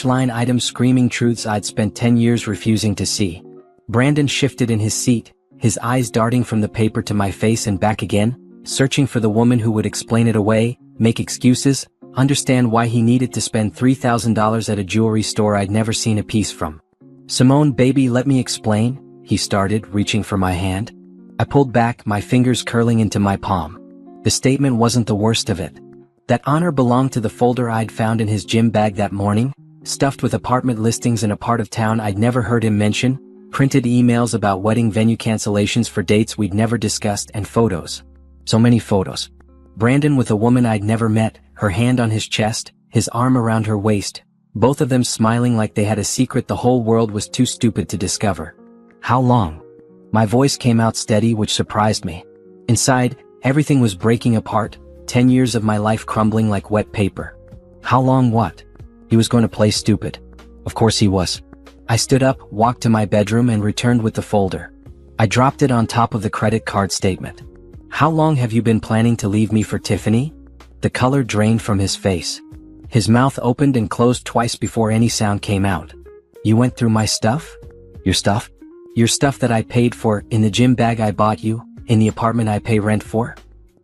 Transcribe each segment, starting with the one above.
each line item screaming truths I'd spent 10 years refusing to see. Brandon shifted in his seat, his eyes darting from the paper to my face and back again, searching for the woman who would explain it away, make excuses, understand why he needed to spend $3,000 at a jewelry store I'd never seen a piece from. "Simone, baby, let me explain," he started, reaching for my hand. I pulled back, my fingers curling into my palm. The statement wasn't the worst of it. That honor belonged to the folder I'd found in his gym bag that morning, stuffed with apartment listings in a part of town I'd never heard him mention, printed emails about wedding venue cancellations for dates we'd never discussed, and photos. So many photos. Brandon with a woman I'd never met, her hand on his chest, his arm around her waist, both of them smiling like they had a secret the whole world was too stupid to discover. How long? My voice came out steady, which surprised me. Inside, everything was breaking apart, 10 years of my life crumbling like wet paper. How long what? He was going to play stupid. Of course he was. I stood up, walked to my bedroom and returned with the folder. I dropped it on top of the credit card statement. "How long have you been planning to leave me for, Tiffany?" The color drained from his face. His mouth opened and closed twice before any sound came out. "You went through my stuff?" "Your stuff?" "Your stuff that I paid for, in the gym bag I bought you, in the apartment I pay rent for?"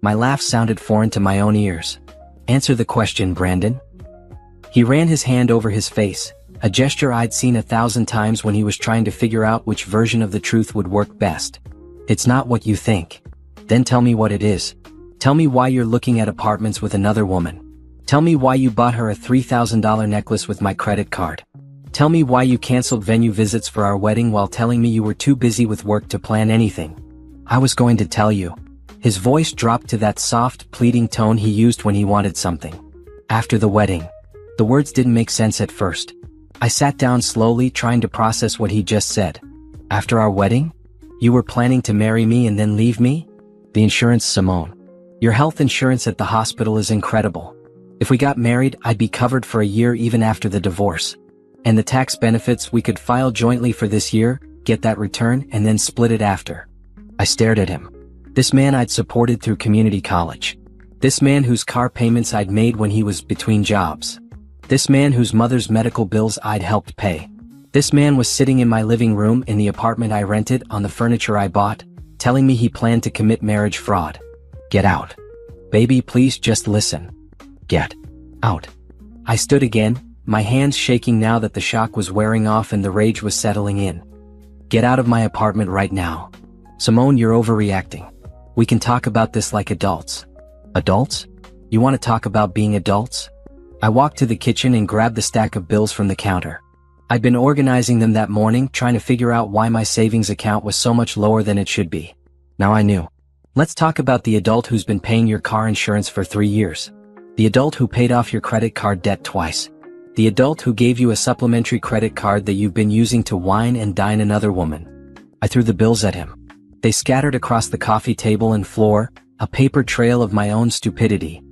My laugh sounded foreign to my own ears. "Answer the question, Brandon." He ran his hand over his face, a gesture I'd seen 1,000 times when he was trying to figure out which version of the truth would work best. "It's not what you think." "Then tell me what it is. Tell me why you're looking at apartments with another woman. Tell me why you bought her a $3,000 necklace with my credit card. Tell me why you canceled venue visits for our wedding while telling me you were too busy with work to plan anything." "I was going to tell you." His voice dropped to that soft, pleading tone he used when he wanted something. "After the wedding." The words didn't make sense at first. I sat down slowly, trying to process what he just said. "After our wedding? You were planning to marry me and then leave me?" "The insurance, Simone. Your health insurance at the hospital is incredible. If we got married, I'd be covered for a year even after the divorce. And the tax benefits we could file jointly for this year, get that return, and then split it after." I stared at him. This man I'd supported through community college. This man whose car payments I'd made when he was between jobs. This man whose mother's medical bills I'd helped pay. This man was sitting in my living room in the apartment I rented on the furniture I bought, telling me he planned to commit marriage fraud. "Get out. Baby, please just listen. Get out." I stood again, my hands shaking now that the shock was wearing off and the rage was settling in. "Get out of my apartment right now. Simone, you're overreacting. We can talk about this like adults." "Adults? You want to talk about being adults?" I walked to the kitchen and grabbed the stack of bills from the counter. I'd been organizing them that morning, trying to figure out why my savings account was so much lower than it should be. Now I knew. Let's talk about the adult who's been paying your car insurance for 3 years. The adult who paid off your credit card debt twice. The adult who gave you a supplementary credit card that you've been using to wine and dine another woman. I threw the bills at him. They scattered across the coffee table and floor, a paper trail of my own stupidity.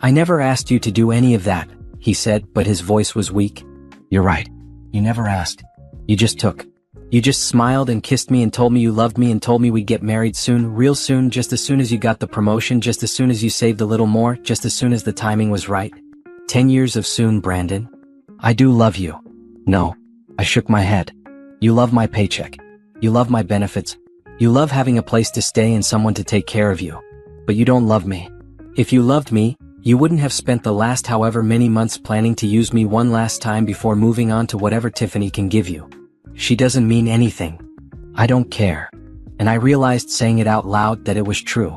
"I never asked you to do any of that," he said, but his voice was weak. "You're right. You never asked. You just took. You just smiled and kissed me and told me you loved me and told me we'd get married soon, real soon, just as soon as you got the promotion, just as soon as you saved a little more, just as soon as the timing was right. 10 years of soon, Brandon. I do love you." "No." I shook my head. "You love my paycheck. You love my benefits. You love having a place to stay and someone to take care of you. But you don't love me. If you loved me, you wouldn't have spent the last however many months planning to use me one last time before moving on to whatever Tiffany can give you. She doesn't mean anything. I don't care." And I realized, saying it out loud, that it was true.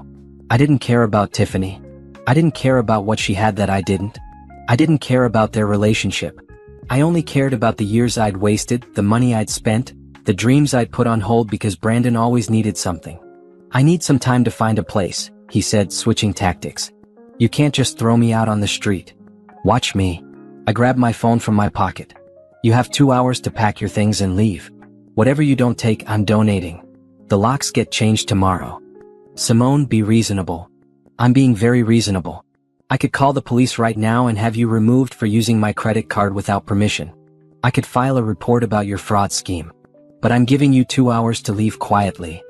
I didn't care about Tiffany. I didn't care about what she had that I didn't. I didn't care about their relationship. I only cared about the years I'd wasted, the money I'd spent, the dreams I'd put on hold because Brandon always needed something. "I need some time to find a place," he said, switching tactics. "You can't just throw me out on the street. Watch me." I grabbed my phone from my pocket. "You have 2 hours to pack your things and leave. Whatever you don't take, I'm donating. The locks get changed tomorrow." "Simone, be reasonable." "I'm being very reasonable. I could call the police right now and have you removed for using my credit card without permission. I could file a report about your fraud scheme. But I'm giving you 2 hours to leave quietly."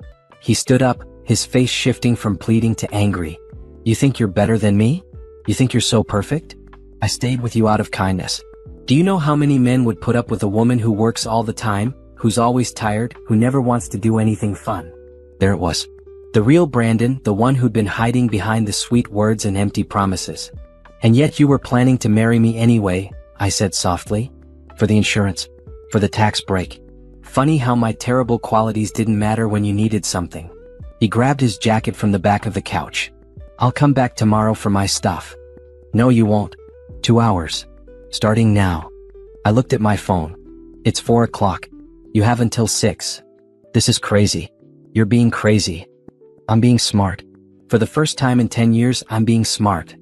He stood up, his face shifting from pleading to angry. "You think you're better than me? You think you're so perfect? I stayed with you out of kindness. Do Do you know how many men would put up with a woman who works all the time, who's always tired, who never wants to do anything fun? There it was. The real Brandon, the one who'd been hiding behind the sweet words and empty promises. And yet you were planning to marry me anyway, I said softly. For the insurance. For the tax break. Funny how my terrible qualities didn't matter when you needed something. He grabbed his jacket from the back of the couch. I'll come back tomorrow for my stuff. No, you won't. 2 hours. Starting now. I looked at my phone. It's 4 o'clock. You have until 6. This is crazy. You're being crazy. I'm being smart. For the first time in 10 years, I'm being smart.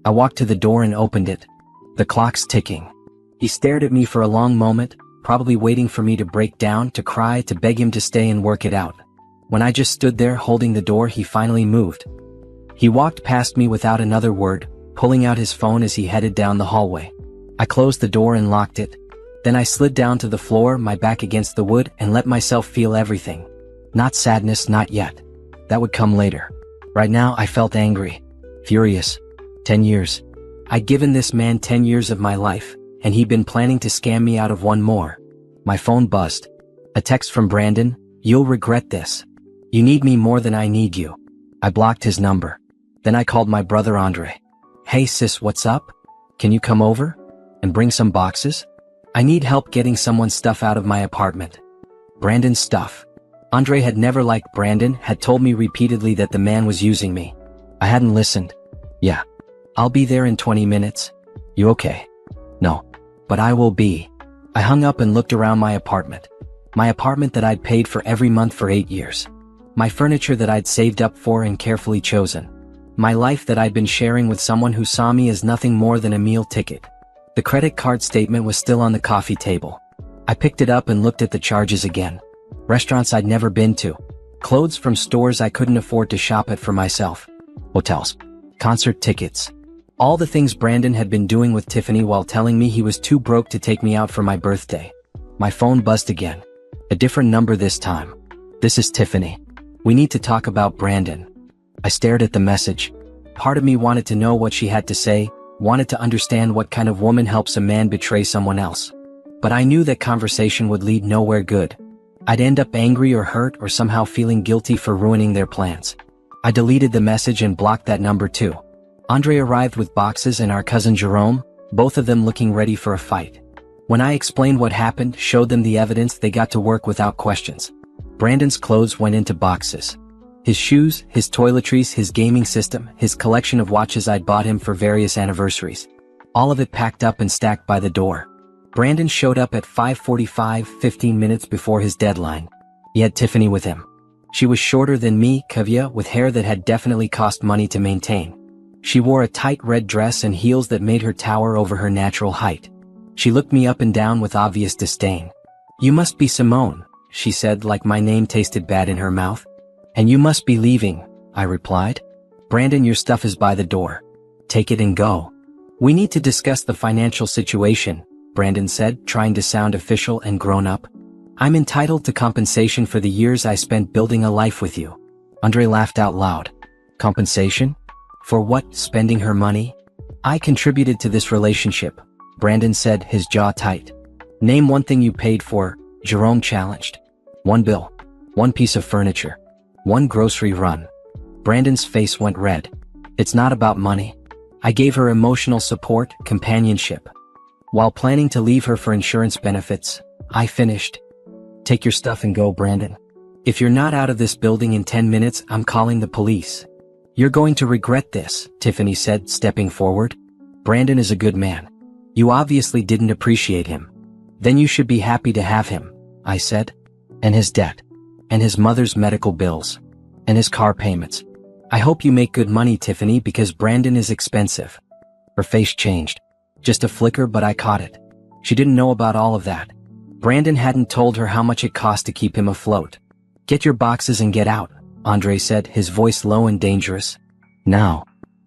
I walked to the door and opened it. The clock's ticking. He stared at me for a long moment, probably waiting for me to break down, to cry, to beg him to stay and work it out. When I just stood there holding the door, he finally moved. He walked past me without another word, pulling out his phone as he headed down the hallway. I closed the door and locked it. Then I slid down to the floor, my back against the wood, and let myself feel everything. Not sadness, not yet. That would come later. Right now, I felt angry. Furious. 10 years. I'd given this man 10 years of my life, and he'd been planning to scam me out of one more. My phone buzzed. A text from Brandon. You'll regret this. You need me more than I need you. I blocked his number. Then I called my brother Andre. Hey sis, what's up? Can you come over? And bring some boxes? I need help getting someone's stuff out of my apartment. Brandon's stuff. Andre had never liked Brandon, had told me repeatedly that the man was using me. I hadn't listened. Yeah. I'll be there in 20 minutes. You okay? No. But I will be. I hung up and looked around my apartment. My apartment that I'd paid for every month for 8 years. My furniture that I'd saved up for and carefully chosen. My life that I'd been sharing with someone who saw me as nothing more than a meal ticket. The credit card statement was still on the coffee table. I picked it up and looked at the charges again. Restaurants I'd never been to. Clothes from stores I couldn't afford to shop at for myself. Hotels. Concert tickets. All the things Brandon had been doing with Tiffany while telling me he was too broke to take me out for my birthday. My phone buzzed again. A different number this time. This is Tiffany. We need to talk about Brandon. I stared at the message. Part of me wanted to know what she had to say, wanted to understand what kind of woman helps a man betray someone else. But I knew that conversation would lead nowhere good. I'd end up angry or hurt or somehow feeling guilty for ruining their plans. I deleted the message and blocked that number too. Andre arrived with boxes and our cousin Jerome, both of them looking ready for a fight. When I explained what happened, showed them the evidence, they got to work without questions. Brandon's clothes went into boxes. His shoes, his toiletries, his gaming system, his collection of watches I'd bought him for various anniversaries. All of it packed up and stacked by the door. Brandon showed up at 5:45, 15 minutes before his deadline. He had Tiffany with him. She was shorter than me, Kavya, with hair that had definitely cost money to maintain. She wore a tight red dress and heels that made her tower over her natural height. She looked me up and down with obvious disdain. You must be Simone, she said, like my name tasted bad in her mouth. And you must be leaving, I replied. Brandon, your stuff is by the door. Take it and go. We need to discuss the financial situation, Brandon said, trying to sound official and grown up. I'm entitled to compensation for the years I spent building a life with you. Andre laughed out loud. Compensation? For what, spending her money? I contributed to this relationship, Brandon said, his jaw tight. Name one thing you paid for, Jerome challenged. One bill. One piece of furniture. One grocery run. Brandon's face went red. It's not about money. I gave her emotional support, companionship. While planning to leave her for insurance benefits, I finished. Take your stuff and go, Brandon. If you're not out of this building in 10 minutes, I'm calling the police. You're going to regret this, Tiffany said, stepping forward. Brandon is a good man. You obviously didn't appreciate him. Then you should be happy to have him, I said. And his debt. And his mother's medical bills. And his car payments. I hope you make good money, Tiffany, because Brandon is expensive. Her face changed. Just a flicker, but I caught it. She didn't know about all of that. Brandon hadn't told her how much it cost to keep him afloat. Get your boxes and get out, Andre said, his voice low and dangerous. Now.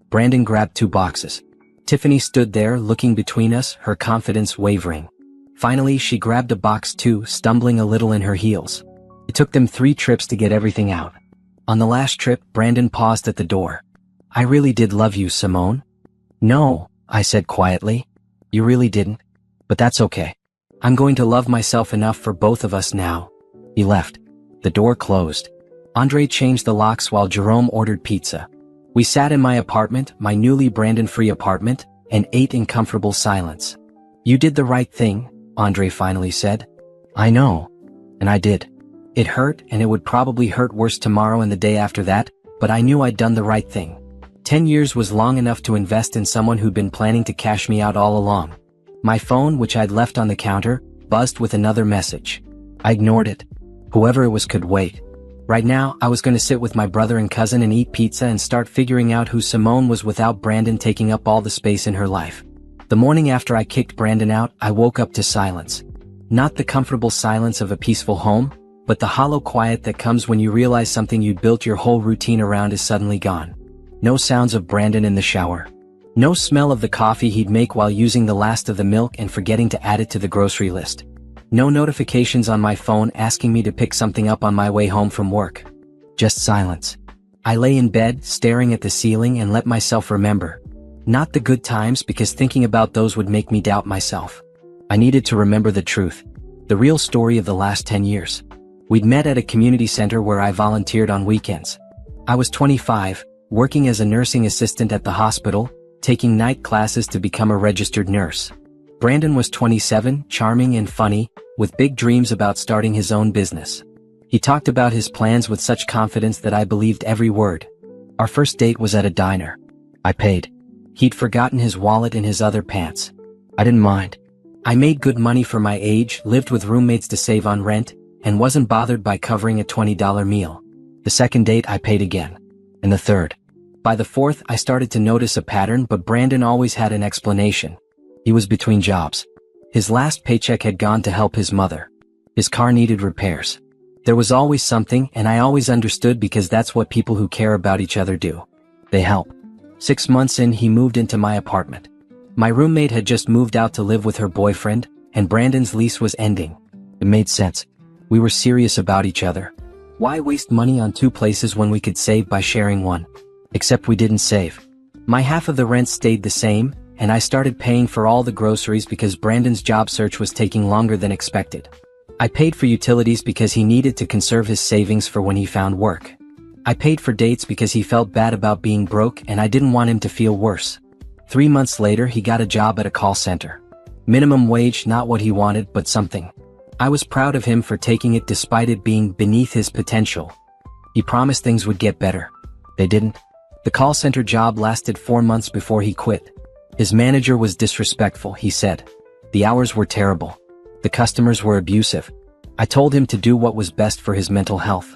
Brandon grabbed 2 boxes. Tiffany stood there, looking between us, her confidence wavering. Finally, she grabbed a box too, stumbling a little in her heels. It took them 3 trips to get everything out. On the last trip, Brandon paused at the door. I really did love you, Simone. No, I said quietly. You really didn't. But that's okay. I'm going to love myself enough for both of us now. He left. The door closed. Andre changed the locks while Jerome ordered pizza. We sat in my apartment, my newly Brandon-free apartment, and ate in comfortable silence. You did the right thing, Andre finally said. I know. And I did. It hurt, and it would probably hurt worse tomorrow and the day after that, but I knew I'd done the right thing. 10 years was long enough to invest in someone who'd been planning to cash me out all along. My phone, which I'd left on the counter, buzzed with another message. I ignored it. Whoever it was could wait. Right now, I was going to sit with my brother and cousin and eat pizza and start figuring out who Simone was without Brandon taking up all the space in her life. The morning after I kicked Brandon out, I woke up to silence. Not the comfortable silence of a peaceful home, but the hollow quiet that comes when you realize something you'd built your whole routine around is suddenly gone. No sounds of Brandon in the shower. No smell of the coffee he'd make while using the last of the milk and forgetting to add it to the grocery list. No notifications on my phone asking me to pick something up on my way home from work. Just silence. I lay in bed, staring at the ceiling, and let myself remember. Not the good times, because thinking about those would make me doubt myself. I needed to remember the truth. The real story of the last 10 years. We'd met at a community center where I volunteered on weekends. I was 25, working as a nursing assistant at the hospital, taking night classes to become a registered nurse. Brandon was 27, charming and funny, with big dreams about starting his own business. He talked about his plans with such confidence that I believed every word. Our first date was at a diner. I paid. He'd forgotten his wallet in his other pants. I didn't mind. I made good money for my age, lived with roommates to save on rent, and wasn't bothered by covering a $20 meal. The second date I paid again. And the third. By the fourth, I started to notice a pattern, but Brandon always had an explanation. He was between jobs. His last paycheck had gone to help his mother. His car needed repairs. There was always something, and I always understood because that's what people who care about each other do. They help. 6 months in, he moved into my apartment. My roommate had just moved out to live with her boyfriend, and Brandon's lease was ending. It made sense. We were serious about each other. Why waste money on two places when we could save by sharing one? Except we didn't save. My half of the rent stayed the same, and I started paying for all the groceries because Brandon's job search was taking longer than expected. I paid for utilities because he needed to conserve his savings for when he found work. I paid for dates because he felt bad about being broke and I didn't want him to feel worse. 3 months later, he got a job at a call center. Minimum wage, not what he wanted, but something. I was proud of him for taking it despite it being beneath his potential. He promised things would get better. They didn't. The call center job lasted 4 months before he quit. His manager was disrespectful, he said. The hours were terrible. The customers were abusive. I told him to do what was best for his mental health.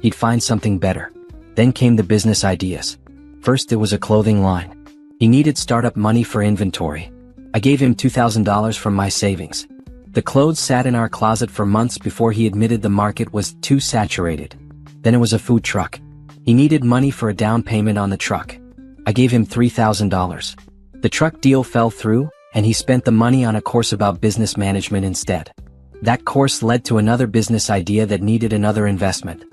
He'd find something better. Then came the business ideas. First, it was a clothing line. He needed startup money for inventory. I gave him $2,000 from my savings. The clothes sat in our closet for months before he admitted the market was too saturated. Then it was a food truck. He needed money for a down payment on the truck. I gave him $3,000. The truck deal fell through, and he spent the money on a course about business management instead. That course led to another business idea that needed another investment.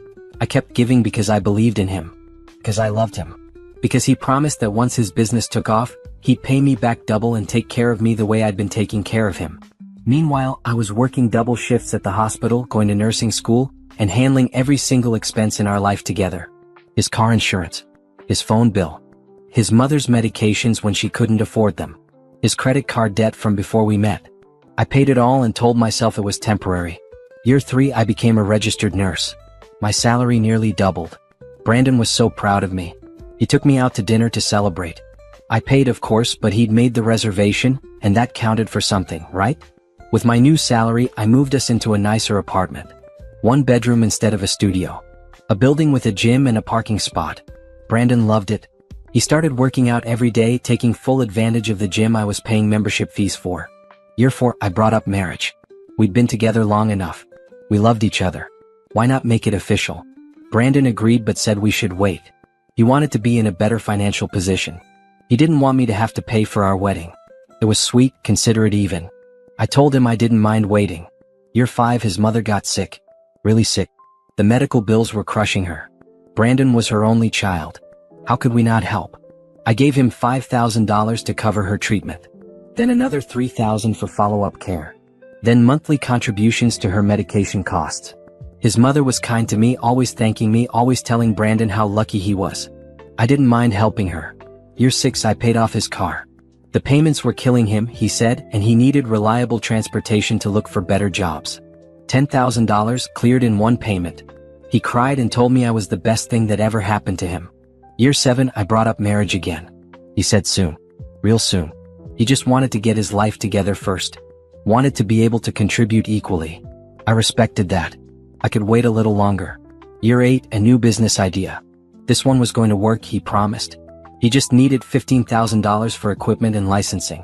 I kept giving because I believed in him. Because I loved him. Because he promised that once his business took off, he'd pay me back double and take care of me the way I'd been taking care of him. Meanwhile, I was working double shifts at the hospital, going to nursing school, and handling every single expense in our life together. His car insurance. His phone bill. His mother's medications when she couldn't afford them. His credit card debt from before we met. I paid it all and told myself it was temporary. Year 3, I became a registered nurse. My salary nearly doubled. Brandon was so proud of me. He took me out to dinner to celebrate. I paid, of course, but he'd made the reservation, and that counted for something, right? With my new salary, I moved us into a nicer apartment. 1 bedroom instead of a studio. A building with a gym and a parking spot. Brandon loved it. He started working out every day, taking full advantage of the gym I was paying membership fees for. Year 4, I brought up marriage. We'd been together long enough. We loved each other. Why not make it official? Brandon agreed but said we should wait. He wanted to be in a better financial position. He didn't want me to have to pay for our wedding. It was sweet, considerate even. I told him I didn't mind waiting. Year 5, his mother got sick. Really sick. The medical bills were crushing her. Brandon was her only child. How could we not help? I gave him $5,000 to cover her treatment. Then another $3,000 for follow-up care. Then monthly contributions to her medication costs. His mother was kind to me, always thanking me, always telling Brandon how lucky he was. I didn't mind helping her. Year 6 I paid off his car. The payments were killing him, he said, and he needed reliable transportation to look for better jobs. $10,000 cleared in one payment. He cried and told me I was the best thing that ever happened to him. Year 7 I brought up marriage again. He said soon. Real soon. He just wanted to get his life together first. Wanted to be able to contribute equally. I respected that. I could wait a little longer. Year 8 a new business idea. This one was going to work, he promised. He just needed $15,000 for equipment and licensing.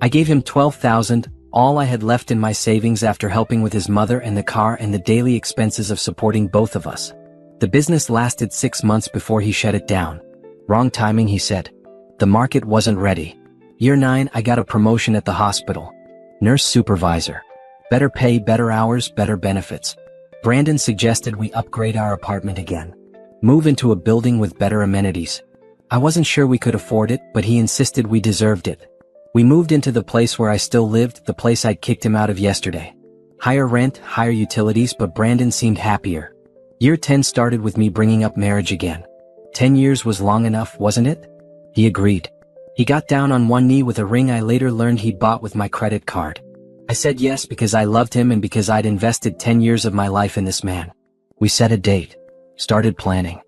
I gave him $12,000, all I had left in my savings after helping with his mother and the car and the daily expenses of supporting both of us. The business lasted 6 months before he shut it down. Wrong timing, he said. The market wasn't ready. Year 9 I got a promotion at the hospital. Nurse supervisor. Better pay, better hours, better benefits. Brandon suggested we upgrade our apartment again. Move into a building with better amenities. I wasn't sure we could afford it, but he insisted we deserved it. We moved into the place where I still lived, the place I'd kicked him out of yesterday. Higher rent, higher utilities, but Brandon seemed happier. Year 10 started with me bringing up marriage again. 10 years was long enough, wasn't it? He agreed. He got down on one knee with a ring I later learned he'd bought with my credit card. I said yes because I loved him and because I'd invested 10 years of my life in this man. We set a date. Started planning.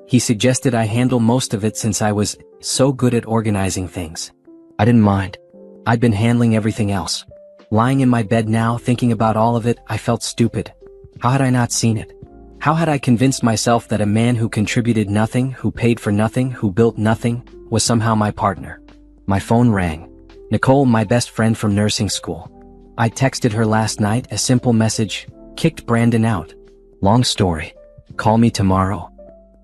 He suggested I handle most of it since I was so good at organizing things. I didn't mind. I'd been handling everything else. Lying in my bed now, thinking about all of it, I felt stupid. How had I not seen it? How had I convinced myself that a man who contributed nothing, who paid for nothing, who built nothing, was somehow my partner? My phone rang. Nicole, my best friend from nursing school. I texted her last night, a simple message, kicked Brandon out. Long story. Call me tomorrow.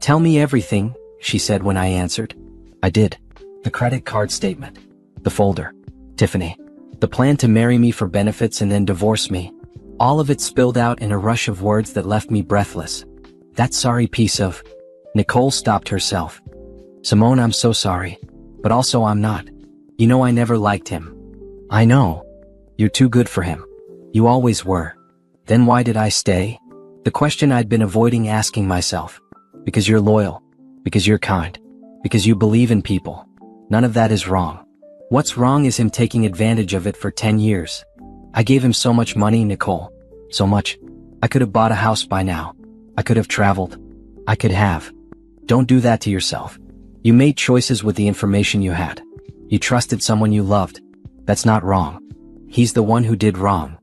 Tell me everything, she said when I answered. I did. The credit card statement. The folder. Tiffany. The plan to marry me for benefits and then divorce me. All of it spilled out in a rush of words that left me breathless. That sorry piece of... Nicole stopped herself. Simone, I'm so sorry. But also I'm not. You know I never liked him. I know. You're too good for him. You always were. Then why did I stay? The question I'd been avoiding asking myself. Because you're loyal. Because you're kind. Because you believe in people. None of that is wrong. What's wrong is him taking advantage of it for 10 years. I gave him so much money, Nicole. So much. I could have bought a house by now. I could have traveled. I could have. Don't do that to yourself. You made choices with the information you had. You trusted someone you loved. That's not wrong. He's the one who did wrong.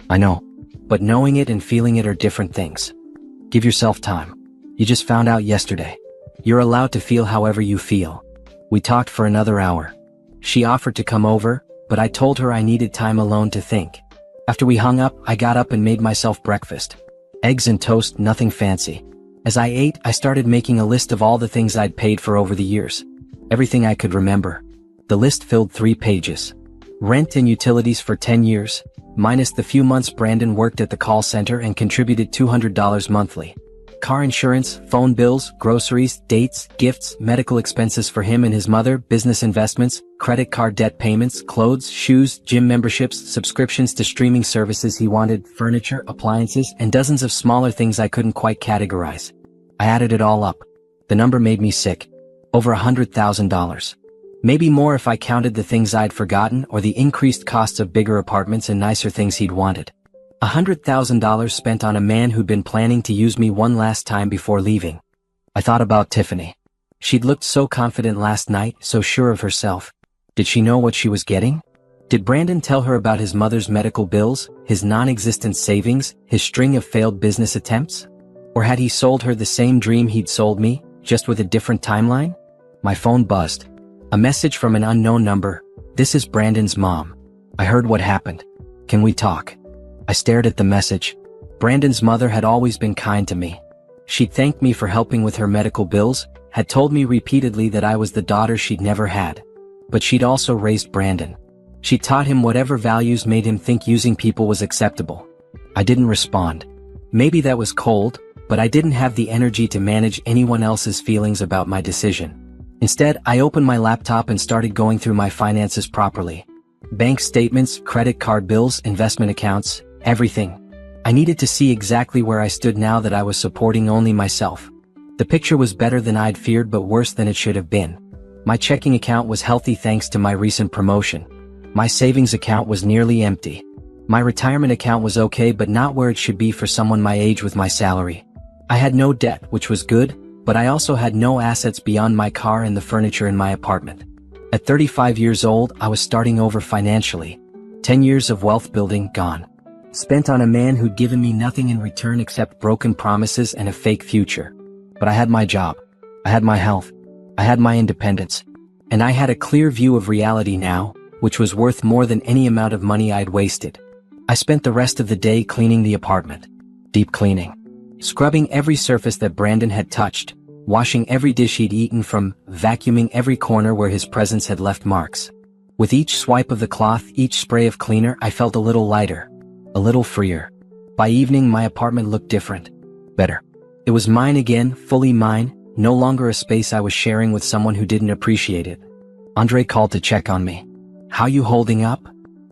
I know. But knowing it and feeling it are different things. Give yourself time. You just found out yesterday. You're allowed to feel however you feel. We talked for another hour. She offered to come over, but I told her I needed time alone to think. After we hung up, I got up and made myself breakfast. Eggs and toast, nothing fancy. As I ate, I started making a list of all the things I'd paid for over the years. Everything I could remember. The list filled 3 pages. Rent and utilities for 10 years, minus the few months Brandon worked at the call center and contributed $200 monthly. Car insurance, phone bills, groceries, dates, gifts, medical expenses for him and his mother, business investments, credit card debt payments, clothes, shoes, gym memberships, subscriptions to streaming services he wanted, furniture, appliances, and dozens of smaller things I couldn't quite categorize. I added it all up. The number made me sick. Over $100,000. Maybe more if I counted the things I'd forgotten or the increased costs of bigger apartments and nicer things he'd wanted. $100,000 spent on a man who'd been planning to use me one last time before leaving. I thought about Tiffany. She'd looked so confident last night, so sure of herself. Did she know what she was getting? Did Brandon tell her about his mother's medical bills, his non-existent savings, his string of failed business attempts? Or had he sold her the same dream he'd sold me, just with a different timeline? My phone buzzed. A message from an unknown number. This is Brandon's mom. I heard what happened. Can we talk? I stared at the message. Brandon's mother had always been kind to me. She'd thanked me for helping with her medical bills, had told me repeatedly that I was the daughter she'd never had. But she'd also raised Brandon. She taught him whatever values made him think using people was acceptable. I didn't respond. Maybe that was cold, but I didn't have the energy to manage anyone else's feelings about my decision. Instead, I opened my laptop and started going through my finances properly. Bank statements, credit card bills, investment accounts, everything. I needed to see exactly where I stood now that I was supporting only myself. The picture was better than I'd feared but worse than it should have been. My checking account was healthy thanks to my recent promotion. My savings account was nearly empty. My retirement account was okay but not where it should be for someone my age with my salary. I had no debt, which was good, but I also had no assets beyond my car and the furniture in my apartment. At 35 years old, I was starting over financially. 10 years of wealth building gone. Spent on a man who'd given me nothing in return except broken promises and a fake future. But I had my job. I had my health. I had my independence. And I had a clear view of reality now, which was worth more than any amount of money I'd wasted. I spent the rest of the day cleaning the apartment. Deep cleaning. Scrubbing every surface that Brandon had touched, washing every dish he'd eaten from, vacuuming every corner where his presence had left marks. With each swipe of the cloth, each spray of cleaner, I felt a little lighter. A little freer. By evening, my apartment looked different. Better. It was mine again, fully mine, no longer a space I was sharing with someone who didn't appreciate it. Andre called to check on me. How you holding up?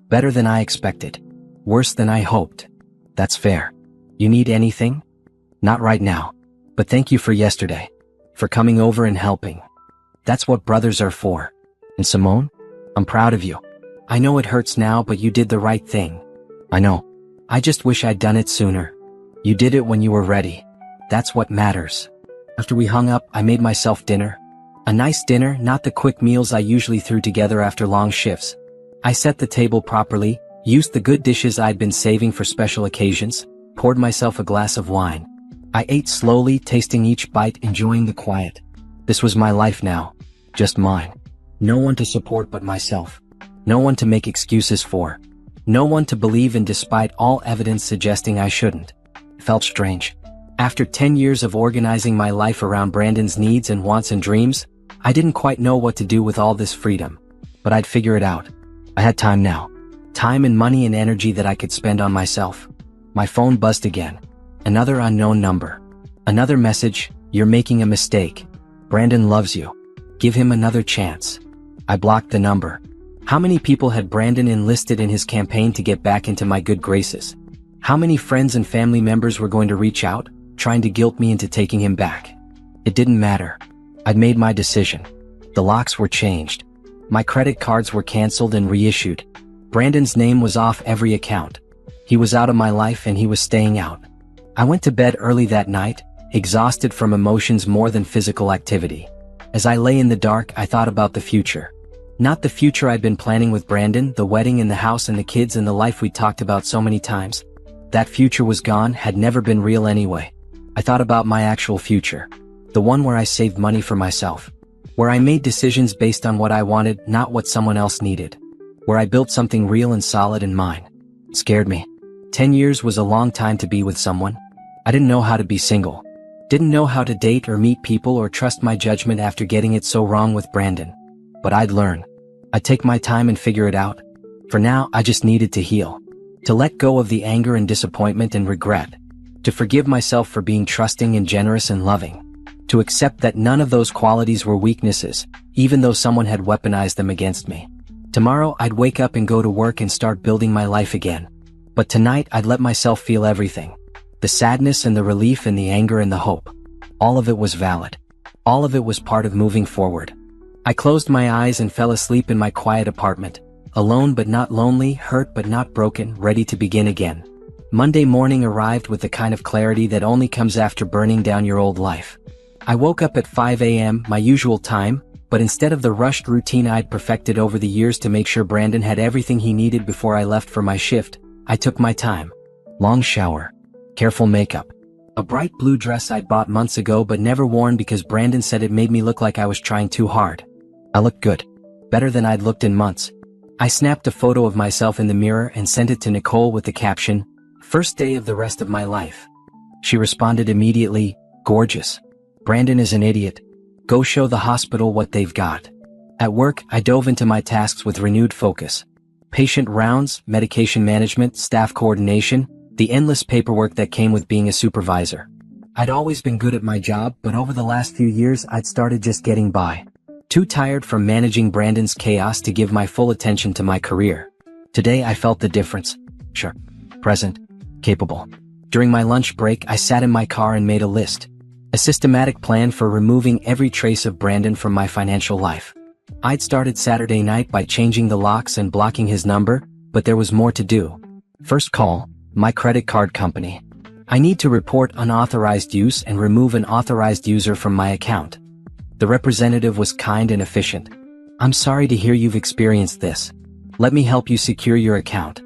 Better than I expected. Worse than I hoped. That's fair. You need anything? Not right now. But thank you for yesterday. For coming over and helping. That's what brothers are for. And Simone? I'm proud of you. I know it hurts now, but you did the right thing. I know. I just wish I'd done it sooner. You did it when you were ready. That's what matters. After we hung up, I made myself dinner. A nice dinner, not the quick meals I usually threw together after long shifts. I set the table properly, used the good dishes I'd been saving for special occasions, poured myself a glass of wine. I ate slowly, tasting each bite, enjoying the quiet. This was my life now. Just mine. No one to support but myself. No one to make excuses for. No one to believe in despite all evidence suggesting I shouldn't. It felt strange. After 10 years of organizing my life around Brandon's needs and wants and dreams, I didn't quite know what to do with all this freedom. But I'd figure it out. I had time now. Time and money and energy that I could spend on myself. My phone buzzed again. Another unknown number. Another message, you're making a mistake. Brandon loves you. Give him another chance. I blocked the number. How many people had Brandon enlisted in his campaign to get back into my good graces? How many friends and family members were going to reach out, trying to guilt me into taking him back? It didn't matter. I'd made my decision. The locks were changed. My credit cards were canceled and reissued. Brandon's name was off every account. He was out of my life and he was staying out. I went to bed early that night, exhausted from emotions more than physical activity. As I lay in the dark, I thought about the future. Not the future I'd been planning with Brandon, the wedding and the house and the kids and the life we talked about so many times. That future was gone, had never been real anyway. I thought about my actual future. The one where I saved money for myself. Where I made decisions based on what I wanted, not what someone else needed. Where I built something real and solid and mine. It scared me. 10 years was a long time to be with someone. I didn't know how to be single. Didn't know how to date or meet people or trust my judgment after getting it so wrong with Brandon. But I'd learn. I'd take my time and figure it out. For now, I just needed to heal. To let go of the anger and disappointment and regret. To forgive myself for being trusting and generous and loving. To accept that none of those qualities were weaknesses, even though someone had weaponized them against me. Tomorrow, I'd wake up and go to work and start building my life again. But tonight, I'd let myself feel everything. The sadness and the relief and the anger and the hope. All of it was valid. All of it was part of moving forward. I closed my eyes and fell asleep in my quiet apartment. Alone but not lonely, hurt but not broken, ready to begin again. Monday morning arrived with the kind of clarity that only comes after burning down your old life. I woke up at 5 a.m., my usual time, but instead of the rushed routine I'd perfected over the years to make sure Brandon had everything he needed before I left for my shift, I took my time. Long shower. Careful makeup. A bright blue dress I'd bought months ago but never worn because Brandon said it made me look like I was trying too hard. I looked good. Better than I'd looked in months. I snapped a photo of myself in the mirror and sent it to Nicole with the caption, "First day of the rest of my life." She responded immediately, "Gorgeous. Brandon is an idiot. Go show the hospital what they've got." At work, I dove into my tasks with renewed focus. Patient rounds, medication management, staff coordination, the endless paperwork that came with being a supervisor. I'd always been good at my job, but over the last few years I'd started just getting by. Too tired from managing Brandon's chaos to give my full attention to my career. Today I felt the difference. Sure. Present. Capable. During my lunch break, I sat in my car and made a list. A systematic plan for removing every trace of Brandon from my financial life. I'd started Saturday night by changing the locks and blocking his number, but there was more to do. First call, my credit card company. I need to report unauthorized use and remove an authorized user from my account. The representative was kind and efficient. I'm sorry to hear you've experienced this. Let me help you secure your account.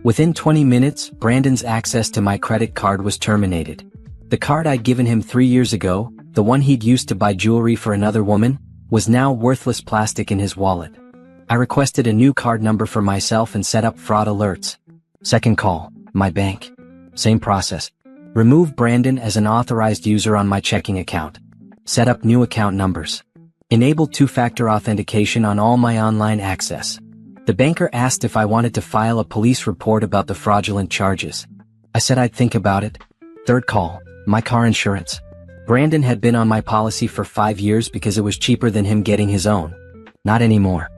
Within 20 minutes, Brandon's access to my credit card was terminated. The card I'd given him 3 years ago, the one he'd used to buy jewelry for another woman, was now worthless plastic in his wallet. I requested a new card number for myself and set up fraud alerts. Second call, my bank. Same process. Remove Brandon as an authorized user on my checking account. Set up new account numbers. Enable two-factor authentication on all my online access. The banker asked if I wanted to file a police report about the fraudulent charges. I said I'd think about it. Third call, my car insurance. Brandon had been on my policy for 5 years because it was cheaper than him getting his own. Not anymore.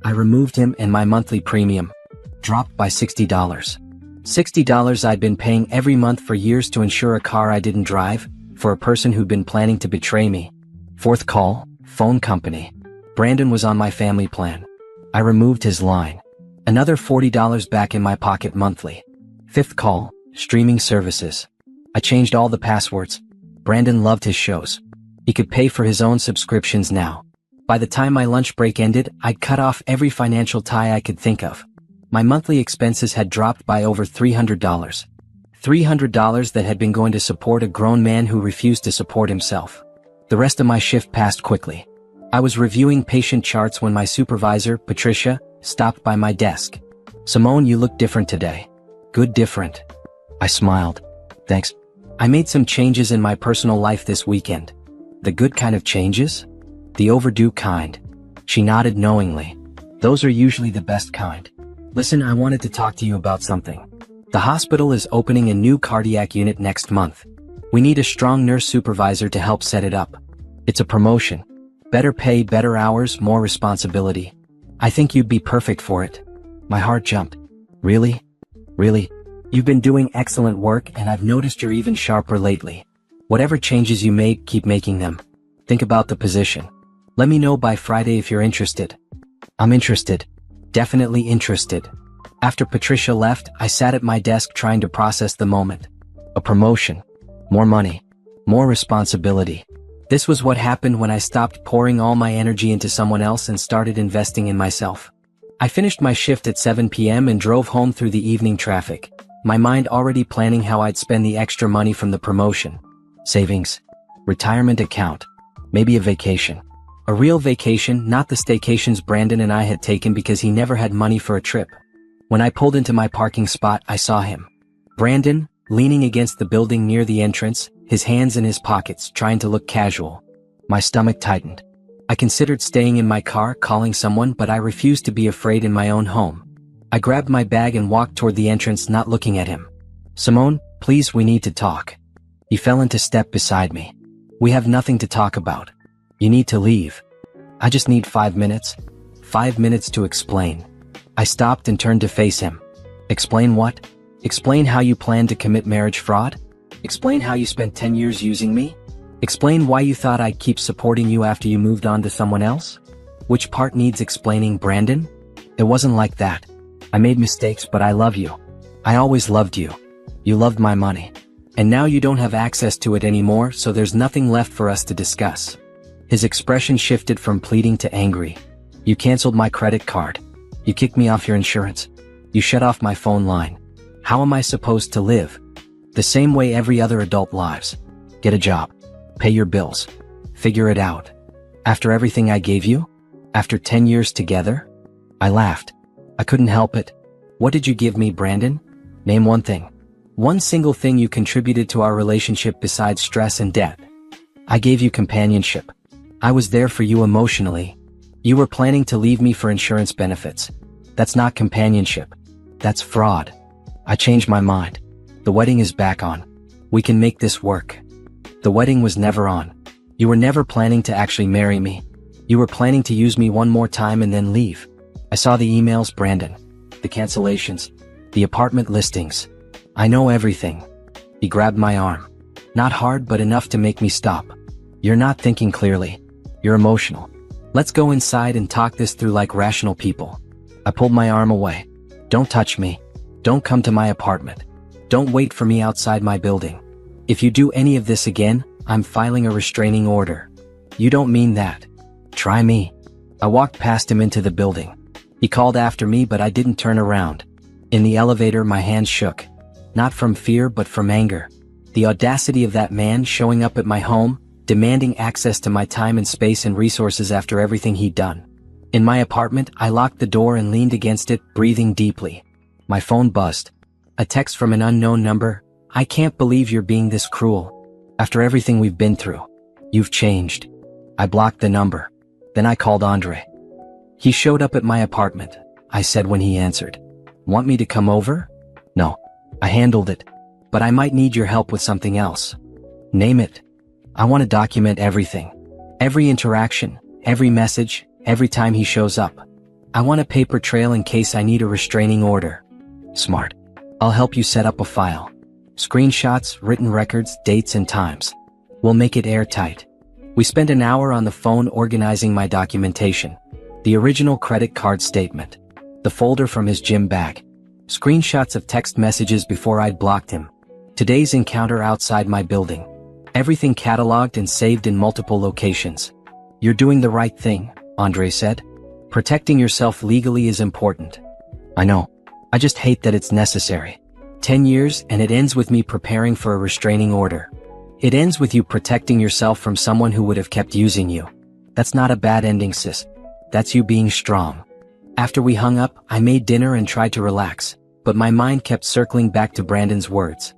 I removed him and my monthly premium dropped by $60. $60 I'd been paying every month for years to insure a car I didn't drive, for a person who'd been planning to betray me. Fourth call, phone company. Brandon was on my family plan. I removed his line. Another $40 back in my pocket monthly. Fifth call, streaming services. I changed all the passwords. Brandon loved his shows. He could pay for his own subscriptions now. By the time my lunch break ended, I'd cut off every financial tie I could think of. My monthly expenses had dropped by over $300. $300 that had been going to support a grown man who refused to support himself. The rest of my shift passed quickly. I was reviewing patient charts when my supervisor, Patricia, stopped by my desk. "Simone, you look different today." "Good different." I smiled. "Thanks. I made some changes in my personal life this weekend." "The good kind of changes?" "The overdue kind." She nodded knowingly. "Those are usually the best kind." "Listen, I wanted to talk to you about something. The hospital is opening a new cardiac unit next month. We need a strong nurse supervisor to help set it up. It's a promotion. Better pay, better hours, more responsibility. I think you'd be perfect for it." My heart jumped. "Really? Really? You've been doing excellent work and I've noticed you're even sharper lately. Whatever changes you make, keep making them. Think about the position. Let me know by Friday if you're interested." "I'm interested. Definitely interested." After Patricia left, I sat at my desk trying to process the moment. A promotion. More money. More responsibility. This was what happened when I stopped pouring all my energy into someone else and started investing in myself. I finished my shift at 7 p.m. and drove home through the evening traffic, my mind already planning how I'd spend the extra money from the promotion. Savings. Retirement account. Maybe a vacation. A real vacation, not the staycations Brandon and I had taken because he never had money for a trip. When I pulled into my parking spot, I saw him. Brandon, leaning against the building near the entrance, his hands in his pockets, trying to look casual. My stomach tightened. I considered staying in my car, calling someone, but I refused to be afraid in my own home. I grabbed my bag and walked toward the entrance, not looking at him. "Simone, please, we need to talk." He fell into step beside me. "We have nothing to talk about. You need to leave." "I just need 5 minutes. 5 minutes to explain." I stopped and turned to face him. "Explain what? Explain how you plan to commit marriage fraud? Explain how you spent 10 years using me? Explain why you thought I'd keep supporting you after you moved on to someone else? Which part needs explaining, Brandon? It wasn't like that. I made mistakes, but I love you. I always loved you. You loved my money. And now you don't have access to it anymore, so there's nothing left for us to discuss." His expression shifted from pleading to angry. "You canceled my credit card. You kicked me off your insurance. You shut off my phone line. How am I supposed to live? The same way every other adult lives. Get a job. Pay your bills. Figure it out. After everything I gave you? After 10 years together?" I laughed. I couldn't help it. "What did you give me, Brandon? Name one thing. One single thing you contributed to our relationship besides stress and debt." "I gave you companionship. I was there for you emotionally. You were planning to leave me for insurance benefits. That's not companionship. That's fraud. I changed my mind. The wedding is back on. We can make this work." "The wedding was never on. You were never planning to actually marry me. You were planning to use me one more time and then leave. I saw the emails, Brandon. The cancellations. The apartment listings. I know everything. He grabbed my arm. Not hard, but enough to make me stop. You're not thinking clearly. You're emotional. Let's go inside and talk this through like rational people. I pulled my arm away. Don't touch me. Don't come to my apartment. Don't wait for me outside my building. If you do any of this again, I'm filing a restraining order. You don't mean that. Try me. I walked past him into the building. He called after me, but I didn't turn around. In the elevator, my hands shook. Not from fear, but from anger. The audacity of that man showing up at my home, demanding access to my time and space and resources after everything he'd done. In my apartment, I locked the door and leaned against it, breathing deeply. My phone buzzed. A text from an unknown number. I can't believe you're being this cruel. After everything we've been through. You've changed. I blocked the number. Then I called Andre. He showed up at my apartment, I said when he answered. Want me to come over? No. I handled it. But I might need your help with something else. Name it. I want to document everything. Every interaction, every message, every time he shows up. I want a paper trail in case I need a restraining order. Smart. I'll help you set up a file. Screenshots, written records, dates and times. We'll make it airtight. We spent an hour on the phone organizing my documentation. The original credit card statement. The folder from his gym bag. Screenshots of text messages before I'd blocked him. Today's encounter outside my building. Everything cataloged and saved in multiple locations. You're doing the right thing, Andre said. Protecting yourself legally is important. I know. I just hate that it's necessary. 10 years and it ends with me preparing for a restraining order. It ends with you protecting yourself from someone who would have kept using you. That's not a bad ending, sis. That's you being strong. After we hung up, I made dinner and tried to relax, but my mind kept circling back to Brandon's words.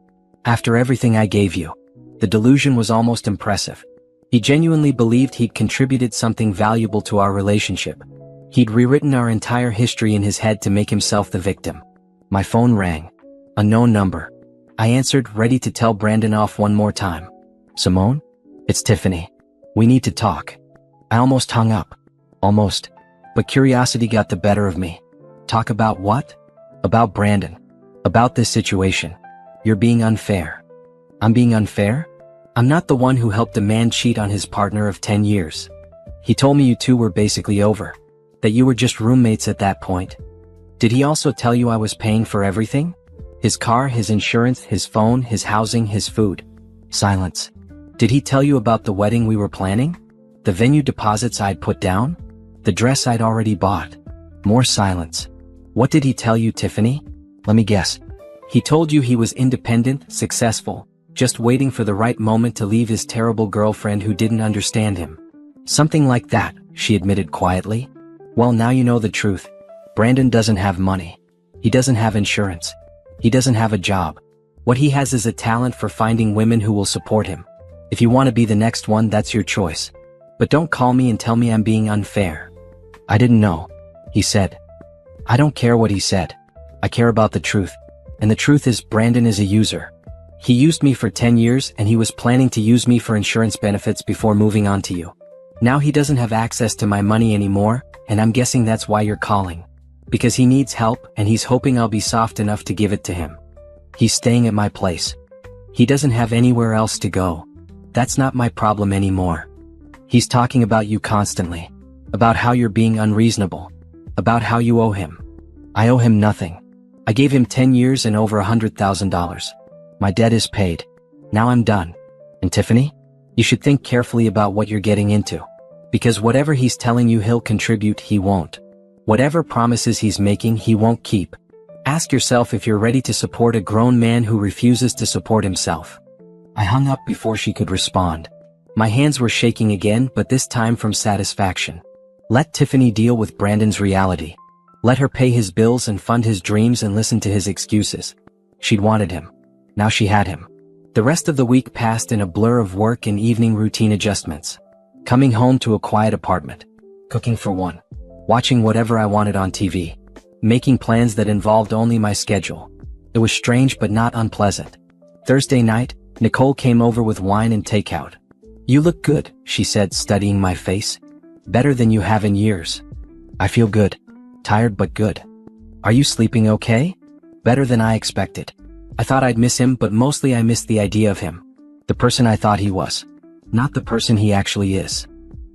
After everything I gave you. The delusion was almost impressive. He genuinely believed he'd contributed something valuable to our relationship. He'd rewritten our entire history in his head to make himself the victim. My phone rang. A known number. I answered, ready to tell Brandon off one more time. Simone? It's Tiffany. We need to talk. I almost hung up. Almost. But curiosity got the better of me. Talk about what? About Brandon. About this situation. You're being unfair. I'm being unfair? I'm not the one who helped a man cheat on his partner of 10 years. He told me you two were basically over. That you were just roommates at that point. Did he also tell you I was paying for everything? His car, his insurance, his phone, his housing, his food. Silence. Did he tell you about the wedding we were planning? The venue deposits I'd put down? The dress I'd already bought? More silence. What did he tell you, Tiffany? Let me guess. He told you he was independent, successful, just waiting for the right moment to leave his terrible girlfriend who didn't understand him. Something like that, she admitted quietly. Well, now you know the truth. Brandon doesn't have money. He doesn't have insurance. He doesn't have a job. What he has is a talent for finding women who will support him. If you want to be the next one, that's your choice. But don't call me and tell me I'm being unfair. I didn't know, he said. I don't care what he said. I care about the truth. And the truth is Brandon is a user. He used me for 10 years and he was planning to use me for insurance benefits before moving on to you. Now he doesn't have access to my money anymore, and I'm guessing that's why you're calling. Because he needs help and he's hoping I'll be soft enough to give it to him. He's staying at my place. He doesn't have anywhere else to go. That's not my problem anymore. He's talking about you constantly. About how you're being unreasonable. About how you owe him. I owe him nothing. I gave him 10 years and over $100,000. My debt is paid. Now I'm done. And Tiffany? You should think carefully about what you're getting into. Because whatever he's telling you he'll contribute, he won't. Whatever promises he's making, he won't keep. Ask yourself if you're ready to support a grown man who refuses to support himself. I hung up before she could respond. My hands were shaking again, but this time from satisfaction. Let Tiffany deal with Brandon's reality. Let her pay his bills and fund his dreams and listen to his excuses. She'd wanted him. Now she had him. The rest of the week passed in a blur of work and evening routine adjustments. Coming home to a quiet apartment. Cooking for one. Watching whatever I wanted on TV. Making plans that involved only my schedule. It was strange but not unpleasant. Thursday night, Nicole came over with wine and takeout. You look good, she said, studying my face. Better than you have in years. I feel good. Tired but good. Are you sleeping okay? Better than I expected. I thought I'd miss him, but mostly I missed the idea of him. The person I thought he was. Not the person he actually is.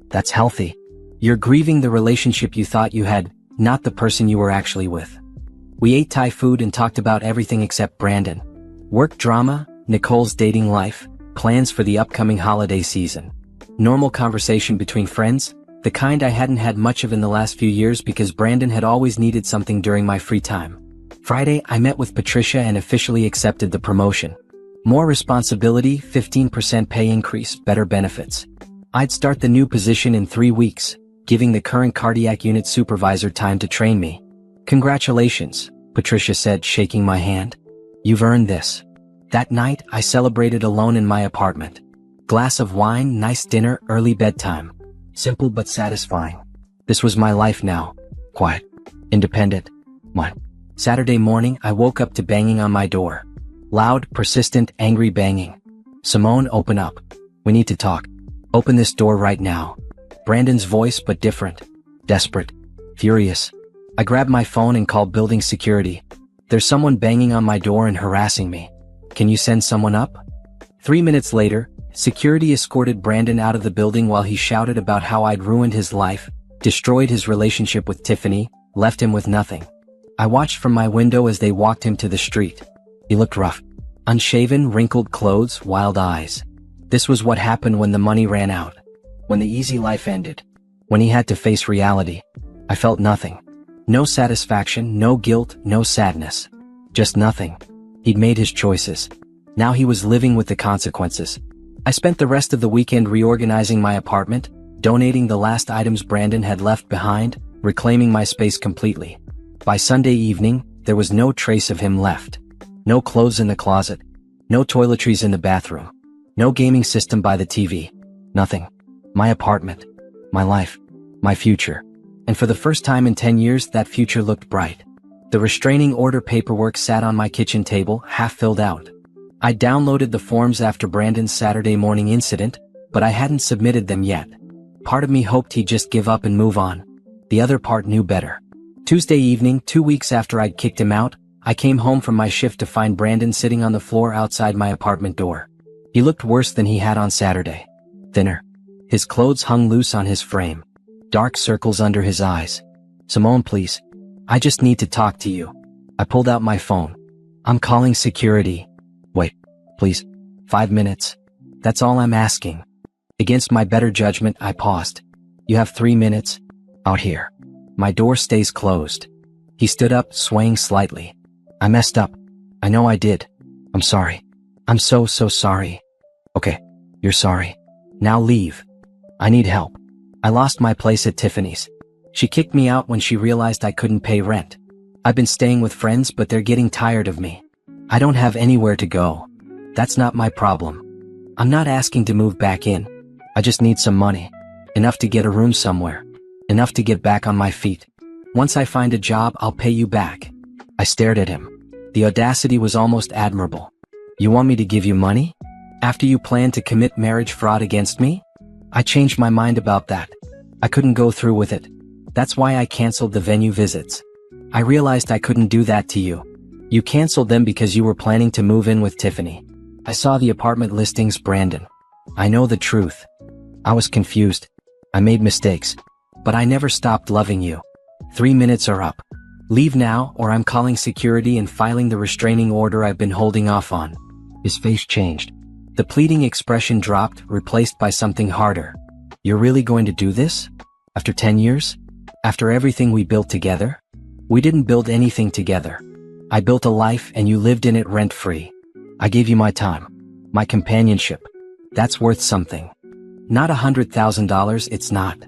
That's healthy. You're grieving the relationship you thought you had, not the person you were actually with. We ate Thai food and talked about everything except Brandon. Work drama, Nicole's dating life, plans for the upcoming holiday season. Normal conversation between friends, the kind I hadn't had much of in the last few years because Brandon had always needed something during my free time. Friday, I met with Patricia and officially accepted the promotion. More responsibility, 15% pay increase, better benefits. I'd start the new position in 3 weeks, giving the current cardiac unit supervisor time to train me. Congratulations, Patricia said, shaking my hand. You've earned this. That night, I celebrated alone in my apartment. Glass of wine, nice dinner, early bedtime. Simple but satisfying. This was my life now. Quiet. Independent. What? Saturday morning, I woke up to banging on my door. Loud, persistent, angry banging. Simone, open up. We need to talk. Open this door right now. Brandon's voice, but different. Desperate. Furious. I grabbed my phone and called building security. There's someone banging on my door and harassing me. Can you send someone up? 3 minutes later, security escorted Brandon out of the building while he shouted about how I'd ruined his life, destroyed his relationship with Tiffany, left him with nothing. I watched from my window as they walked him to the street. He looked rough. Unshaven, wrinkled clothes, wild eyes. This was what happened when the money ran out. When the easy life ended. When he had to face reality. I felt nothing. No satisfaction, no guilt, no sadness. Just nothing. He'd made his choices. Now he was living with the consequences. I spent the rest of the weekend reorganizing my apartment, donating the last items Brandon had left behind, reclaiming my space completely. By Sunday evening, there was no trace of him left. No clothes in the closet. No toiletries in the bathroom. No gaming system by the TV. Nothing. My apartment. My life. My future. And for the first time in 10 years, that future looked bright. The restraining order paperwork sat on my kitchen table, half filled out. I downloaded the forms after Brandon's Saturday morning incident, but I hadn't submitted them yet. Part of me hoped he'd just give up and move on. The other part knew better. Tuesday evening, 2 weeks after I'd kicked him out, I came home from my shift to find Brandon sitting on the floor outside my apartment door. He looked worse than he had on Saturday. Thinner. His clothes hung loose on his frame. Dark circles under his eyes. Simone, please. I just need to talk to you. I pulled out my phone. I'm calling security. Wait, please. 5 minutes. That's all I'm asking. Against my better judgment, I paused. You have 3 minutes. Out here. My door stays closed. He stood up, swaying slightly. I messed up. I know I did. I'm sorry. I'm so sorry. Okay, you're sorry. Now leave. I need help. I lost my place at Tiffany's. She kicked me out when she realized I couldn't pay rent. I've been staying with friends, but they're getting tired of me. I don't have anywhere to go. That's not my problem. I'm not asking to move back in. I just need some money. Enough to get a room somewhere. Enough to get back on my feet. Once I find a job, I'll pay you back. I stared at him. The audacity was almost admirable. You want me to give you money? After you planned to commit marriage fraud against me? I changed my mind about that. I couldn't go through with it. That's why I canceled the venue visits. I realized I couldn't do that to you. You canceled them because you were planning to move in with Tiffany. I saw the apartment listings, Brandon. I know the truth. I was confused. I made mistakes. But I never stopped loving you. 3 minutes are up. Leave now, or I'm calling security and filing the restraining order I've been holding off on. His face changed. The pleading expression dropped, replaced by something harder. You're really going to do this? After 10 years? After everything we built together? We didn't build anything together. I built a life and you lived in it rent-free. I gave you my time. My companionship. That's worth something. Not $100,000, it's not.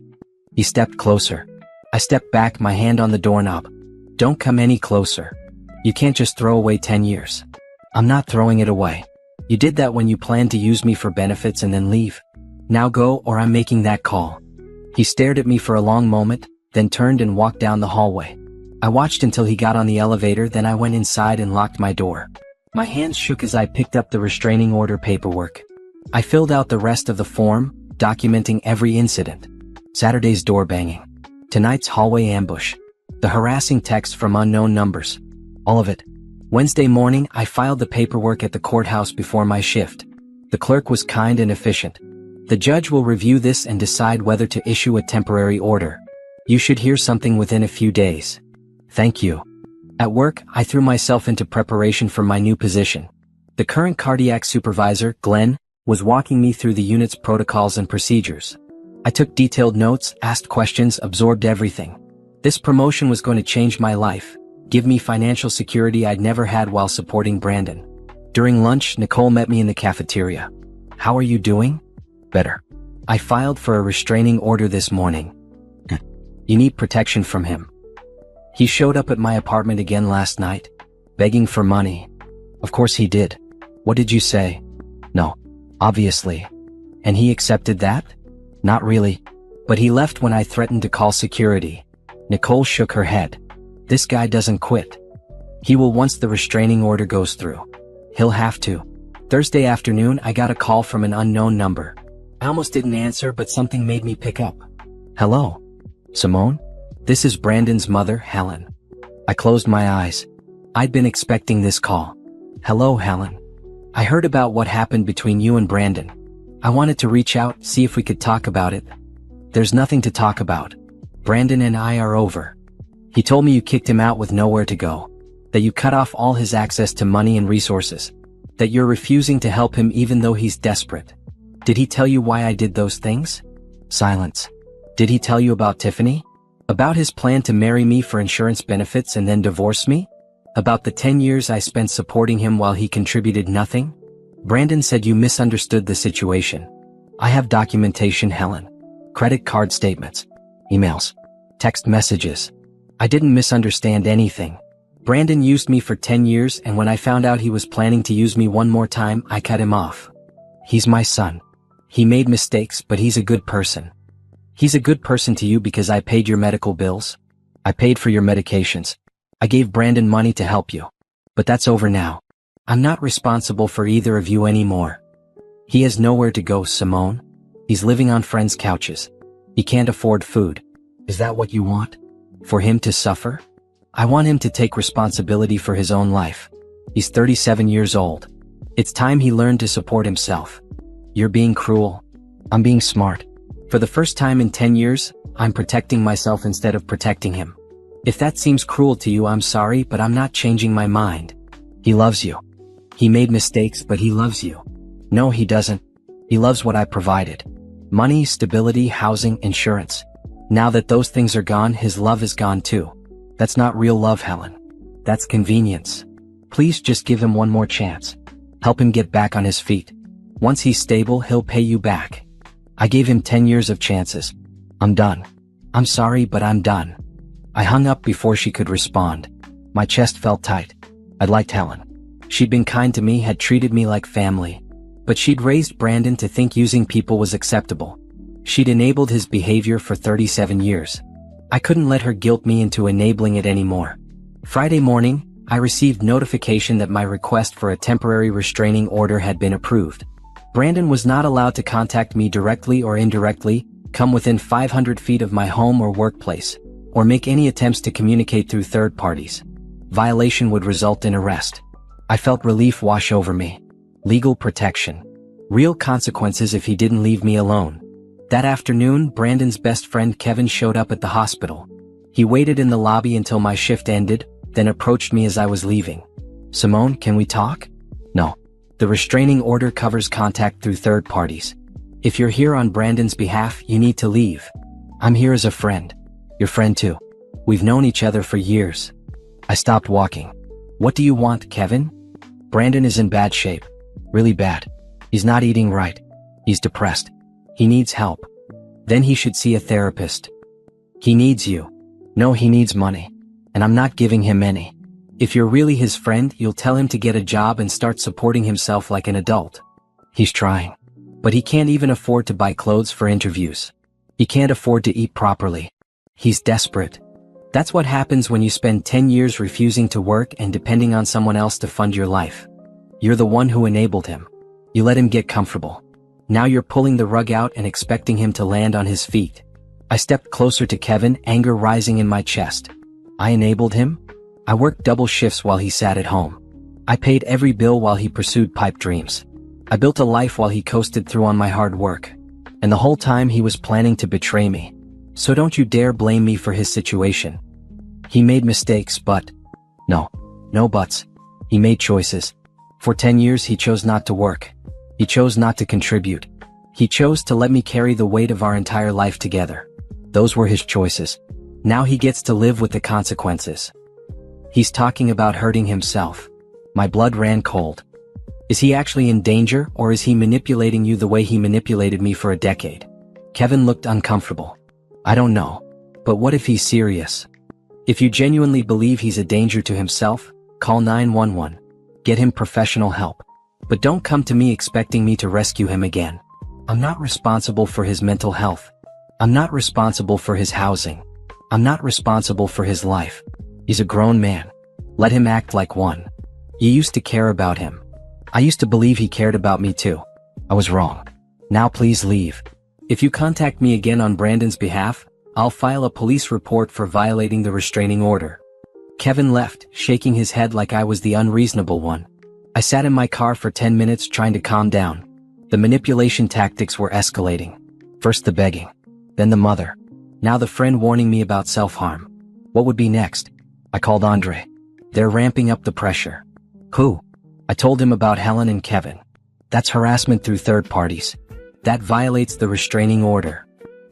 He stepped closer. I stepped back, my hand on the doorknob. Don't come any closer. You can't just throw away 10 years. I'm not throwing it away. You did that when you planned to use me for benefits and then leave. Now go, or I'm making that call. He stared at me for a long moment, then turned and walked down the hallway. I watched until he got on the elevator, then I went inside and locked my door. My hands shook as I picked up the restraining order paperwork. I filled out the rest of the form, documenting every incident. Saturday's door banging. Tonight's hallway ambush. The harassing texts from unknown numbers. All of it. Wednesday morning, I filed the paperwork at the courthouse before my shift. The clerk was kind and efficient. The judge will review this and decide whether to issue a temporary order. You should hear something within a few days. Thank you. At work, I threw myself into preparation for my new position. The current cardiac supervisor, Glenn, was walking me through the unit's protocols and procedures. I took detailed notes, asked questions, absorbed everything. This promotion was going to change my life, give me financial security I'd never had while supporting Brandon. During lunch, Nicole met me in the cafeteria. How are you doing? Better. I filed for a restraining order this morning. You need protection from him. He showed up at my apartment again last night, begging for money. Of course he did. What did you say? No. Obviously. And he accepted that? Not really. But he left when I threatened to call security. Nicole shook her head. This guy doesn't quit. He will once the restraining order goes through. He'll have to. Thursday afternoon, I got a call from an unknown number. I almost didn't answer, but something made me pick up. Hello? Simone? This is Brandon's mother, Helen. I closed my eyes. I'd been expecting this call. Hello, Helen. I heard about what happened between you and Brandon. I wanted to reach out, see if we could talk about it. There's nothing to talk about. Brandon and I are over. He told me you kicked him out with nowhere to go. That you cut off all his access to money and resources. That you're refusing to help him even though he's desperate. Did he tell you why I did those things? Silence. Did he tell you about Tiffany? About his plan to marry me for insurance benefits and then divorce me? About the 10 years I spent supporting him while he contributed nothing? Brandon said you misunderstood the situation. I have documentation, Helen. Credit card statements. Emails. Text messages. I didn't misunderstand anything. Brandon used me for 10 years, and when I found out he was planning to use me one more time, I cut him off. He's my son. He made mistakes, but he's a good person. He's a good person to you because I paid your medical bills. I paid for your medications. I gave Brandon money to help you. But that's over now. I'm not responsible for either of you anymore. He has nowhere to go, Simone. He's living on friends' couches. He can't afford food. Is that what you want? For him to suffer? I want him to take responsibility for his own life. He's 37 years old. It's time he learned to support himself. You're being cruel. I'm being smart. For the first time in 10 years, I'm protecting myself instead of protecting him. If that seems cruel to you, I'm sorry, but I'm not changing my mind. He loves you. He made mistakes, but he loves you. No, he doesn't. He loves what I provided. Money, stability, housing, insurance. Now that those things are gone, his love is gone too. That's not real love, Helen. That's convenience. Please just give him one more chance. Help him get back on his feet. Once he's stable, he'll pay you back. I gave him 10 years of chances. I'm done. I'm sorry, but I'm done. I hung up before she could respond. My chest felt tight. I liked Helen. She'd been kind to me, had treated me like family. But she'd raised Brandon to think using people was acceptable. She'd enabled his behavior for 37 years. I couldn't let her guilt me into enabling it anymore. Friday morning, I received notification that my request for a temporary restraining order had been approved. Brandon was not allowed to contact me directly or indirectly, come within 500 feet of my home or workplace, or make any attempts to communicate through third parties. Violation would result in arrest. I felt relief wash over me. Legal protection. Real consequences if he didn't leave me alone. That afternoon, Brandon's best friend Kevin showed up at the hospital. He waited in the lobby until my shift ended, then approached me as I was leaving. Simone, can we talk? No. The restraining order covers contact through third parties. If you're here on Brandon's behalf, you need to leave. I'm here as a friend. Your friend too. We've known each other for years. I stopped walking. What do you want, Kevin? Brandon is in bad shape. Really bad. He's not eating right. He's depressed. He needs help. Then he should see a therapist. He needs you. No, he needs money. And I'm not giving him any. If you're really his friend, you'll tell him to get a job and start supporting himself like an adult. He's trying. But he can't even afford to buy clothes for interviews. He can't afford to eat properly. He's desperate. That's what happens when you spend 10 years refusing to work and depending on someone else to fund your life. You're the one who enabled him. You let him get comfortable. Now you're pulling the rug out and expecting him to land on his feet. I stepped closer to Kevin, anger rising in my chest. I enabled him? I worked double shifts while he sat at home. I paid every bill while he pursued pipe dreams. I built a life while he coasted through on my hard work. And the whole time he was planning to betray me. So don't you dare blame me for his situation. He made mistakes, but... No buts. He made choices. For 10 years he chose not to work. He chose not to contribute. He chose to let me carry the weight of our entire life together. Those were his choices. Now he gets to live with the consequences. He's talking about hurting himself. My blood ran cold. Is he actually in danger, or is he manipulating you the way he manipulated me for a decade? Kevin looked uncomfortable. I don't know. But what if he's serious? If you genuinely believe he's a danger to himself, call 911. Get him professional help. But don't come to me expecting me to rescue him again. I'm not responsible for his mental health. I'm not responsible for his housing. I'm not responsible for his life. He's a grown man. Let him act like one. You used to care about him. I used to believe he cared about me too. I was wrong. Now please leave. If you contact me again on Brandon's behalf, I'll file a police report for violating the restraining order. Kevin left, shaking his head like I was the unreasonable one. I sat in my car for 10 minutes trying to calm down. The manipulation tactics were escalating. First the begging. Then the mother. Now the friend warning me about self-harm. What would be next? I called Andre. They're ramping up the pressure. Who? I told him about Helen and Kevin. That's harassment through third parties. That violates the restraining order.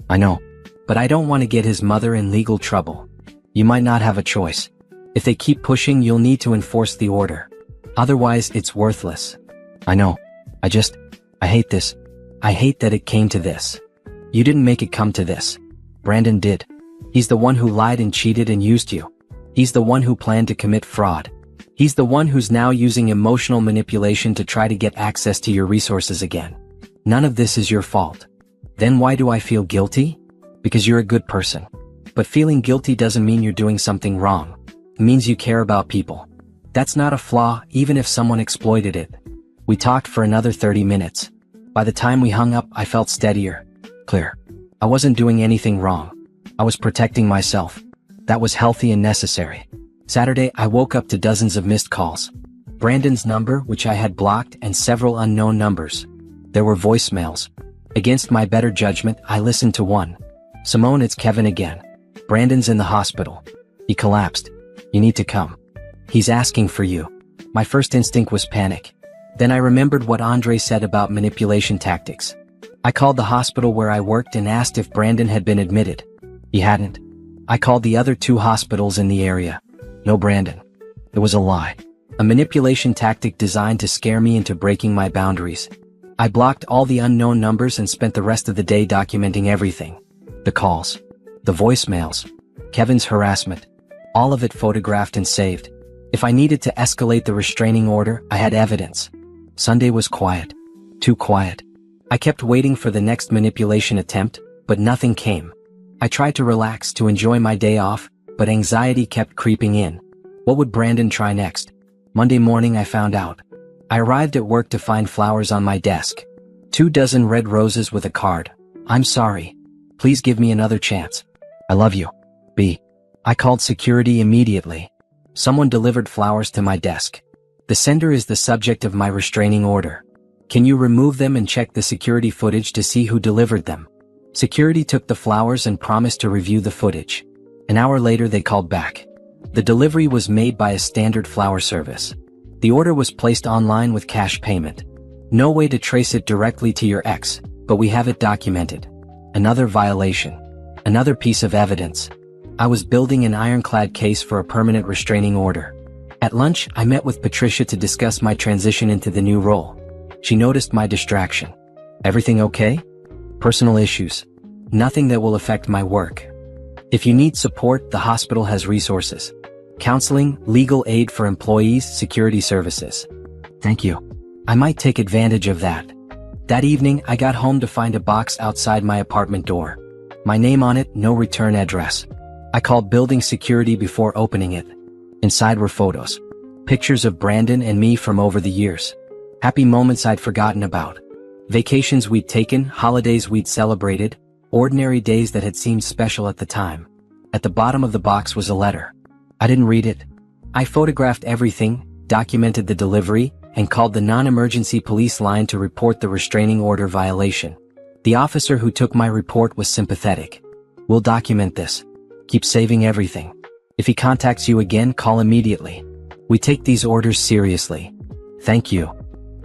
I know. But I don't want to get his mother in legal trouble. You might not have a choice. If they keep pushing, you'll need to enforce the order. Otherwise, it's worthless. I know. I hate this. I hate that it came to this. You didn't make it come to this. Brandon did. He's the one who lied and cheated and used you. He's the one who planned to commit fraud. He's the one who's now using emotional manipulation to try to get access to your resources again. None of this is your fault. Then why do I feel guilty? Because you're a good person. But feeling guilty doesn't mean you're doing something wrong. It means you care about people. That's not a flaw, even if someone exploited it. We talked for another 30 minutes. By the time we hung up, I felt steadier. Clear. I wasn't doing anything wrong. I was protecting myself. That was healthy and necessary. Saturday, I woke up to dozens of missed calls. Brandon's number, which I had blocked, and several unknown numbers. There were voicemails. Against my better judgment, I listened to one. Simone, it's Kevin again. Brandon's in the hospital. He collapsed. You need to come. He's asking for you. My first instinct was panic. Then I remembered what Andre said about manipulation tactics. I called the hospital where I worked and asked if Brandon had been admitted. He hadn't. I called the other 2 hospitals in the area. No Brandon. It was a lie. A manipulation tactic designed to scare me into breaking my boundaries. I blocked all the unknown numbers and spent the rest of the day documenting everything. The calls. The voicemails. Kevin's harassment. All of it photographed and saved. If I needed to escalate the restraining order, I had evidence. Sunday was quiet. Too quiet. I kept waiting for the next manipulation attempt, but nothing came. I tried to relax, to enjoy my day off, but anxiety kept creeping in. What would Brandon try next? Monday morning I found out. I arrived at work to find flowers on my desk. 24 red roses with a card. I'm sorry. Please give me another chance. I love you. B. I called security immediately. Someone delivered flowers to my desk. The sender is the subject of my restraining order. Can you remove them and check the security footage to see who delivered them? Security took the flowers and promised to review the footage. An hour later they called back. The delivery was made by a standard flower service. The order was placed online with cash payment. No way to trace it directly to your ex, but we have it documented. Another violation. Another piece of evidence. I was building an ironclad case for a permanent restraining order. At lunch, I met with Patricia to discuss my transition into the new role. She noticed my distraction. Everything okay? Personal issues. Nothing that will affect my work. If you need support, the hospital has resources. Counseling, legal aid for employees, security services. Thank you. I might take advantage of that. That evening, I got home to find a box outside my apartment door. My name on it, no return address. I called building security before opening it. Inside were photos. Pictures of Brandon and me from over the years. Happy moments I'd forgotten about. Vacations we'd taken, holidays we'd celebrated. Ordinary days that had seemed special at the time. At the bottom of the box was a letter. I didn't read it. I photographed everything, documented the delivery, and called the non-emergency police line to report the restraining order violation. The officer who took my report was sympathetic. "We'll document this. Keep saving everything. If he contacts you again, call immediately. We take these orders seriously. Thank you."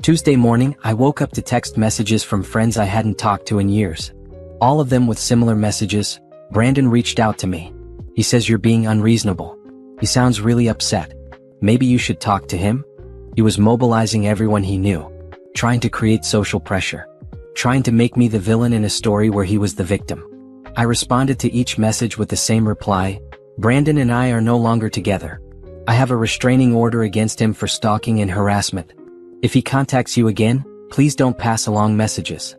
Tuesday morning, I woke up to text messages from friends I hadn't talked to in years. All of them with similar messages. "Brandon reached out to me. He says you're being unreasonable. He sounds really upset. Maybe you should talk to him." He was mobilizing everyone he knew, trying to create social pressure, trying to make me the villain in a story where he was the victim. I responded to each message with the same reply: "Brandon and I are no longer together. I have a restraining order against him for stalking and harassment. If he contacts you again, please don't pass along messages.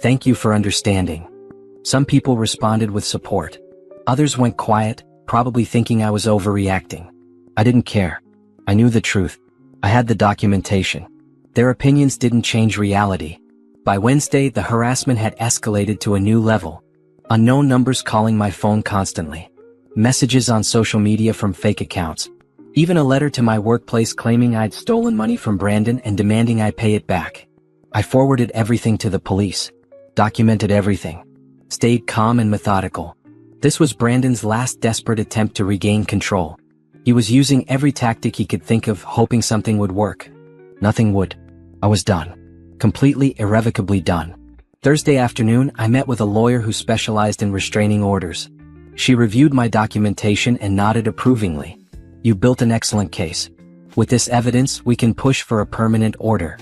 Thank you for understanding." Some people responded with support. Others went quiet, probably thinking I was overreacting. I didn't care. I knew the truth. I had the documentation. Their opinions didn't change reality. By Wednesday, the harassment had escalated to a new level. Unknown numbers calling my phone constantly. Messages on social media from fake accounts. Even a letter to my workplace claiming I'd stolen money from Brandon and demanding I pay it back. I forwarded everything to the police. Documented everything. Stayed calm and methodical. This was Brandon's last desperate attempt to regain control. He was using every tactic he could think of, hoping something would work. Nothing would. I was done. Completely, irrevocably done. Thursday afternoon, I met with a lawyer who specialized in restraining orders. She reviewed my documentation and nodded approvingly. "You built an excellent case. With this evidence, we can push for a permanent order."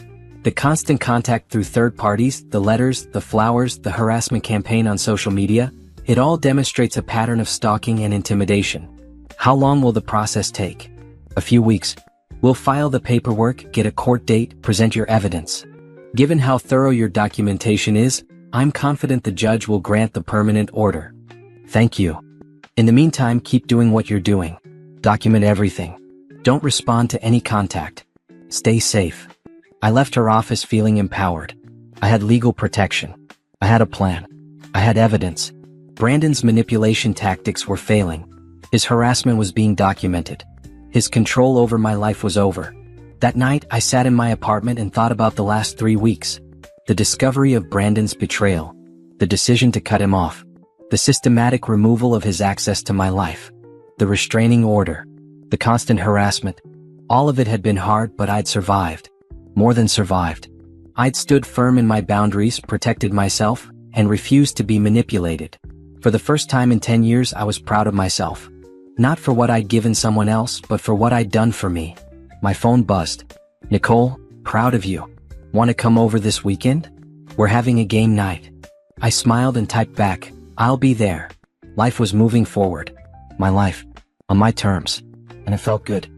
The constant contact through third parties, the letters, the flowers, the harassment campaign on social media, it all demonstrates a pattern of stalking and intimidation. How long will the process take? A few weeks. We'll file the paperwork, get a court date, present your evidence. Given how thorough your documentation is, I'm confident the judge will grant the permanent order. Thank you. In the meantime, keep doing what you're doing. Document everything. Don't respond to any contact. Stay safe. I left her office feeling empowered. I had legal protection. I had a plan. I had evidence. Brandon's manipulation tactics were failing. His harassment was being documented. His control over my life was over. That night, I sat in my apartment and thought about the last 3 weeks. The discovery of Brandon's betrayal. The decision to cut him off. The systematic removal of his access to my life. The restraining order. The constant harassment. All of it had been hard, but I'd survived. More than survived. I'd stood firm in my boundaries, protected myself, and refused to be manipulated. For the first time in 10 years, I was proud of myself. Not for what I'd given someone else, but for what I'd done for me. My phone buzzed. "Nicole, proud of you. Want to come over this weekend? We're having a game night." I smiled and typed back, "I'll be there." Life was moving forward. My life. On my terms. And it felt good.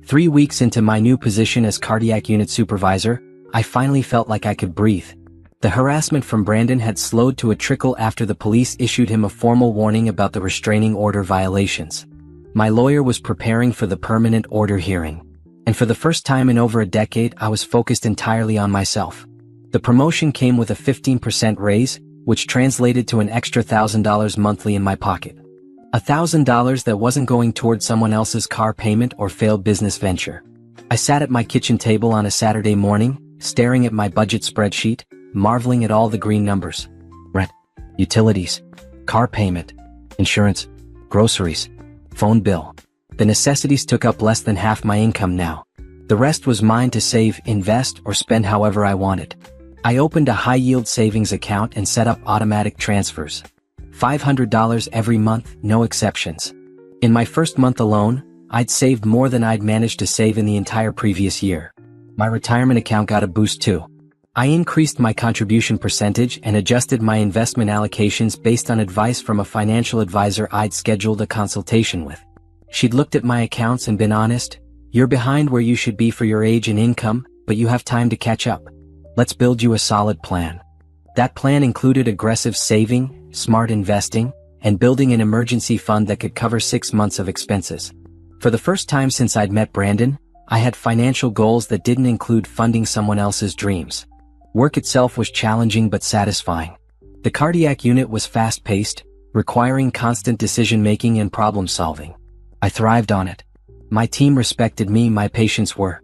3 weeks into my new position as cardiac unit supervisor, I finally felt like I could breathe. The harassment from Brandon had slowed to a trickle after the police issued him a formal warning about the restraining order violations. My lawyer was preparing for the permanent order hearing. And for the first time in over a decade, I was focused entirely on myself. The promotion came with a 15% raise, which translated to an extra $1,000 monthly in my pocket. $1,000 that wasn't going towards someone else's car payment or failed business venture. I sat at my kitchen table on a Saturday morning, staring at my budget spreadsheet, marveling at all the green numbers. Rent, utilities, car payment, insurance, groceries, phone bill. The necessities took up less than half my income now. The rest was mine to save, invest, or spend however I wanted. I opened a high-yield savings account and set up automatic transfers. $500 every month, no exceptions. In my first month alone, I'd saved more than I'd managed to save in the entire previous year. My retirement account got a boost too. I increased my contribution percentage and adjusted my investment allocations based on advice from a financial advisor I'd scheduled a consultation with. She'd looked at my accounts and been honest. "You're behind where you should be for your age and income, but you have time to catch up. Let's build you a solid plan." That plan included aggressive saving, smart investing, and building an emergency fund that could cover 6 months of expenses. For the first time since I'd met Brandon, I had financial goals that didn't include funding someone else's dreams. Work itself was challenging but satisfying. The cardiac unit was fast-paced, requiring constant decision-making and problem-solving. I thrived on it. My team respected me, my patients were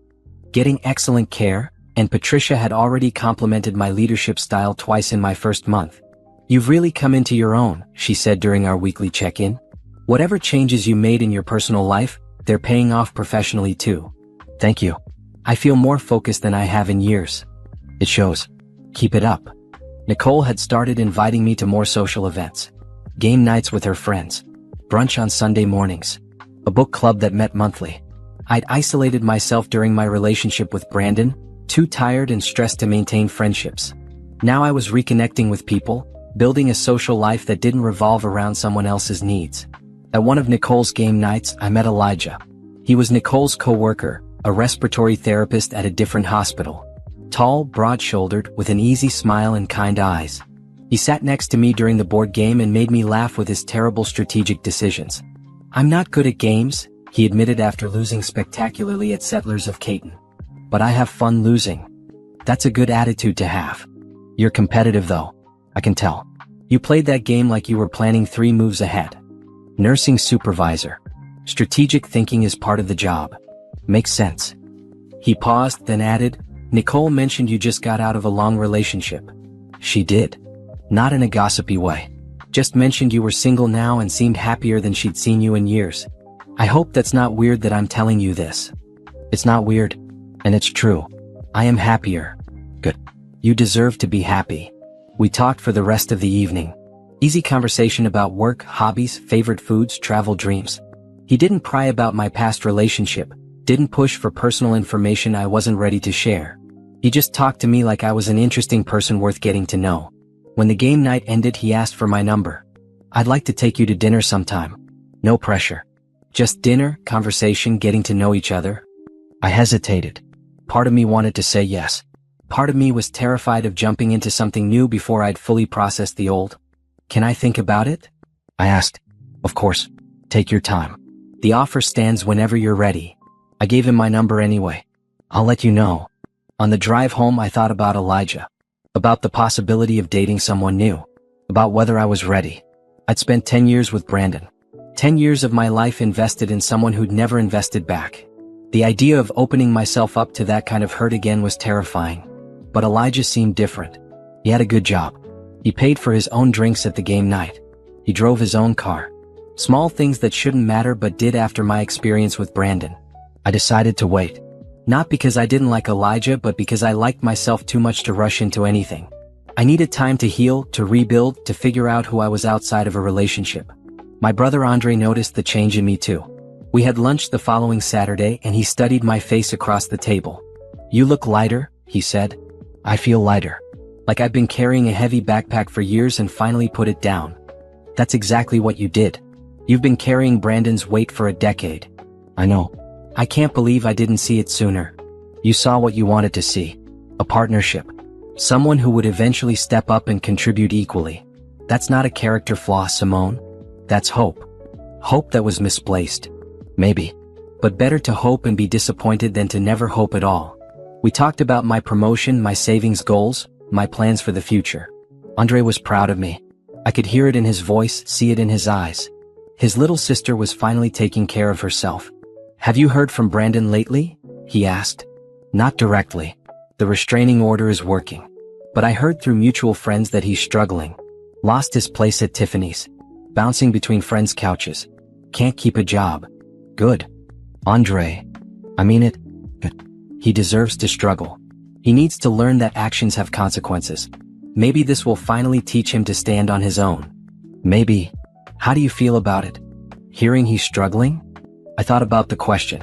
getting excellent care, and Patricia had already complimented my leadership style twice in my first month. "You've really come into your own," she said during our weekly check-in. "Whatever changes you made in your personal life, they're paying off professionally too." "Thank you. I feel more focused than I have in years." "It shows. Keep it up." Nicole had started inviting me to more social events. Game nights with her friends. Brunch on Sunday mornings. A book club that met monthly. I'd isolated myself during my relationship with Brandon, too tired and stressed to maintain friendships. Now I was reconnecting with people, building a social life that didn't revolve around someone else's needs. At one of Nicole's game nights, I met Elijah. He was Nicole's co-worker, a respiratory therapist at a different hospital. Tall, broad-shouldered, with an easy smile and kind eyes. He sat next to me during the board game and made me laugh with his terrible strategic decisions. "I'm not good at games," he admitted after losing spectacularly at Settlers of Catan. "But I have fun losing." "That's a good attitude to have. You're competitive though. I can tell. You played that game like you were planning 3 moves ahead." Nursing supervisor. Strategic thinking is part of the job. Makes sense. He paused, then added, "Nicole mentioned you just got out of a long relationship." "She did. Not in a gossipy way. Just mentioned you were single now and seemed happier than she'd seen you in years. I hope that's not weird that I'm telling you this." "It's not weird. And it's true. I am happier." "Good. You deserve to be happy." We talked for the rest of the evening. Easy conversation about work, hobbies, favorite foods, travel dreams. He didn't pry about my past relationship, didn't push for personal information I wasn't ready to share. He just talked to me like I was an interesting person worth getting to know. When the game night ended, he asked for my number. "I'd like to take you to dinner sometime." "No pressure. Just dinner, conversation, getting to know each other." I hesitated. Part of me wanted to say yes. Part of me was terrified of jumping into something new before I'd fully processed the old. "Can I think about it?" I asked. "Of course. Take your time. The offer stands whenever you're ready." I gave him my number anyway. "I'll let you know." On the drive home, I thought about Elijah. About the possibility of dating someone new. About whether I was ready. I'd spent 10 years with Brandon. 10 years of my life invested in someone who'd never invested back. The idea of opening myself up to that kind of hurt again was terrifying. But Elijah seemed different. He had a good job. He paid for his own drinks at the game night. He drove his own car. Small things that shouldn't matter but did after my experience with Brandon. I decided to wait. Not because I didn't like Elijah, but because I liked myself too much to rush into anything. I needed time to heal, to rebuild, to figure out who I was outside of a relationship. My brother Andre noticed the change in me too. We had lunch the following Saturday and he studied my face across the table. "You look lighter," he said. "I feel lighter. Like I've been carrying a heavy backpack for years and finally put it down." "That's exactly what you did. You've been carrying Brandon's weight for a decade." "I know. I can't believe I didn't see it sooner." "You saw what you wanted to see. A partnership. Someone who would eventually step up and contribute equally. That's not a character flaw, Simone. That's hope. Hope that was misplaced. Maybe. But better to hope and be disappointed than to never hope at all." We talked about my promotion, my savings goals, my plans for the future. Andre was proud of me. I could hear it in his voice, see it in his eyes. His little sister was finally taking care of herself. "Have you heard from Brandon lately?" he asked. "Not directly. The restraining order is working. But I heard through mutual friends that he's struggling. Lost his place at Tiffany's. Bouncing between friends' couches. Can't keep a job." "Good. Andre. I mean it. Good. He deserves to struggle. He needs to learn that actions have consequences. Maybe this will finally teach him to stand on his own. Maybe." "How do you feel about it? Hearing he's struggling?" I thought about the question.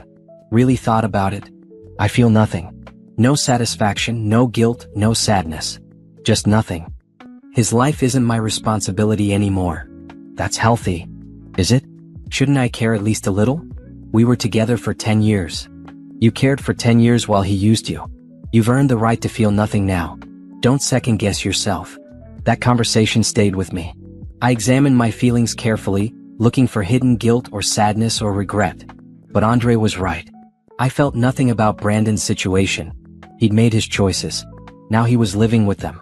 Really thought about it. I feel nothing. No satisfaction, no guilt, no sadness. Just nothing. His life isn't my responsibility anymore. That's healthy. Is it? Shouldn't I care at least a little? We were together for 10 years. You cared for 10 years while he used you. You've earned the right to feel nothing now. Don't second guess yourself. That conversation stayed with me. I examined my feelings carefully, looking for hidden guilt or sadness or regret. But Andre was right. I felt nothing about Brandon's situation. He'd made his choices. Now he was living with them.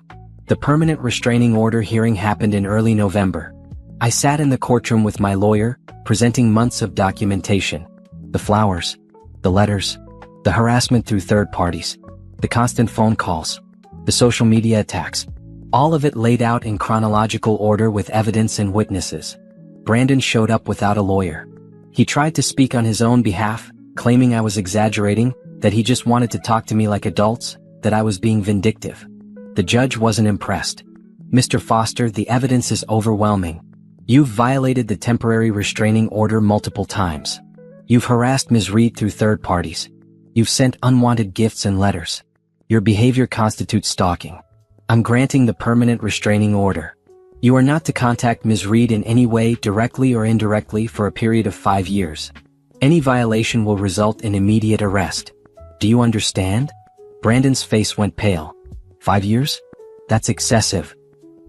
The permanent restraining order hearing happened in early November. I sat in the courtroom with my lawyer, presenting months of documentation. The flowers, the letters, the harassment through third parties, the constant phone calls, the social media attacks. All of it laid out in chronological order with evidence and witnesses. Brandon showed up without a lawyer. He tried to speak on his own behalf, claiming I was exaggerating, that he just wanted to talk to me like adults, that I was being vindictive. The judge wasn't impressed. Mr. Foster, the evidence is overwhelming. You've violated the temporary restraining order multiple times. You've harassed Ms. Reed through third parties. You've sent unwanted gifts and letters. Your behavior constitutes stalking. I'm granting the permanent restraining order. You are not to contact Ms. Reed in any way, directly or indirectly, for a period of 5 years. Any violation will result in immediate arrest. Do you understand? Brandon's face went pale. 5 years? That's excessive.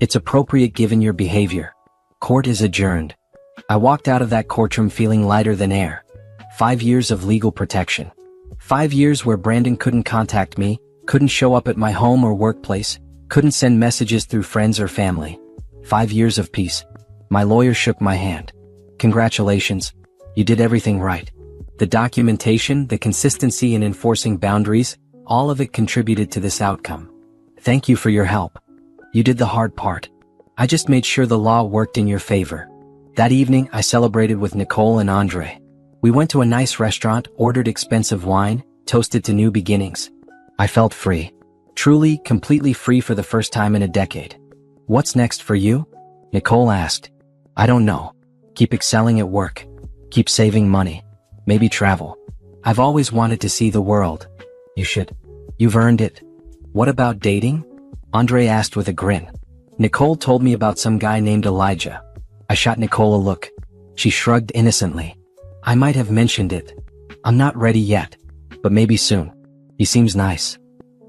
It's appropriate given your behavior. Court is adjourned. I walked out of that courtroom feeling lighter than air. 5 years of legal protection. 5 years where Brandon couldn't contact me, couldn't show up at my home or workplace, couldn't send messages through friends or family. 5 years of peace. My lawyer shook my hand. Congratulations. You did everything right. The documentation, the consistency in enforcing boundaries, all of it contributed to this outcome. Thank you for your help. You did the hard part. I just made sure the law worked in your favor. That evening, I celebrated with Nicole and Andre. We went to a nice restaurant, ordered expensive wine, toasted to new beginnings. I felt free. Truly, completely free for the first time in a decade. What's next for you? Nicole asked. I don't know. Keep excelling at work. Keep saving money. Maybe travel. I've always wanted to see the world. You should. You've earned it. What about dating? Andre asked with a grin. Nicole told me about some guy named Elijah. I shot Nicole a look. She shrugged innocently. I might have mentioned it. I'm not ready yet. But maybe soon. He seems nice.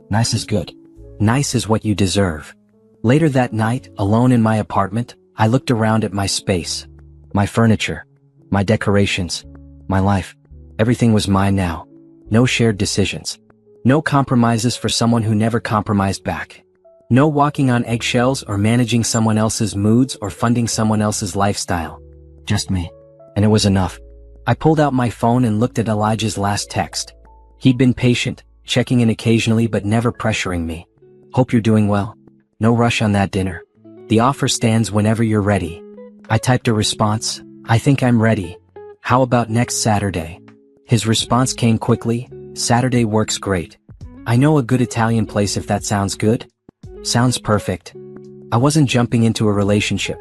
Nice is good. Nice is what you deserve. Later that night, alone in my apartment, I looked around at my space. My furniture. My decorations. My life. Everything was mine now. No shared decisions. No compromises for someone who never compromised back. No walking on eggshells or managing someone else's moods or funding someone else's lifestyle. Just me. And it was enough. I pulled out my phone and looked at Elijah's last text. He'd been patient, checking in occasionally but never pressuring me. Hope you're doing well. No rush on that dinner. The offer stands whenever you're ready. I typed a response. I think I'm ready. How about next Saturday? His response came quickly. Saturday works great. I know a good Italian place if that sounds good. Sounds perfect. I wasn't jumping into a relationship.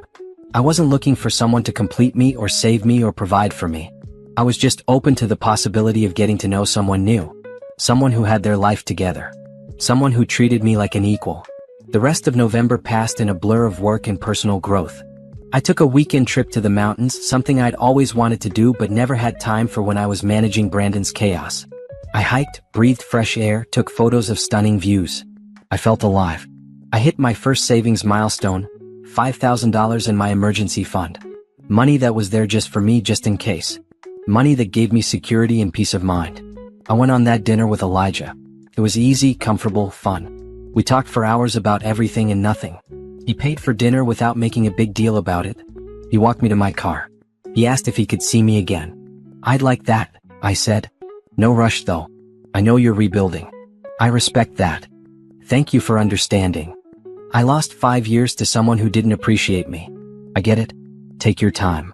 I wasn't looking for someone to complete me or save me or provide for me. I was just open to the possibility of getting to know someone new. Someone who had their life together. Someone who treated me like an equal. The rest of November passed in a blur of work and personal growth. I took a weekend trip to the mountains, something I'd always wanted to do but never had time for when I was managing Brandon's chaos. I hiked, breathed fresh air, took photos of stunning views. I felt alive. I hit my first savings milestone, $5,000 in my emergency fund. Money that was there just for me, just in case. Money that gave me security and peace of mind. I went on that dinner with Elijah. It was easy, comfortable, fun. We talked for hours about everything and nothing. He paid for dinner without making a big deal about it. He walked me to my car. He asked if he could see me again. I'd like that, I said. No rush though. I know you're rebuilding. I respect that. Thank you for understanding. I lost 5 years to someone who didn't appreciate me. I get it. Take your time.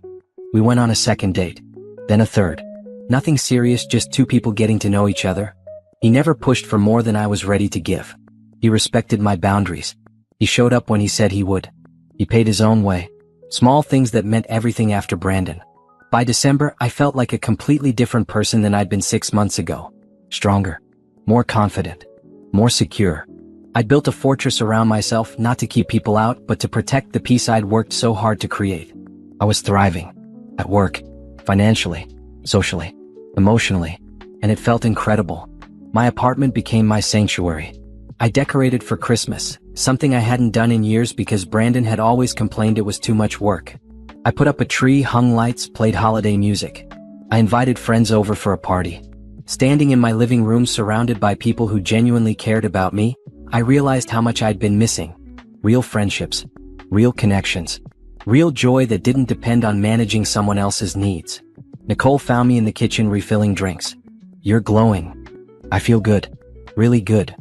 We went on a second date. Then a third. Nothing serious, just two people getting to know each other. He never pushed for more than I was ready to give. He respected my boundaries. He showed up when he said he would. He paid his own way. Small things that meant everything after Brandon. By December, I felt like a completely different person than I'd been 6 months ago. Stronger. More confident. More secure. I'd built a fortress around myself, not to keep people out, but to protect the peace I'd worked so hard to create. I was thriving. At work. Financially. Socially. Emotionally. And it felt incredible. My apartment became my sanctuary. I decorated for Christmas, something I hadn't done in years because Brandon had always complained it was too much work. I put up a tree, hung lights, played holiday music. I invited friends over for a party. Standing in my living room surrounded by people who genuinely cared about me, I realized how much I'd been missing. real friendships, real connections, real joy that didn't depend on managing someone else's needs. Nicole found me in the kitchen refilling drinks. You're glowing. I feel good. Really good.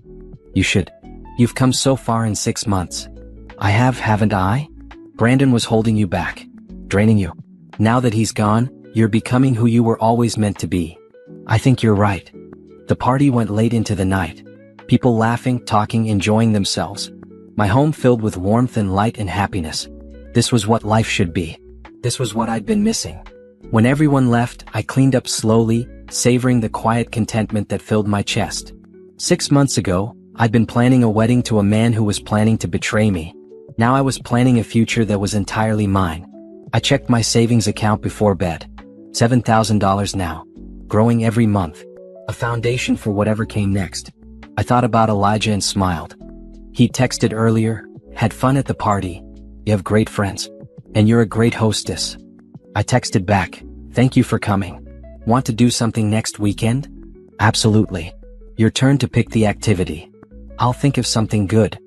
You should. You've come so far in 6 months. I have, haven't I? Brandon was holding you back. Draining you. Now that he's gone, you're becoming who you were always meant to be. I think you're right. The party went late into the night. People laughing, talking, enjoying themselves. My home filled with warmth and light and happiness. This was what life should be. This was what I'd been missing. When everyone left, I cleaned up slowly, savoring the quiet contentment that filled my chest. 6 months ago, I'd been planning a wedding to a man who was planning to betray me. Now I was planning a future that was entirely mine. I checked my savings account before bed. $7,000 now. Growing every month. A foundation for whatever came next. I thought about Elijah and smiled. He texted earlier, had fun at the party. You have great friends. And you're a great hostess. I texted back, thank you for coming. Want to do something next weekend? Absolutely. Your turn to pick the activity. I'll think of something good.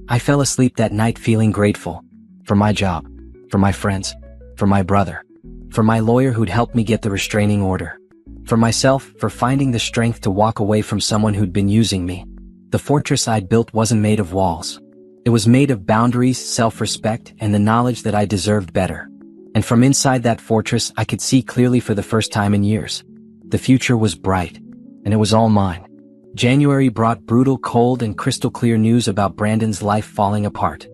I fell asleep that night feeling grateful. For my job. For my friends. For my brother. For my lawyer who'd helped me get the restraining order. For myself, for finding the strength to walk away from someone who'd been using me. The fortress I'd built wasn't made of walls. It was made of boundaries, self-respect, and the knowledge that I deserved better. And from inside that fortress, I could see clearly for the first time in years. The future was bright. And it was all mine. January brought brutal, cold, and crystal clear news about Brandon's life falling apart.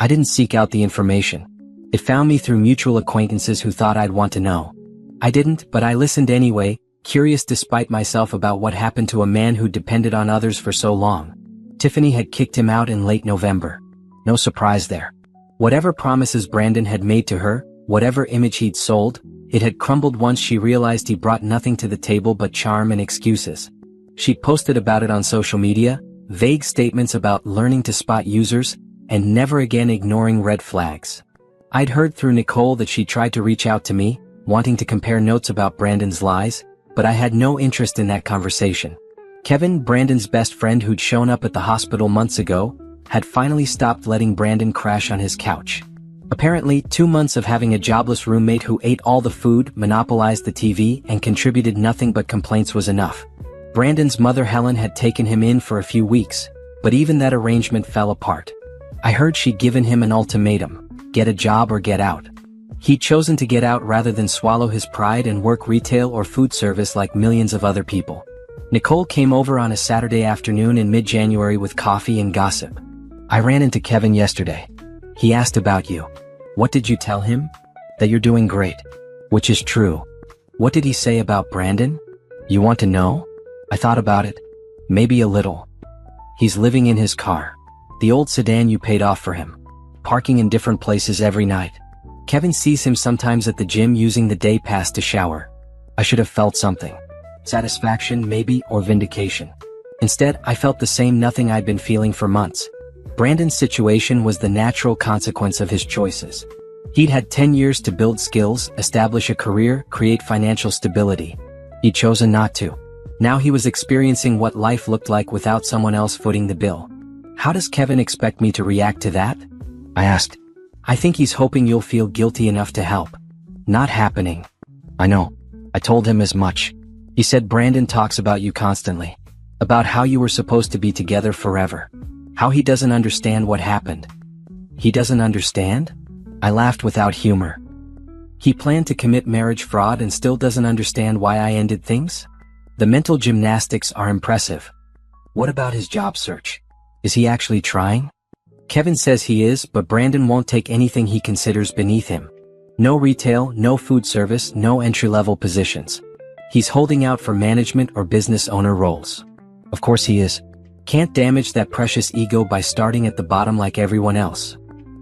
I didn't seek out the information. It found me through mutual acquaintances who thought I'd want to know. I didn't, but I listened anyway, curious despite myself about what happened to a man who depended on others for so long. Tiffany had kicked him out in late November. No surprise there. Whatever promises Brandon had made to her, whatever image he'd sold, it had crumbled once she realized he brought nothing to the table but charm and excuses. She posted about it on social media, vague statements about learning to spot users, and never again ignoring red flags. I'd heard through Nicole that she tried to reach out to me, wanting to compare notes about Brandon's lies, but I had no interest in that conversation. Kevin, Brandon's best friend who'd shown up at the hospital months ago, had finally stopped letting Brandon crash on his couch. Apparently, 2 months of having a jobless roommate who ate all the food, monopolized the TV, and contributed nothing but complaints was enough. Brandon's mother Helen had taken him in for a few weeks, but even that arrangement fell apart. I heard she'd given him an ultimatum: get a job or get out. He'd chosen to get out rather than swallow his pride and work retail or food service like millions of other people. Nicole came over on a Saturday afternoon in mid-January with coffee and gossip. I ran into Kevin yesterday. He asked about you. What did you tell him? That you're doing great. Which is true. What did he say about Brandon? You want to know? I thought about it. Maybe a little. He's living in his car. The old sedan you paid off for him. Parking in different places every night. Kevin sees him sometimes at the gym using the day pass to shower. I should have felt something. Satisfaction maybe, or vindication. Instead, I felt the same nothing I'd been feeling for months. Brandon's situation was the natural consequence of his choices. He'd had 10 years to build skills, establish a career, create financial stability. He'd chosen not to. Now he was experiencing what life looked like without someone else footing the bill. How does Kevin expect me to react to that? I asked. I think he's hoping you'll feel guilty enough to help. Not happening. I know. I told him as much. He said Brandon talks about you constantly. About how you were supposed to be together forever. How he doesn't understand what happened. He doesn't understand? I laughed without humor. He planned to commit marriage fraud and still doesn't understand why I ended things? The mental gymnastics are impressive. What about his job search? Is he actually trying? Kevin says he is, but Brandon won't take anything he considers beneath him. No retail, no food service, no entry-level positions. He's holding out for management or business owner roles. Of course he is. Can't damage that precious ego by starting at the bottom like everyone else.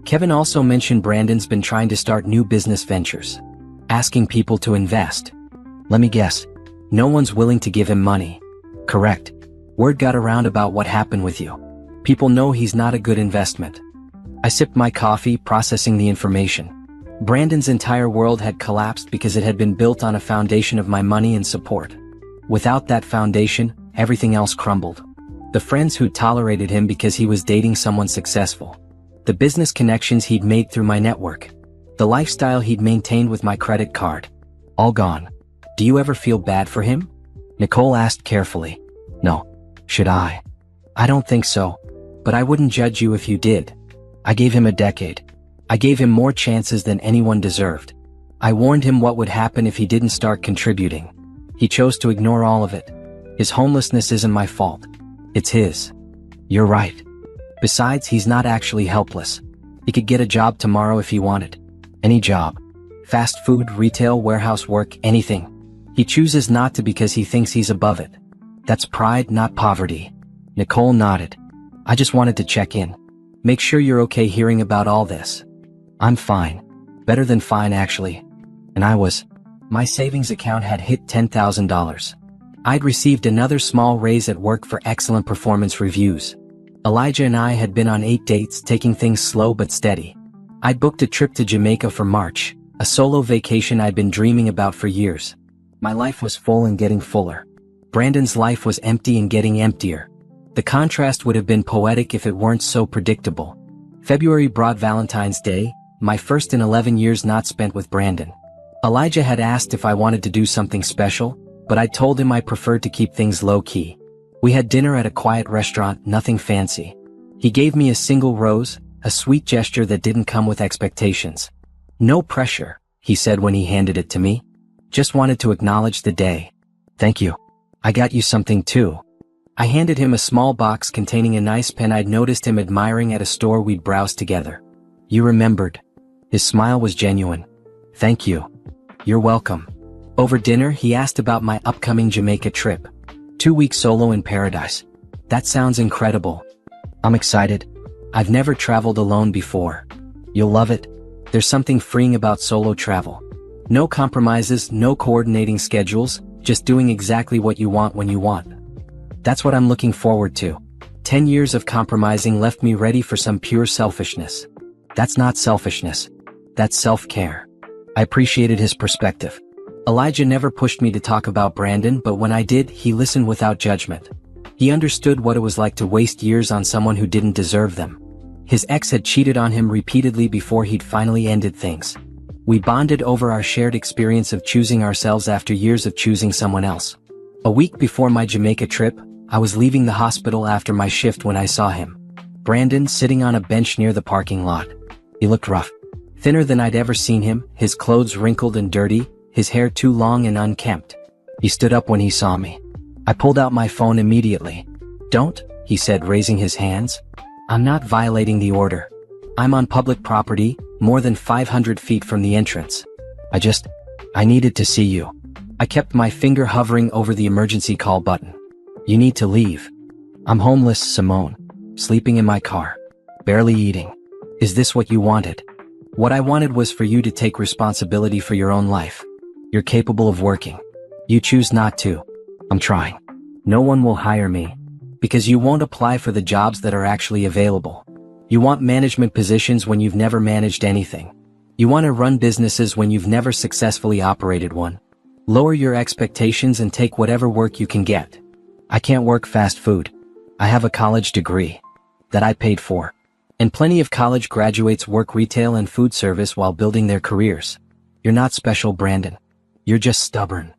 Kevin also mentioned Brandon's been trying to start new business ventures. Asking people to invest. Let me guess. No one's willing to give him money. Correct. Word got around about what happened with you. People know he's not a good investment. I sipped my coffee, processing the information. Brandon's entire world had collapsed because it had been built on a foundation of my money and support. Without that foundation, everything else crumbled. The friends who tolerated him because he was dating someone successful. the business connections he'd made through my network, the lifestyle he'd maintained with my credit card. All gone. Do you ever feel bad for him? Nicole asked carefully. No. Should I? I don't think so. But I wouldn't judge you if you did. I gave him a decade. I gave him more chances than anyone deserved. I warned him what would happen if he didn't start contributing. He chose to ignore all of it. His homelessness isn't my fault. It's his. You're right. Besides, he's not actually helpless. He could get a job tomorrow if he wanted. Any job. Fast food, retail, warehouse work, anything. He chooses not to because he thinks he's above it. That's pride, not poverty. Nicole nodded. I just wanted to check in. Make sure you're okay hearing about all this. I'm fine. Better than fine, actually. And I was. My savings account had hit $10,000. I'd received another small raise at work for excellent performance reviews. Elijah and I had been on 8 dates, taking things slow but steady. I'd booked a trip to Jamaica for March, a solo vacation I'd been dreaming about for years. My life was full and getting fuller. Brandon's life was empty and getting emptier. The contrast would have been poetic if it weren't so predictable. February brought Valentine's Day, my first in 11 years not spent with Brandon. Elijah had asked if I wanted to do something special, but I told him I preferred to keep things low-key. We had dinner at a quiet restaurant, nothing fancy. He gave me a single rose, a sweet gesture that didn't come with expectations. No pressure, he said when he handed it to me. Just wanted to acknowledge the day. Thank you. I got you something too. I handed him a small box containing a nice pen I'd noticed him admiring at a store we'd browsed together. You remembered. His smile was genuine. Thank you. You're welcome. Over dinner, he asked about my upcoming Jamaica trip. 2-week solo in paradise. That sounds incredible. I'm excited. I've never traveled alone before. You'll love it. There's something freeing about solo travel. No compromises, no coordinating schedules, just doing exactly what you want when you want. That's what I'm looking forward to. 10 years of compromising left me ready for some pure selfishness. That's not selfishness. That's self-care. I appreciated his perspective. Elijah never pushed me to talk about Brandon, but when I did, he listened without judgment. He understood what it was like to waste years on someone who didn't deserve them. His ex had cheated on him repeatedly before he'd finally ended things. We bonded over our shared experience of choosing ourselves after years of choosing someone else. A week before my Jamaica trip, I was leaving the hospital after my shift when I saw him. Brandon sitting on a bench near the parking lot. He looked rough. Thinner than I'd ever seen him, his clothes wrinkled and dirty, his hair too long and unkempt. He stood up when he saw me. I pulled out my phone immediately. Don't, he said, raising his hands. I'm not violating the order. I'm on public property, more than 500 feet from the entrance. I needed to see you. I kept my finger hovering over the emergency call button. You need to leave. I'm homeless, Simone. Sleeping in my car. Barely eating. Is this what you wanted? What I wanted was for you to take responsibility for your own life. You're capable of working. You choose not to. I'm trying. No one will hire me. Because you won't apply for the jobs that are actually available. You want management positions when you've never managed anything. You want to run businesses when you've never successfully operated one. Lower your expectations and take whatever work you can get. I can't work fast food. I have a college degree. That I paid for. And plenty of college graduates work retail and food service while building their careers. You're not special, Brandon. You're just stubborn.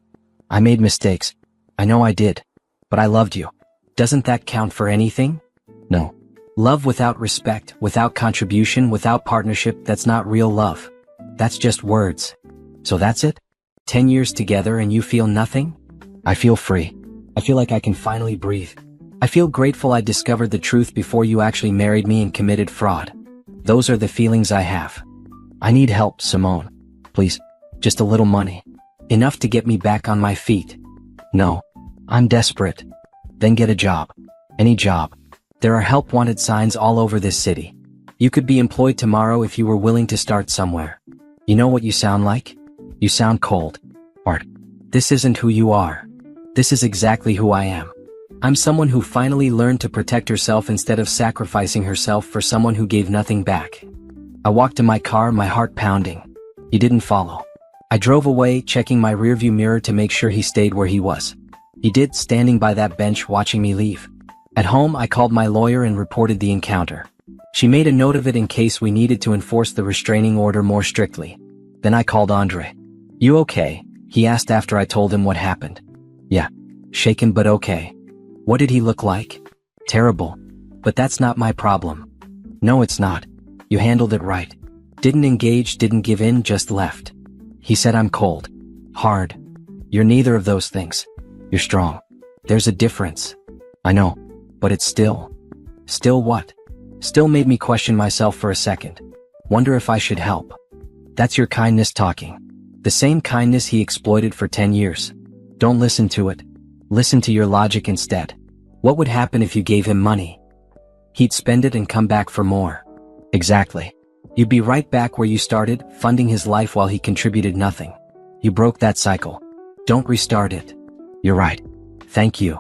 I made mistakes. I know I did. But I loved you. Doesn't that count for anything? No. Love without respect, without contribution, without partnership, that's not real love. That's just words. So that's it? 10 years together and you feel nothing? I feel free. I feel like I can finally breathe. I feel grateful I discovered the truth before you actually married me and committed fraud. Those are the feelings I have. I need help, Simone. Please, just a little money. Enough to get me back on my feet. No. I'm desperate. Then get a job. Any job. There are help wanted signs all over this city. You could be employed tomorrow if you were willing to start somewhere. You know what you sound like? You sound cold. Art. This isn't who you are. This is exactly who I am. I'm someone who finally learned to protect herself instead of sacrificing herself for someone who gave nothing back. I walked to my car, my heart pounding. He didn't follow. I drove away, checking my rearview mirror to make sure he stayed where he was. He did, standing by that bench watching me leave. At home, I called my lawyer and reported the encounter. She made a note of it in case we needed to enforce the restraining order more strictly. Then I called Andre. "You okay?" he asked after I told him what happened. "Yeah. Shaken but okay." "What did he look like?" "Terrible. But that's not my problem." "No, it's not. You handled it right. Didn't engage, didn't give in, just left." He said I'm cold. Hard. "You're neither of those things. You're strong. There's a difference." "I know. But it's still." "Still what?" Still made me question myself for a second. Wonder if I should help. "That's your kindness talking. The same kindness he exploited for 10 years. Don't listen to it. Listen to your logic instead. What would happen if you gave him money? He'd spend it and come back for more." "Exactly. You'd be right back where you started, funding his life while he contributed nothing. You broke that cycle. Don't restart it." "You're right. Thank you."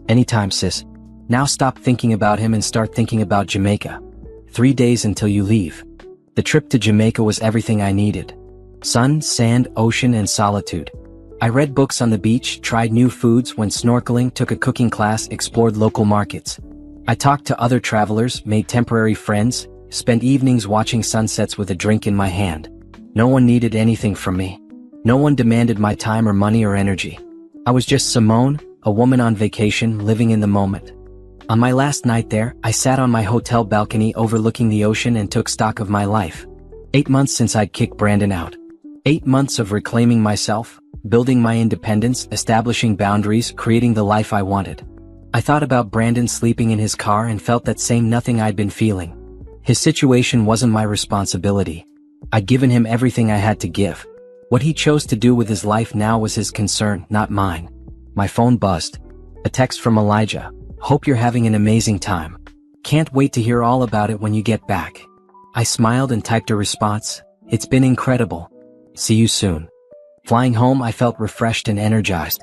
"Anytime, sis. Now stop thinking about him and start thinking about Jamaica. 3 days until you leave." The trip to Jamaica was everything I needed. Sun, sand, ocean, and solitude. I read books on the beach, tried new foods, went snorkeling, took a cooking class, explored local markets. I talked to other travelers, made temporary friends, spent evenings watching sunsets with a drink in my hand. No one needed anything from me. No one demanded my time or money or energy. I was just Simone, a woman on vacation, living in the moment. On my last night there, I sat on my hotel balcony overlooking the ocean and took stock of my life. 8 months since I'd kicked Brandon out. 8 months of reclaiming myself, building my independence, establishing boundaries, creating the life I wanted. I thought about Brandon sleeping in his car and felt that same nothing I'd been feeling. His situation wasn't my responsibility. I'd given him everything I had to give. What he chose to do with his life now was his concern, not mine. My phone buzzed. A text from Elijah. "Hope you're having an amazing time. Can't wait to hear all about it when you get back." I smiled and typed a response. "It's been incredible. See you soon." Flying home, I felt refreshed and energized.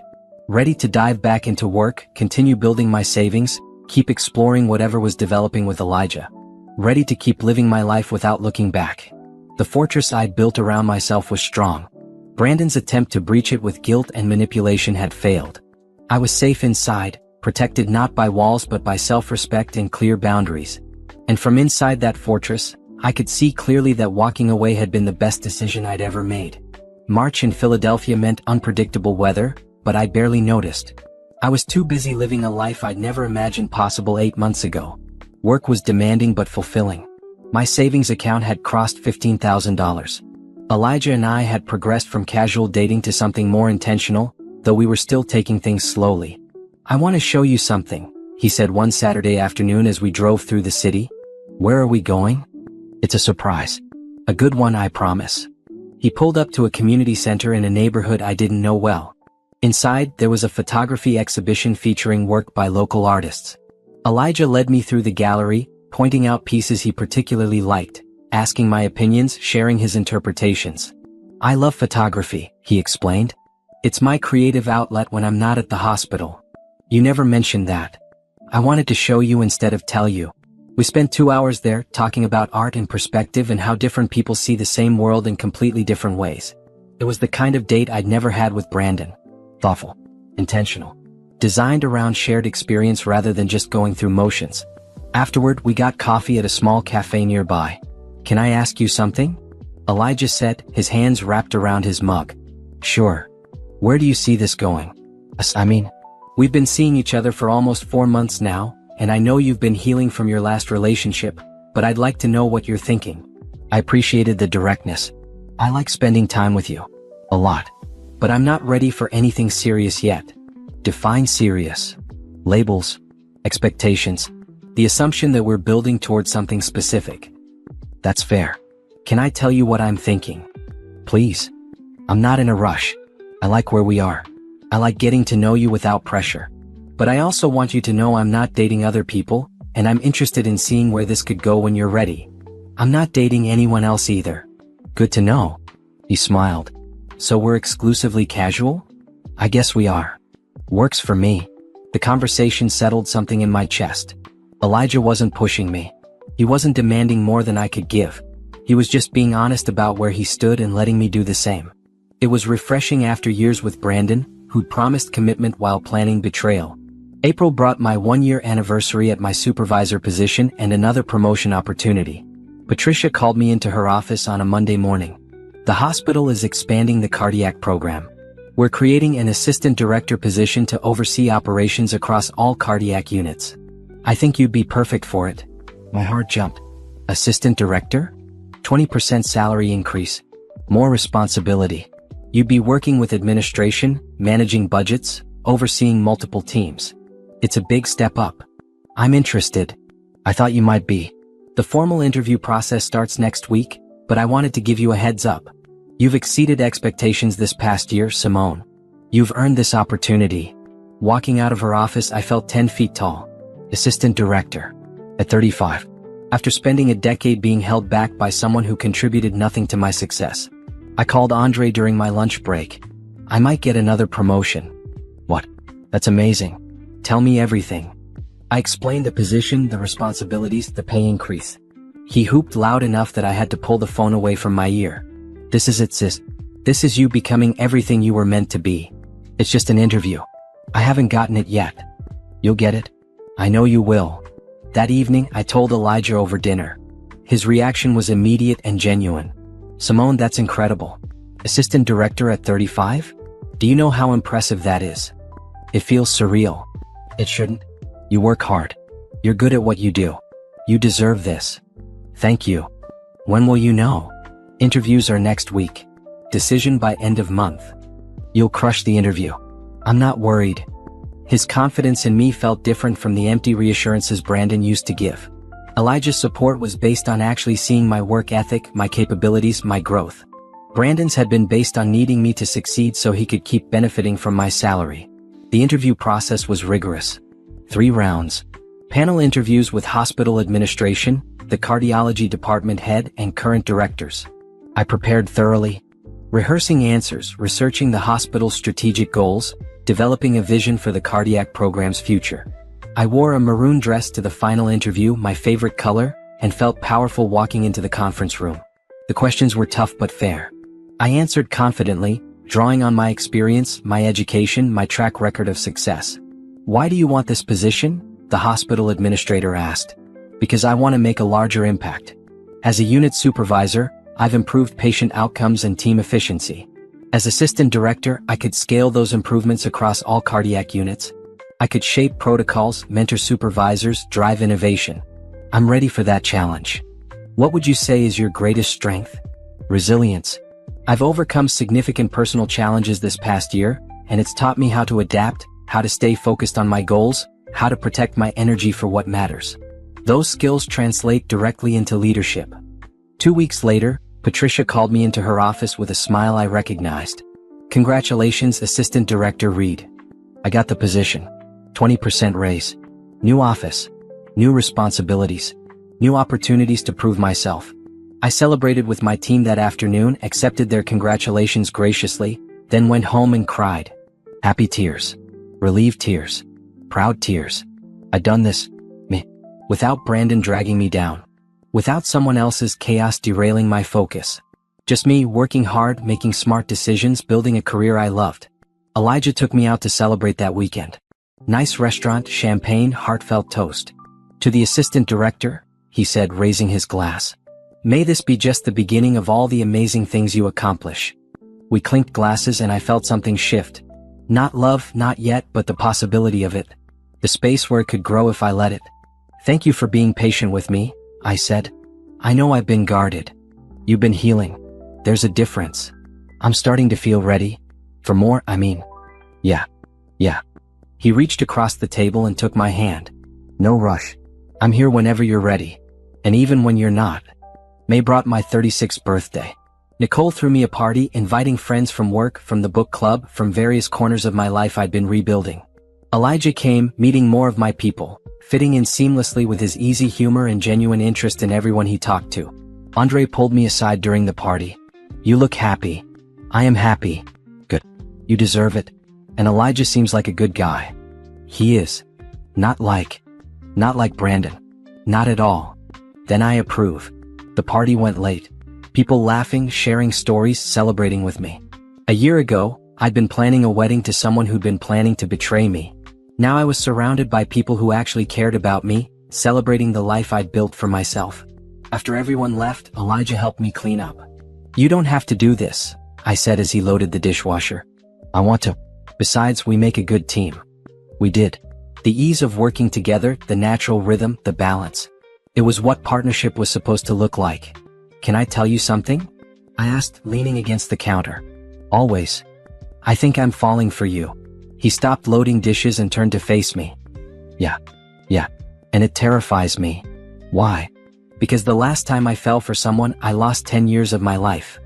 Ready to dive back into work, continue building my savings, keep exploring whatever was developing with Elijah. Ready to keep living my life without looking back. The fortress I'd built around myself was strong. Brandon's attempt to breach it with guilt and manipulation had failed. I was safe inside, protected not by walls but by self-respect and clear boundaries. And from inside that fortress, I could see clearly that walking away had been the best decision I'd ever made. March in Philadelphia meant unpredictable weather, but I barely noticed. I was too busy living a life I'd never imagined possible 8 months ago. Work was demanding but fulfilling. My savings account had crossed $15,000. Elijah and I had progressed from casual dating to something more intentional, though we were still taking things slowly. "I want to show you something," he said one Saturday afternoon as we drove through the city. "Where are we going?" "It's a surprise. A good one, I promise." He pulled up to a community center in a neighborhood I didn't know well. Inside, there was a photography exhibition featuring work by local artists. Elijah led me through the gallery, pointing out pieces he particularly liked, asking my opinions, sharing his interpretations. "I love photography," he explained. "It's my creative outlet when I'm not at the hospital." "You never mentioned that. I wanted to show you instead of tell you." We spent 2 hours there, talking about art and perspective and how different people see the same world in completely different ways. It was the kind of date I'd never had with Brandon. Thoughtful. Intentional. Designed around shared experience rather than just going through motions. Afterward, we got coffee at a small cafe nearby. "Can I ask you something?" Elijah said, his hands wrapped around his mug. "Sure. Where do you see this going?" We've been seeing each other for almost 4 months now, and I know you've been healing from your last relationship, but I'd like to know what you're thinking. I appreciated the directness. I like spending time with you. A lot. But I'm not ready for anything serious yet. Define serious. Labels. Expectations. The assumption that we're building towards something specific. That's fair. Can I tell you what I'm thinking? Please. I'm not in a rush. I like where we are. I like getting to know you without pressure. But I also want you to know I'm not dating other people, and I'm interested in seeing where this could go when you're ready. I'm not dating anyone else either. Good to know. He smiled. So we're exclusively casual? I guess we are. Works for me. The conversation settled something in my chest. Elijah wasn't pushing me. He wasn't demanding more than I could give. He was just being honest about where he stood and letting me do the same. It was refreshing after years with Brandon, who'd promised commitment while planning betrayal. April brought my 1-year anniversary at my supervisor position and another promotion opportunity. Patricia called me into her office on a Monday morning. The hospital is expanding the cardiac program. We're creating an assistant director position to oversee operations across all cardiac units. I think you'd be perfect for it. My heart jumped. Assistant director? 20% salary increase. More responsibility. You'd be working with administration, managing budgets, overseeing multiple teams. It's a big step up. I'm interested. I thought you might be. The formal interview process starts next week, but I wanted to give you a heads up. You've exceeded expectations this past year, Simone. You've earned this opportunity. Walking out of her office, I felt 10 feet tall. Assistant director. At 35. After spending a decade being held back by someone who contributed nothing to my success. I called Andre during my lunch break. I might get another promotion. What? That's amazing. Tell me everything. I explained the position, the responsibilities, the pay increase. He whooped loud enough that I had to pull the phone away from my ear. This is it, sis. This is you becoming everything you were meant to be. It's just an interview. I haven't gotten it yet. You'll get it. I know you will. That evening, I told Elijah over dinner. His reaction was immediate and genuine. Simone, that's incredible. Assistant director at 35? Do you know how impressive that is? It feels surreal. It shouldn't. You work hard. You're good at what you do. You deserve this. Thank you. When will you know? Interviews are next week. Decision by end of month. You'll crush the interview. I'm not worried. His confidence in me felt different from the empty reassurances Brandon used to give. Elijah's support was based on actually seeing my work ethic, my capabilities, my growth. Brandon's had been based on needing me to succeed so he could keep benefiting from my salary. The interview process was rigorous. 3 rounds. Panel interviews with hospital administration, the cardiology department head, and current directors. I prepared thoroughly, rehearsing answers, researching the hospital's strategic goals, developing a vision for the cardiac program's future. I wore a maroon dress to the final interview, my favorite color, and felt powerful walking into the conference room. The questions were tough but fair. I answered confidently, drawing on my experience, my education, my track record of success. Why do you want this position? The hospital administrator asked. Because I want to make a larger impact. As a unit supervisor, I've improved patient outcomes and team efficiency. As assistant director, I could scale those improvements across all cardiac units. I could shape protocols, mentor supervisors, drive innovation. I'm ready for that challenge. What would you say is your greatest strength? Resilience. I've overcome significant personal challenges this past year, and it's taught me how to adapt, how to stay focused on my goals, how to protect my energy for what matters. Those skills translate directly into leadership. 2 weeks later, Patricia called me into her office with a smile I recognized. Congratulations, Assistant Director Reed. I got the position. 20% raise. New office. New responsibilities. New opportunities to prove myself. I celebrated with my team that afternoon, accepted their congratulations graciously, then went home and cried. Happy tears. Relieved tears. Proud tears. I'd done this, without Brandon dragging me down. Without someone else's chaos derailing my focus. Just me working hard, making smart decisions, building a career I loved. Elijah took me out to celebrate that weekend. Nice restaurant, champagne, heartfelt toast. To the assistant director, he said, raising his glass. May this be just the beginning of all the amazing things you accomplish. We clinked glasses and I felt something shift. Not love, not yet, but the possibility of it. The space where it could grow if I let it. Thank you for being patient with me, I said. I know I've been guarded. You've been healing. There's a difference. I'm starting to feel ready. For more, Yeah. He reached across the table and took my hand. No rush. I'm here whenever you're ready. And even when you're not. May brought my 36th birthday. Nicole threw me a party, inviting friends from work, from the book club, from various corners of my life I'd been rebuilding. Elijah came, meeting more of my people, fitting in seamlessly with his easy humor and genuine interest in everyone he talked to. Andre pulled me aside during the party. You look happy. I am happy. Good. You deserve it. And Elijah seems like a good guy. He is. Not like Brandon. Not at all. Then I approve. The party went late. People laughing, sharing stories, celebrating with me. A year ago, I'd been planning a wedding to someone who'd been planning to betray me. Now I was surrounded by people who actually cared about me, celebrating the life I'd built for myself. After everyone left, Elijah helped me clean up. "You don't have to do this," I said as he loaded the dishwasher. "I want to. Besides, we make a good team." We did. The ease of working together, the natural rhythm, the balance. It was what partnership was supposed to look like. "Can I tell you something?" I asked, leaning against the counter. "Always. I think I'm falling for you." He stopped loading dishes and turned to face me. Yeah. And it terrifies me." "Why?" "Because the last time I fell for someone, I lost 10 years of my life.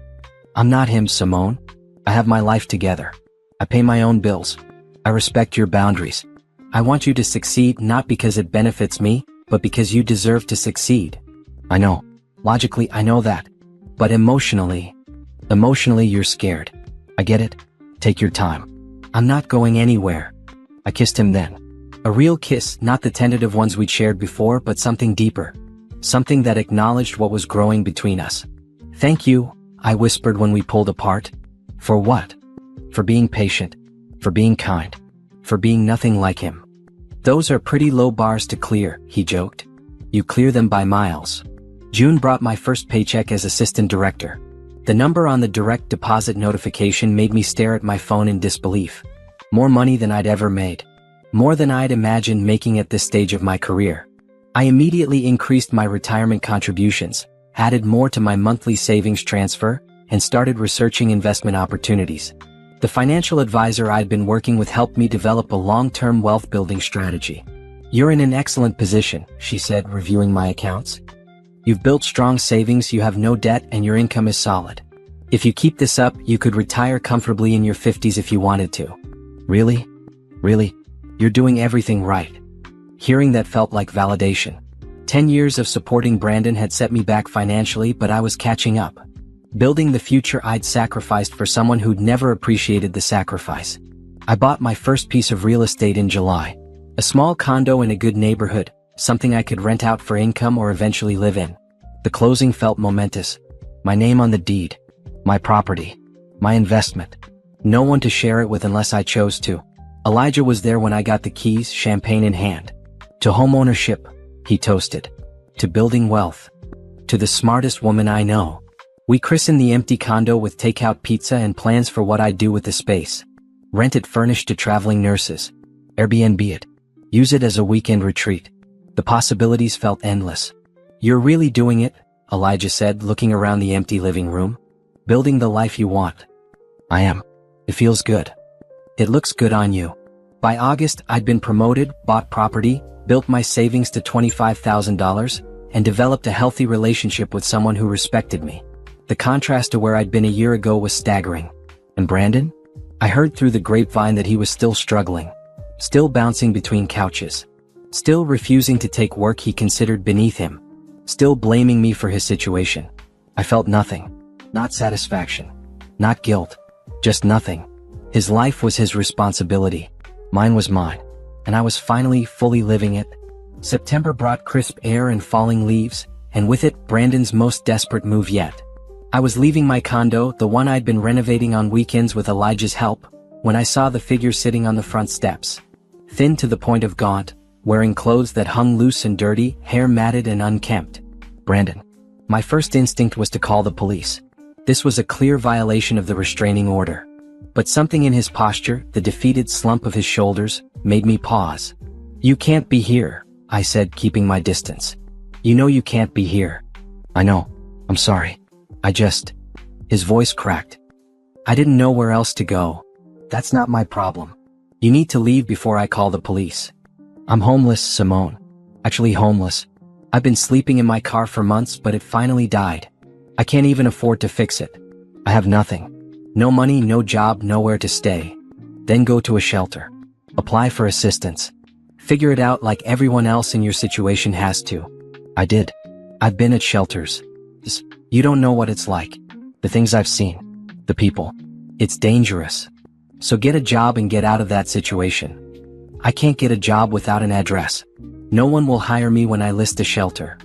I'm not him, Simone. I have my life together. I pay my own bills. I respect your boundaries. I want you to succeed not because it benefits me, but because you deserve to succeed." "I know. Logically, I know that. But emotionally you're scared. I get it. Take your time. I'm not going anywhere." I kissed him then. A real kiss, not the tentative ones we'd shared before, but something deeper. Something that acknowledged what was growing between us. "Thank you," I whispered when we pulled apart. "For what?" "For being patient. For being kind. For being nothing like him." "Those are pretty low bars to clear," he joked. "You clear them by miles." June brought my first paycheck as assistant director. The number on the direct deposit notification made me stare at my phone in disbelief. More money than I'd ever made. More than I'd imagined making at this stage of my career. I immediately increased my retirement contributions, added more to my monthly savings transfer, and started researching investment opportunities. The financial advisor I'd been working with helped me develop a long-term wealth-building strategy. "You're in an excellent position," she said, reviewing my accounts. "You've built strong savings, you have no debt, and your income is solid. If you keep this up, you could retire comfortably in your 50s if you wanted to." "Really? Really? You're doing everything right." Hearing that felt like validation. 10 years of supporting Brandon had set me back financially, but I was catching up. Building the future I'd sacrificed for someone who'd never appreciated the sacrifice. I bought my first piece of real estate in July. A small condo in a good neighborhood, something I could rent out for income or eventually live in. The closing felt momentous. My name on the deed. My property. My investment. No one to share it with unless I chose to. Elijah was there when I got the keys, champagne in hand. "To homeownership," he toasted. "To building wealth. To the smartest woman I know." We christened the empty condo with takeout pizza and plans for what I'd do with the space. Rent it furnished to traveling nurses. Airbnb it. Use it as a weekend retreat. The possibilities felt endless. "You're really doing it," Elijah said, looking around the empty living room. "Building the life you want." "I am. It feels good." "It looks good on you." By August, I'd been promoted, bought property, built my savings to $25,000, and developed a healthy relationship with someone who respected me. The contrast to where I'd been a year ago was staggering. And Brandon? I heard through the grapevine that he was still struggling. Still bouncing between couches. Still refusing to take work he considered beneath him. Still blaming me for his situation. I felt nothing. Not satisfaction. Not guilt. Just nothing. His life was his responsibility. Mine was mine. And I was finally fully living it. September brought crisp air and falling leaves, and with it, Brandon's most desperate move yet. I was leaving my condo, the one I'd been renovating on weekends with Elijah's help, when I saw the figure sitting on the front steps. Thin to the point of gaunt, wearing clothes that hung loose and dirty, hair matted and unkempt. Brandon. My first instinct was to call the police. This was a clear violation of the restraining order. But something in his posture, the defeated slump of his shoulders, made me pause. "You can't be here," I said, keeping my distance. "You know you can't be here." "I know. I'm sorry. His voice cracked. "I didn't know where else to go. That's not my problem. You need to leave before I call the police." "I'm homeless, Simone. Actually homeless. I've been sleeping in my car for months, but it finally died. I can't even afford to fix it. I have nothing. No money, no job, nowhere to stay. Then go to a shelter. Apply for assistance. Figure it out like everyone else in your situation has to." I did. I've been at shelters. You don't know what it's like. The things I've seen. The people. It's dangerous. So get a job and get out of that situation. I can't get a job without an address. No one will hire me when I list a shelter.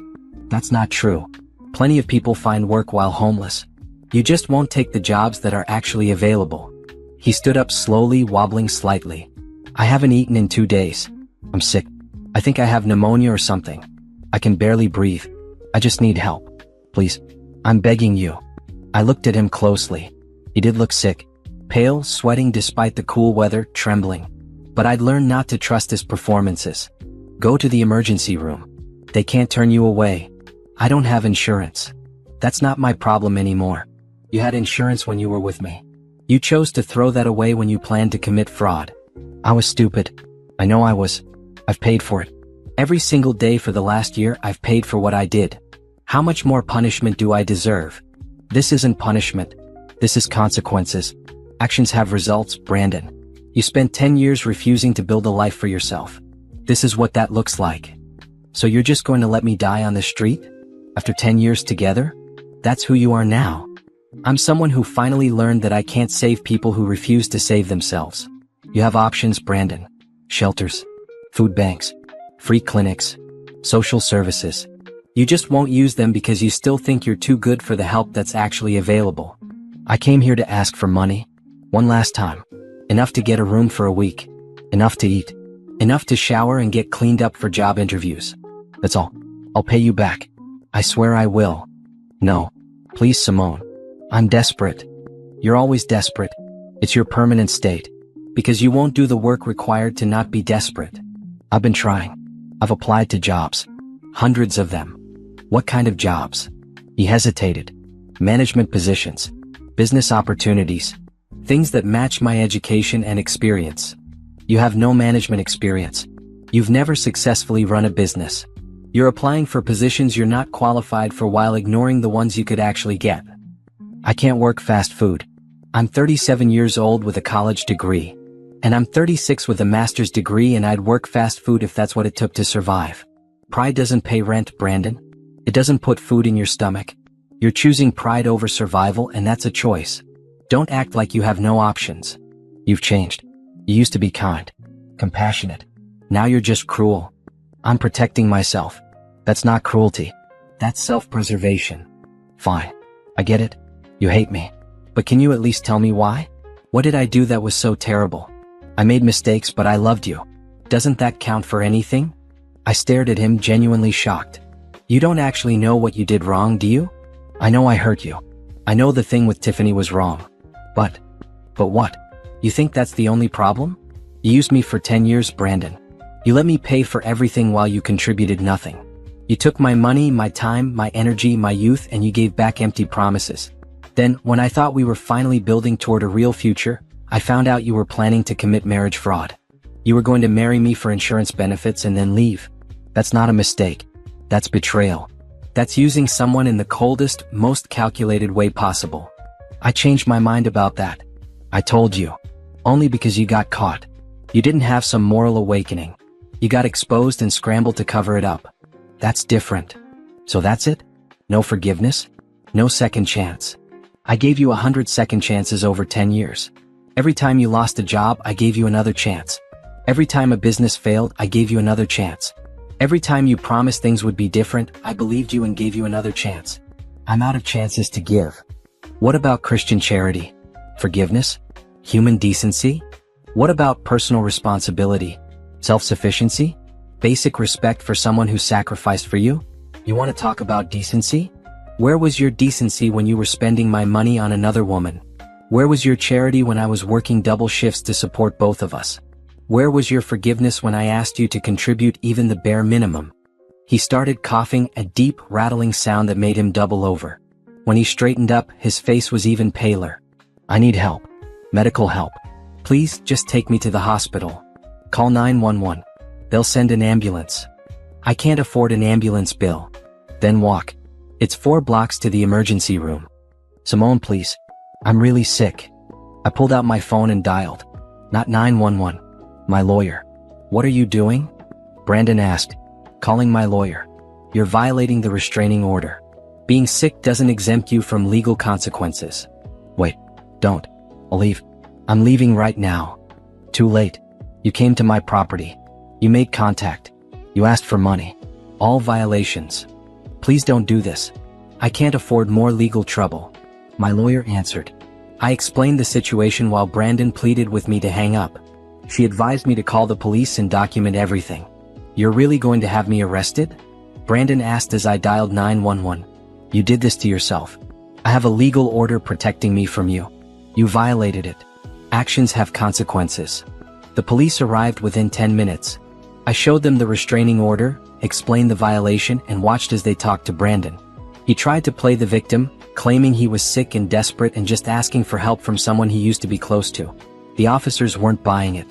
That's not true. Plenty of people find work while homeless. You just won't take the jobs that are actually available. He stood up slowly, wobbling slightly. I haven't eaten in 2 days. I'm sick. I think I have pneumonia or something. I can barely breathe. I just need help. Please. I'm begging you. I looked at him closely. He did look sick. Pale, sweating despite the cool weather, trembling. But I'd learned not to trust his performances. Go to the emergency room. They can't turn you away. I don't have insurance. That's not my problem anymore. You had insurance when you were with me. You chose to throw that away when you planned to commit fraud. I was stupid. I know I was. I've paid for it. Every single day for the last year I've paid for what I did. How much more punishment do I deserve? This isn't punishment. This is consequences. Actions have results, Brandon. You spent 10 years refusing to build a life for yourself. This is what that looks like. So you're just going to let me die on the street? After 10 years together? That's who you are now. I'm someone who finally learned that I can't save people who refuse to save themselves. You have options, Brandon. Shelters, food banks, free clinics, social services. You just won't use them because you still think you're too good for the help that's actually available. I came here to ask for money. One last time. Enough to get a room for a week. Enough to eat. Enough to shower and get cleaned up for job interviews. That's all. I'll pay you back. I swear I will. No. Please, Simone. I'm desperate. You're always desperate. It's your permanent state. Because you won't do the work required to not be desperate. I've been trying. I've applied to jobs. Hundreds of them. What kind of jobs? He hesitated. Management positions. Business opportunities. Things that match my education and experience. You have no management experience. You've never successfully run a business. You're applying for positions you're not qualified for while ignoring the ones you could actually get. I can't work fast food. I'm 37 years old with a college degree. And I'm 36 with a master's degree, and I'd work fast food if that's what it took to survive. Pride doesn't pay rent, Brandon. It doesn't put food in your stomach. You're choosing pride over survival, and that's a choice. Don't act like you have no options. You've changed. You used to be kind, compassionate. Now you're just cruel. I'm protecting myself. That's not cruelty. That's self-preservation. Fine. I get it. You hate me. But can you at least tell me why? What did I do that was so terrible? I made mistakes, but I loved you. Doesn't that count for anything? I stared at him, genuinely shocked. You don't actually know what you did wrong, do you? I know I hurt you. I know the thing with Tiffany was wrong. But what? You think that's the only problem? You used me for 10 years, Brandon. You let me pay for everything while you contributed nothing. You took my money, my time, my energy, my youth, and you gave back empty promises. Then, when I thought we were finally building toward a real future, I found out you were planning to commit marriage fraud. You were going to marry me for insurance benefits and then leave. That's not a mistake. That's betrayal. That's using someone in the coldest, most calculated way possible. I changed my mind about that. I told you. Only because you got caught. You didn't have some moral awakening. You got exposed and scrambled to cover it up. That's different. So that's it? No forgiveness? No second chance? I gave you 100 second chances over 10 years. Every time you lost a job, I gave you another chance. Every time a business failed, I gave you another chance. Every time you promised things would be different, I believed you and gave you another chance. I'm out of chances to give. What about Christian charity? Forgiveness? Human decency? What about personal responsibility? Self-sufficiency? Basic respect for someone who sacrificed for you? You want to talk about decency? Where was your decency when you were spending my money on another woman? Where was your charity when I was working double shifts to support both of us? Where was your forgiveness when I asked you to contribute even the bare minimum? He started coughing, a deep, rattling sound that made him double over. When he straightened up, his face was even paler. I need help. Medical help. Please, just take me to the hospital. Call 911. They'll send an ambulance. I can't afford an ambulance bill. Then walk. It's 4 blocks to the emergency room. Simone, please. I'm really sick. I pulled out my phone and dialed. Not 911. My lawyer. What are you doing? Brandon asked. Calling my lawyer. You're violating the restraining order. Being sick doesn't exempt you from legal consequences. Wait, don't. I'll leave. I'm leaving right now. Too late. You came to my property. You made contact. You asked for money. All violations. Please don't do this. I can't afford more legal trouble. My lawyer answered. I explained the situation while Brandon pleaded with me to hang up. She advised me to call the police and document everything. "You're really going to have me arrested?" Brandon asked as I dialed 911. "You did this to yourself. I have a legal order protecting me from you. You violated it. Actions have consequences." The police arrived within 10 minutes. I showed them the restraining order, explained the violation, and watched as they talked to Brandon. He tried to play the victim, claiming he was sick and desperate and just asking for help from someone he used to be close to. The officers weren't buying it.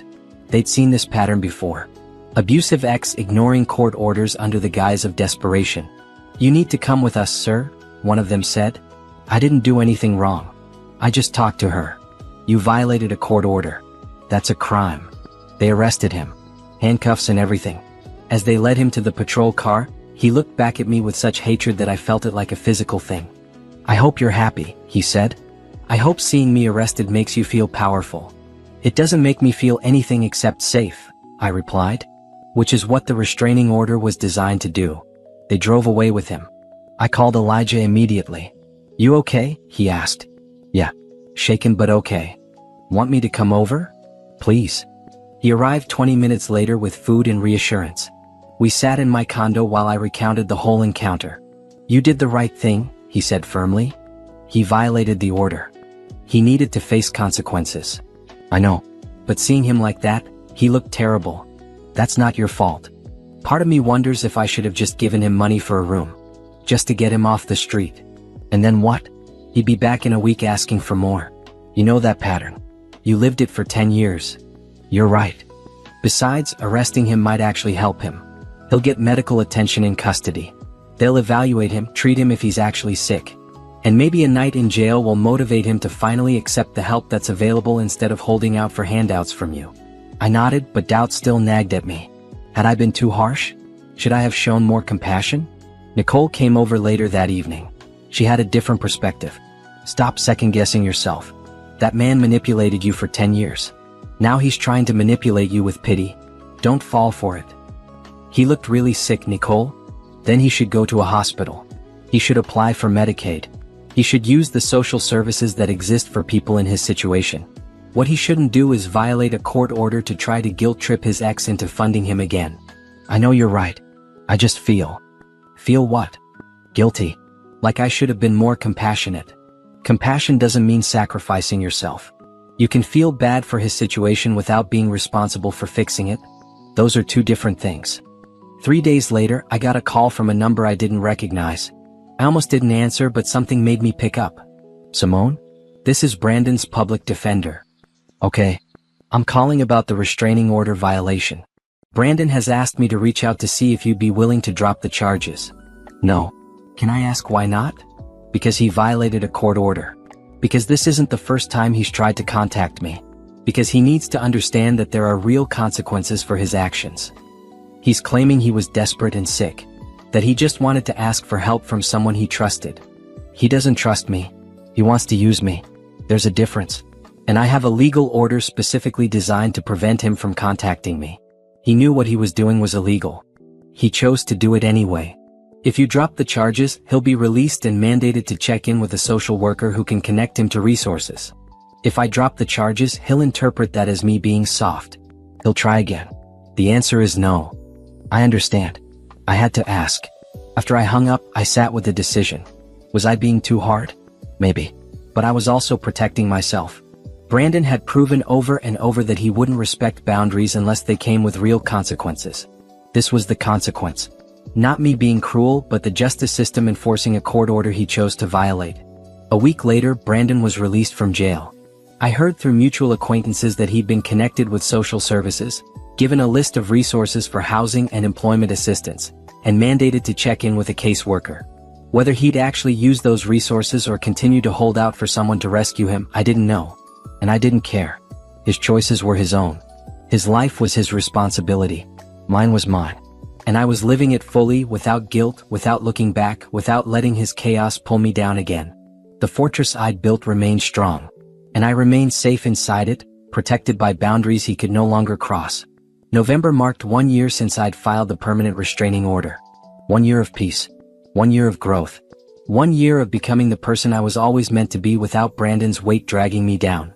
They'd seen this pattern before. Abusive ex ignoring court orders under the guise of desperation. "You need to come with us, sir," one of them said. "I didn't do anything wrong. I just talked to her." "You violated a court order. That's a crime." They arrested him. Handcuffs and everything. As they led him to the patrol car, he looked back at me with such hatred that I felt it like a physical thing. "I hope you're happy," he said. "I hope seeing me arrested makes you feel powerful." "It doesn't make me feel anything except safe," I replied. Which is what the restraining order was designed to do. They drove away with him. I called Elijah immediately. "You okay?" he asked. "Yeah. Shaken but okay. Want me to come over?" "Please." He arrived 20 minutes later with food and reassurance. We sat in my condo while I recounted the whole encounter. "You did the right thing," he said firmly. "He violated the order. He needed to face consequences." "I know. But seeing him like that, he looked terrible." "That's not your fault." Part of me wonders if I should have just given him money for a room. Just to get him off the street. And then what? He'd be back in a week asking for more. You know that pattern. You lived it for 10 years. You're right. Besides, arresting him might actually help him. He'll get medical attention in custody. They'll evaluate him, treat him if he's actually sick. And maybe a night in jail will motivate him to finally accept the help that's available instead of holding out for handouts from you. I nodded, but doubt still nagged at me. Had I been too harsh? Should I have shown more compassion? Nicole came over later that evening. She had a different perspective. "Stop second-guessing yourself. That man manipulated you for 10 years. Now he's trying to manipulate you with pity. Don't fall for it. He looked really sick, Nicole. Then he should go to a hospital. He should apply for Medicaid. He should use the social services that exist for people in his situation. What he shouldn't do is violate a court order to try to guilt-trip his ex into funding him again." "I know you're right. I just feel." "Feel what?" "Guilty. Like I should have been more compassionate." Compassion doesn't mean sacrificing yourself. You can feel bad for his situation without being responsible for fixing it. Those are two different things. 3 days later, I got a call from a number I didn't recognize. I almost didn't answer, but something made me pick up. "Simone? This is Brandon's public defender." "Okay. I'm calling about the restraining order violation. Brandon has asked me to reach out to see if you'd be willing to drop the charges." "No." "Can I ask why not?" "Because he violated a court order. Because this isn't the first time he's tried to contact me. Because he needs to understand that there are real consequences for his actions. He's claiming he was desperate and sick. That he just wanted to ask for help from someone he trusted. He doesn't trust me. He wants to use me. There's a difference. And I have a legal order specifically designed to prevent him from contacting me. He knew what he was doing was illegal. He chose to do it anyway. If you drop the charges, he'll be released and mandated to check in with a social worker who can connect him to resources. If I drop the charges, he'll interpret that as me being soft. He'll try again. The answer is no." "I understand. I had to ask." After I hung up, I sat with the decision. Was I being too hard? Maybe. But I was also protecting myself. Brandon had proven over and over that he wouldn't respect boundaries unless they came with real consequences. This was the consequence. Not me being cruel, but the justice system enforcing a court order he chose to violate. A week later, Brandon was released from jail. I heard through mutual acquaintances that he'd been connected with social services, given a list of resources for housing and employment assistance, and mandated to check in with a caseworker. Whether he'd actually use those resources or continue to hold out for someone to rescue him, I didn't know. And I didn't care. His choices were his own. His life was his responsibility. Mine was mine. And I was living it fully, without guilt, without looking back, without letting his chaos pull me down again. The fortress I'd built remained strong. And I remained safe inside it, protected by boundaries he could no longer cross. November marked 1 year since I'd filed the permanent restraining order. 1 year of peace. 1 year of growth. 1 year of becoming the person I was always meant to be without Brandon's weight dragging me down.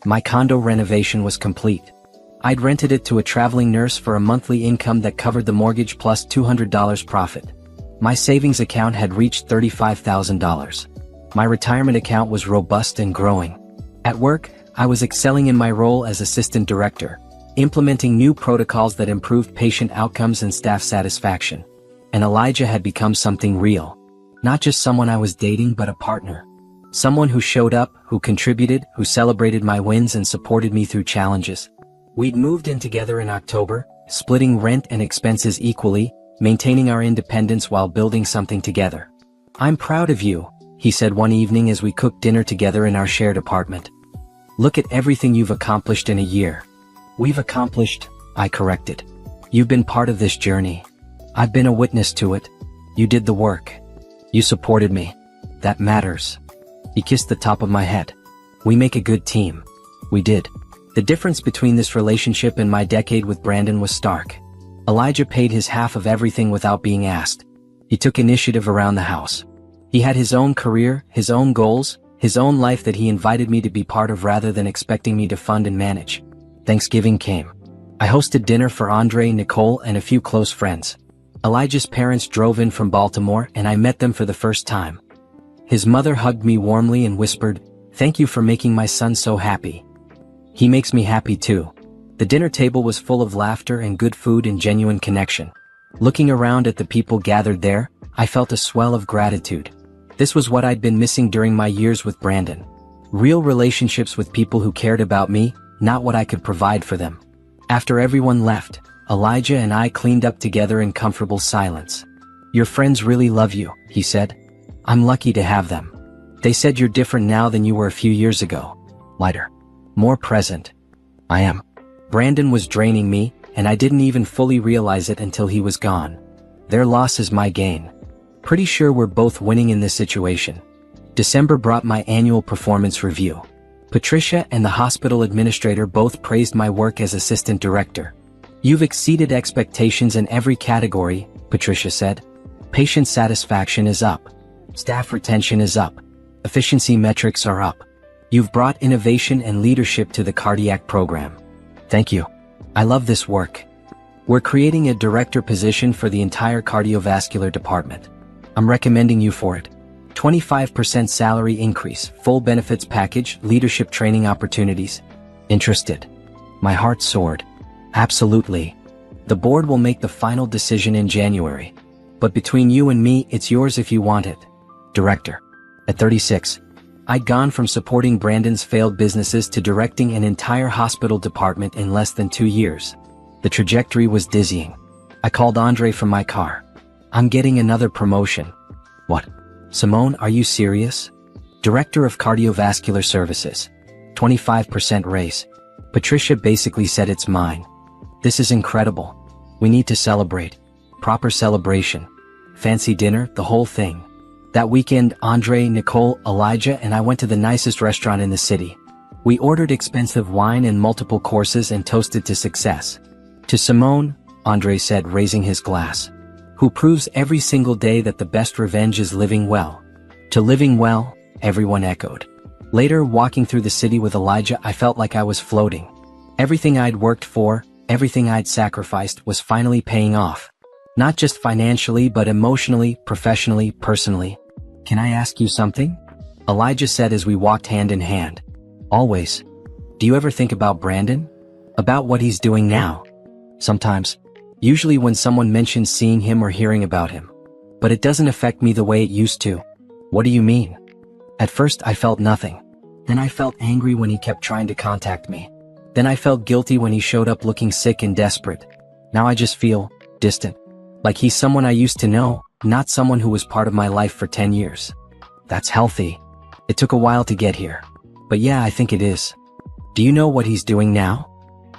My condo renovation was complete. I'd rented it to a traveling nurse for a monthly income that covered the mortgage plus $200 profit. My savings account had reached $35,000. My retirement account was robust and growing. At work, I was excelling in my role as assistant director, implementing new protocols that improved patient outcomes and staff satisfaction. And Elijah had become something real. Not just someone I was dating, but a partner. Someone who showed up, who contributed, who celebrated my wins and supported me through challenges. We'd moved in together in October, splitting rent and expenses equally, maintaining our independence while building something together. "I'm proud of you," he said one evening as we cooked dinner together in our shared apartment. "Look at everything you've accomplished in a year." "We've accomplished," I corrected. "You've been part of this journey. I've been a witness to it. You did the work. You supported me. That matters." He kissed the top of my head. "We make a good team." We did. The difference between this relationship and my decade with Brandon was stark. Elijah paid his half of everything without being asked. He took initiative around the house. He had his own career, his own goals, his own life that he invited me to be part of rather than expecting me to fund and manage. Thanksgiving came. I hosted dinner for Andre, Nicole, and a few close friends. Elijah's parents drove in from Baltimore and I met them for the first time. His mother hugged me warmly and whispered, "Thank you for making my son so happy." He makes me happy too. The dinner table was full of laughter and good food and genuine connection. Looking around at the people gathered there, I felt a swell of gratitude. This was what I'd been missing during my years with Brandon. Real relationships with people who cared about me, not what I could provide for them. After everyone left, Elijah and I cleaned up together in comfortable silence. "Your friends really love you," he said. "I'm lucky to have them. They said you're different now than you were a few years ago. Lighter. More present." I am. Brandon was draining me, and I didn't even fully realize it until he was gone. Their loss is my gain. Pretty sure we're both winning in this situation. December brought my annual performance review. Patricia and the hospital administrator both praised my work as assistant director. "You've exceeded expectations in every category," Patricia said. "Patient satisfaction is up. Staff retention is up. Efficiency metrics are up. You've brought innovation and leadership to the cardiac program." "Thank you. I love this work." "We're creating a director position for the entire cardiovascular department. I'm recommending you for it. 25% salary increase, full benefits package, leadership training opportunities." Interested? My heart soared. "Absolutely. The board will make the final decision in January. But between you and me, it's yours if you want it." Director. At 36. I'd gone from supporting Brandon's failed businesses to directing an entire hospital department in less than 2 years. The trajectory was dizzying. I called Andre from my car. "I'm getting another promotion." "What? Simone, are you serious?" "Director of Cardiovascular Services. 25% raise." Patricia basically said it's mine. "This is incredible. We need to celebrate. Proper celebration. Fancy dinner, the whole thing." That weekend, Andre, Nicole, Elijah, and I went to the nicest restaurant in the city. We ordered expensive wine and multiple courses and toasted to success. "To Simone," Andre said, raising his glass, "who proves every single day that the best revenge is living well." "To living well," everyone echoed. Later, walking through the city with Elijah, I felt like I was floating. Everything I'd worked for, everything I'd sacrificed, was finally paying off. Not just financially, but emotionally, professionally, personally. "Can I ask you something?" Elijah said as we walked hand in hand. "Always. Do you ever think about Brandon? About what he's doing now?" "Sometimes. Usually when someone mentions seeing him or hearing about him. But it doesn't affect me the way it used to." "What do you mean?" "At first I felt nothing. Then I felt angry when he kept trying to contact me. Then I felt guilty when he showed up looking sick and desperate. Now I just feel distant. Like he's someone I used to know, not someone who was part of my life for 10 years. That's healthy. It took a while to get here. But yeah, I think it is." "Do you know what he's doing now?"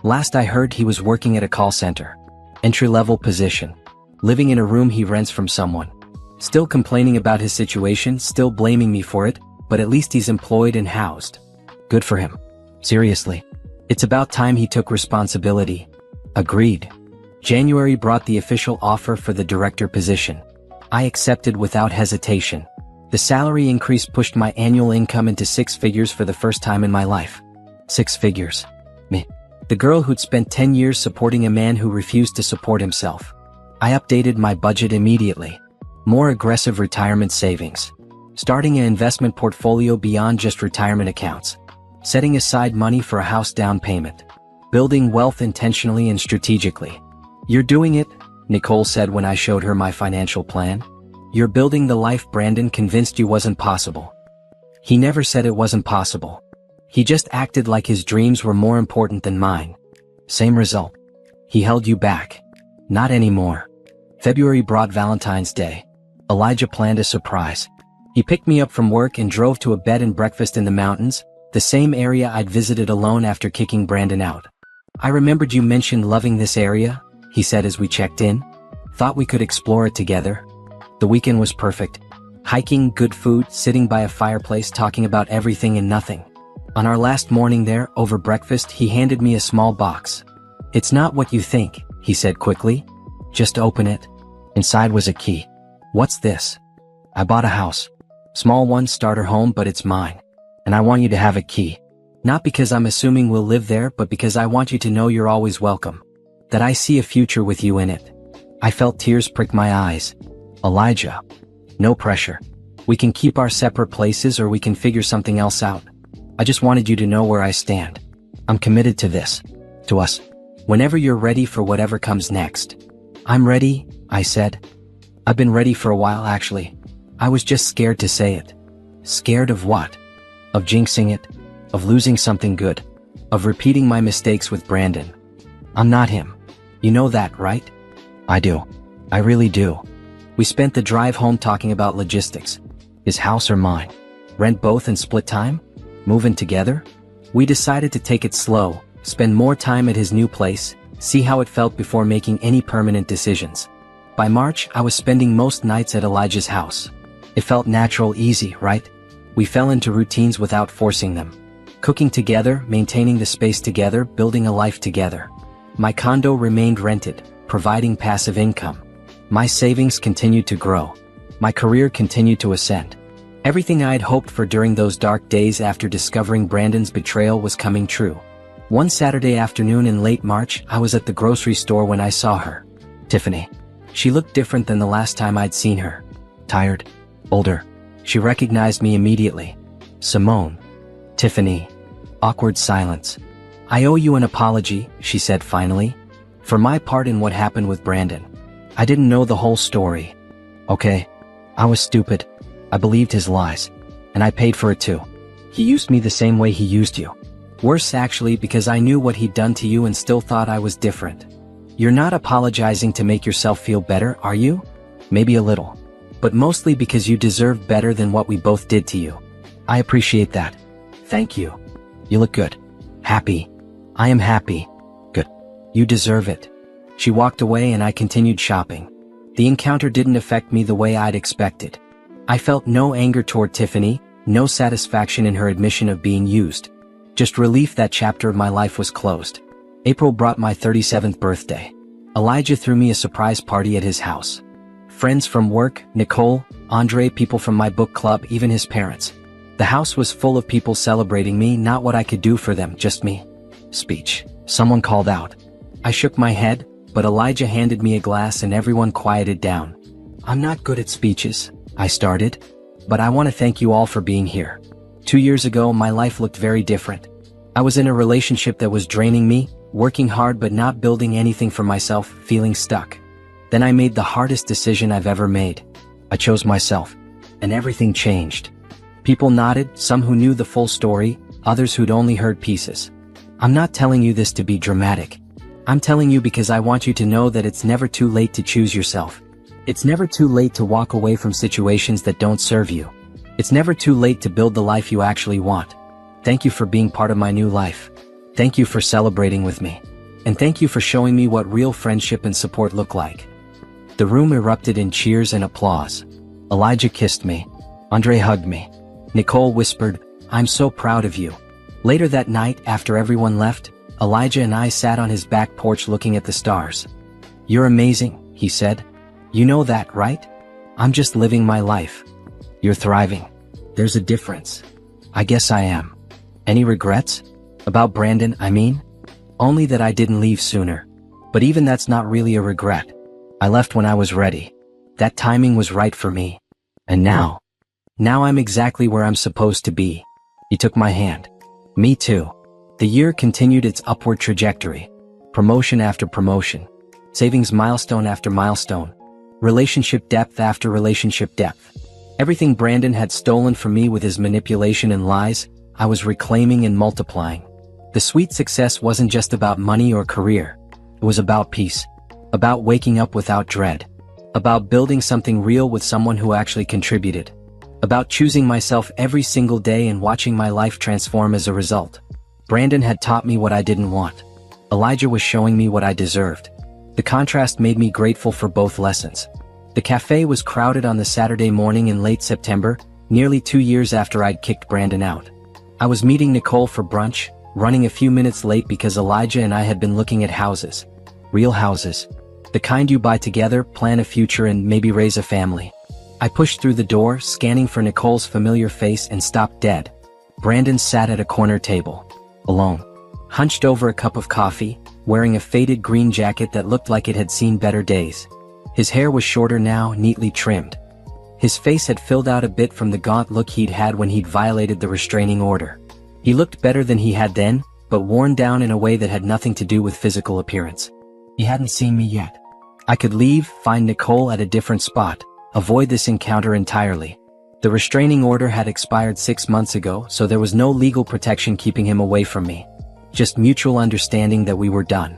"Last I heard he was working at a call center. Entry-level position. Living in a room he rents from someone. Still complaining about his situation, still blaming me for it, but at least he's employed and housed. Good for him. Seriously. It's about time he took responsibility." Agreed. January brought the official offer for the director position. I accepted without hesitation. The salary increase pushed my annual income into 6 figures for the first time in my life. 6 figures. Me. The girl who'd spent 10 years supporting a man who refused to support himself. I updated my budget immediately. More aggressive retirement savings. Starting an investment portfolio beyond just retirement accounts. Setting aside money for a house down payment. Building wealth intentionally and strategically. You're doing it, Nicole said when I showed her my financial plan. You're building the life Brandon convinced you wasn't possible. He never said it wasn't possible. He just acted like his dreams were more important than mine. Same result. He held you back. Not anymore. February brought Valentine's Day. Elijah planned a surprise. He picked me up from work and drove to a bed and breakfast in the mountains, the same area I'd visited alone after kicking Brandon out. I remembered you mentioned loving this area, he said as we checked in. Thought we could explore it together. The weekend was perfect. Hiking, good food, sitting by a fireplace talking about everything and nothing. On our last morning there, over breakfast, he handed me a small box. It's not what you think, he said quickly. Just open it. Inside was a key. What's this? I bought a house. Small one, starter home, but it's mine. And I want you to have a key. Not because I'm assuming we'll live there, but because I want you to know you're always welcome. That I see a future with you in it. I felt tears prick my eyes. Elijah. No pressure. We can keep our separate places or we can figure something else out. I just wanted you to know where I stand. I'm committed to this. To us. Whenever you're ready for whatever comes next. I'm ready, I said. I've been ready for a while actually. I was just scared to say it. Scared of what? Of jinxing it. Of losing something good. Of repeating my mistakes with Brandon. I'm not him. You know that, right? I do. I really do. We spent the drive home talking about logistics. His house or mine? Rent both and split time? Move in together? We decided to take it slow, spend more time at his new place, see how it felt before making any permanent decisions. By March, I was spending most nights at Elijah's house. It felt natural, easy, right? We fell into routines without forcing them. Cooking together, maintaining the space together, building a life together. My condo remained rented, providing passive income. My savings continued to grow. My career continued to ascend. Everything I had hoped for during those dark days after discovering Brandon's betrayal was coming true. One Saturday afternoon in late March, I was at the grocery store when I saw her. Tiffany. She looked different than the last time I'd seen her. Tired. Older. She recognized me immediately. Simone. Tiffany. Awkward silence. I owe you an apology, she said finally. For my part in what happened with Brandon. I didn't know the whole story. Okay. I was stupid. I believed his lies. And I paid for it too. He used me the same way he used you. Worse actually, because I knew what he'd done to you and still thought I was different. You're not apologizing to make yourself feel better, are you? Maybe a little. But mostly because you deserve better than what we both did to you. I appreciate that. Thank you. You look good. Happy. I am happy. Good. You deserve it. She walked away and I continued shopping. The encounter didn't affect me the way I'd expected. I felt no anger toward Tiffany, no satisfaction in her admission of being used. Just relief that chapter of my life was closed. April brought my 37th birthday. Elijah threw me a surprise party at his house. Friends from work, Nicole, Andre, people from my book club, even his parents. The house was full of people celebrating me, not what I could do for them, just me. Speech. Someone called out. I shook my head, but Elijah handed me a glass and everyone quieted down. I'm not good at speeches, I started. But I want to thank you all for being here. 2 years ago, my life looked very different. I was in a relationship that was draining me, working hard but not building anything for myself, feeling stuck. Then I made the hardest decision I've ever made. I chose myself. And everything changed. People nodded, some who knew the full story, others who'd only heard pieces. I'm not telling you this to be dramatic. I'm telling you because I want you to know that it's never too late to choose yourself. It's never too late to walk away from situations that don't serve you. It's never too late to build the life you actually want. Thank you for being part of my new life. Thank you for celebrating with me. And thank you for showing me what real friendship and support look like. The room erupted in cheers and applause. Elijah kissed me. Andre hugged me. Nicole whispered, I'm so proud of you. Later that night, after everyone left, Elijah and I sat on his back porch looking at the stars. You're amazing, he said. You know that, right? I'm just living my life. You're thriving. There's a difference. I guess I am. Any regrets? About Brandon, I mean? Only that I didn't leave sooner. But even that's not really a regret. I left when I was ready. That timing was right for me. And now I'm exactly where I'm supposed to be. He took my hand. Me too. The year continued its upward trajectory. Promotion after promotion. Savings milestone after milestone. Relationship depth after relationship depth. Everything Brandon had stolen from me with his manipulation and lies, I was reclaiming and multiplying. The sweet success wasn't just about money or career. It was about peace. About waking up without dread. About building something real with someone who actually contributed. About choosing myself every single day and watching my life transform as a result. Brandon had taught me what I didn't want. Elijah was showing me what I deserved. The contrast made me grateful for both lessons. The cafe was crowded on the Saturday morning in late September, nearly 2 years after I'd kicked Brandon out. I was meeting Nicole for brunch, running a few minutes late because Elijah and I had been looking at houses. Real houses. The kind you buy together, plan a future, and maybe raise a family. I pushed through the door, scanning for Nicole's familiar face, and stopped dead. Brandon sat at a corner table. Alone. Hunched over a cup of coffee, wearing a faded green jacket that looked like it had seen better days. His hair was shorter now, neatly trimmed. His face had filled out a bit from the gaunt look he'd had when he'd violated the restraining order. He looked better than he had then, but worn down in a way that had nothing to do with physical appearance. He hadn't seen me yet. I could leave, find Nicole at a different spot, avoid this encounter entirely. The restraining order had expired 6 months ago, so there was no legal protection keeping him away from me. Just mutual understanding that we were done.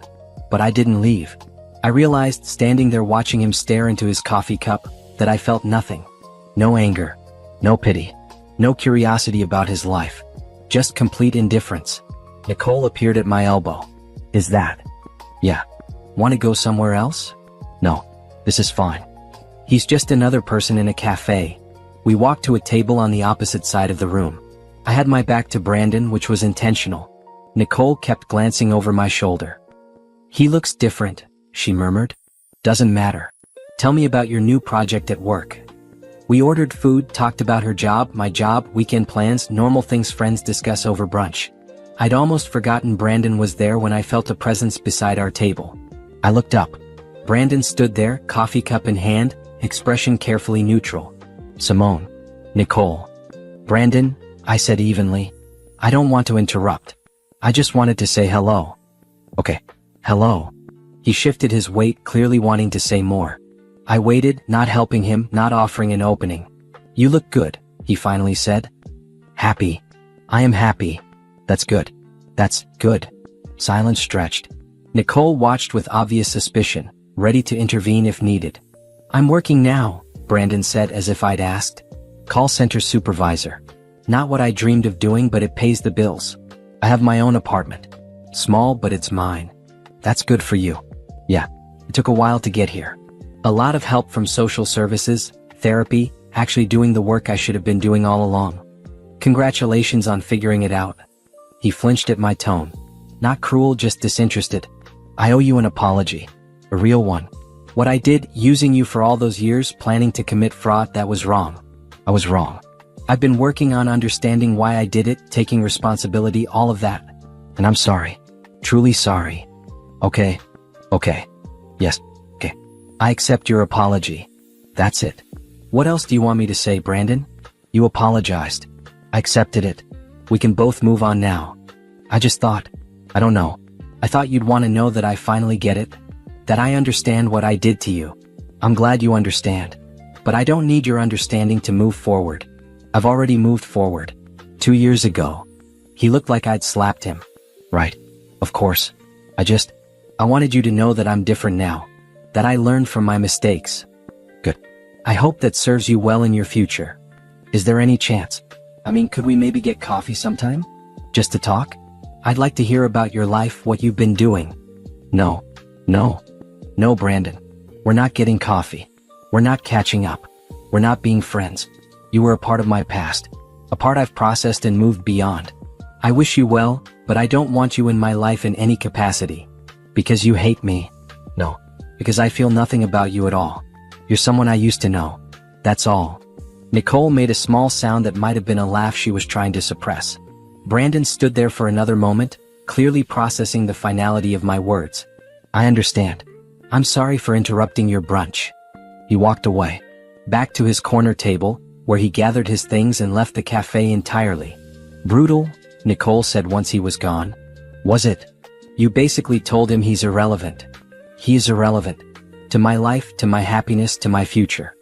But I didn't leave. I realized, standing there watching him stare into his coffee cup, that I felt nothing. No anger. No pity. No curiosity about his life. Just complete indifference. Nicole appeared at my elbow. Is that? Yeah. Want to go somewhere else? No. This is fine. He's just another person in a cafe. We walked to a table on the opposite side of the room. I had my back to Brandon, which was intentional. Nicole kept glancing over my shoulder. He looks different, she murmured. Doesn't matter. Tell me about your new project at work. We ordered food, talked about her job, my job, weekend plans, normal things friends discuss over brunch. I'd almost forgotten Brandon was there when I felt a presence beside our table. I looked up. Brandon stood there, coffee cup in hand, expression carefully neutral. Simone. Nicole. Brandon, I said evenly. I don't want to interrupt. I just wanted to say hello. Okay. Hello. He shifted his weight, clearly wanting to say more. I waited, not helping him, not offering an opening. You look good, he finally said. Happy. I am happy. That's good. That's good. Silence stretched. Nicole watched with obvious suspicion, ready to intervene if needed. I'm working now, Brandon said as if I'd asked. Call center supervisor. Not what I dreamed of doing, but it pays the bills. I have my own apartment. Small, but it's mine. That's good for you. Yeah. It took a while to get here. A lot of help from social services, therapy, actually doing the work I should have been doing all along. Congratulations on figuring it out. He flinched at my tone. Not cruel, just disinterested. I owe you an apology. A real one. What I did, using you for all those years, planning to commit fraud, that was wrong. I was wrong. I've been working on understanding why I did it, taking responsibility, all of that. And I'm sorry. Truly sorry. Okay. Okay. Yes. Okay. I accept your apology. That's it. What else do you want me to say, Brandon? You apologized. I accepted it. We can both move on now. I just thought, I don't know. I thought you'd want to know that I finally get it. That I understand what I did to you. I'm glad you understand. But I don't need your understanding to move forward. I've already moved forward. 2 years ago. He looked like I'd slapped him. Right. Of course. I wanted you to know that I'm different now. That I learned from my mistakes. Good. I hope that serves you well in your future. Is there any chance? I mean, could we maybe get coffee sometime? Just to talk? I'd like to hear about your life, what you've been doing. No. No. No, Brandon. We're not getting coffee. We're not catching up. We're not being friends. You were a part of my past. A part I've processed and moved beyond. I wish you well, but I don't want you in my life in any capacity. Because you hate me. No. Because I feel nothing about you at all. You're someone I used to know. That's all. Nicole made a small sound that might have been a laugh she was trying to suppress. Brandon stood there for another moment, clearly processing the finality of my words. I understand. I'm sorry for interrupting your brunch. He walked away. Back to his corner table, where he gathered his things and left the cafe entirely. Brutal, Nicole said once he was gone. Was it? You basically told him he's irrelevant. He is irrelevant. To my life, to my happiness, to my future.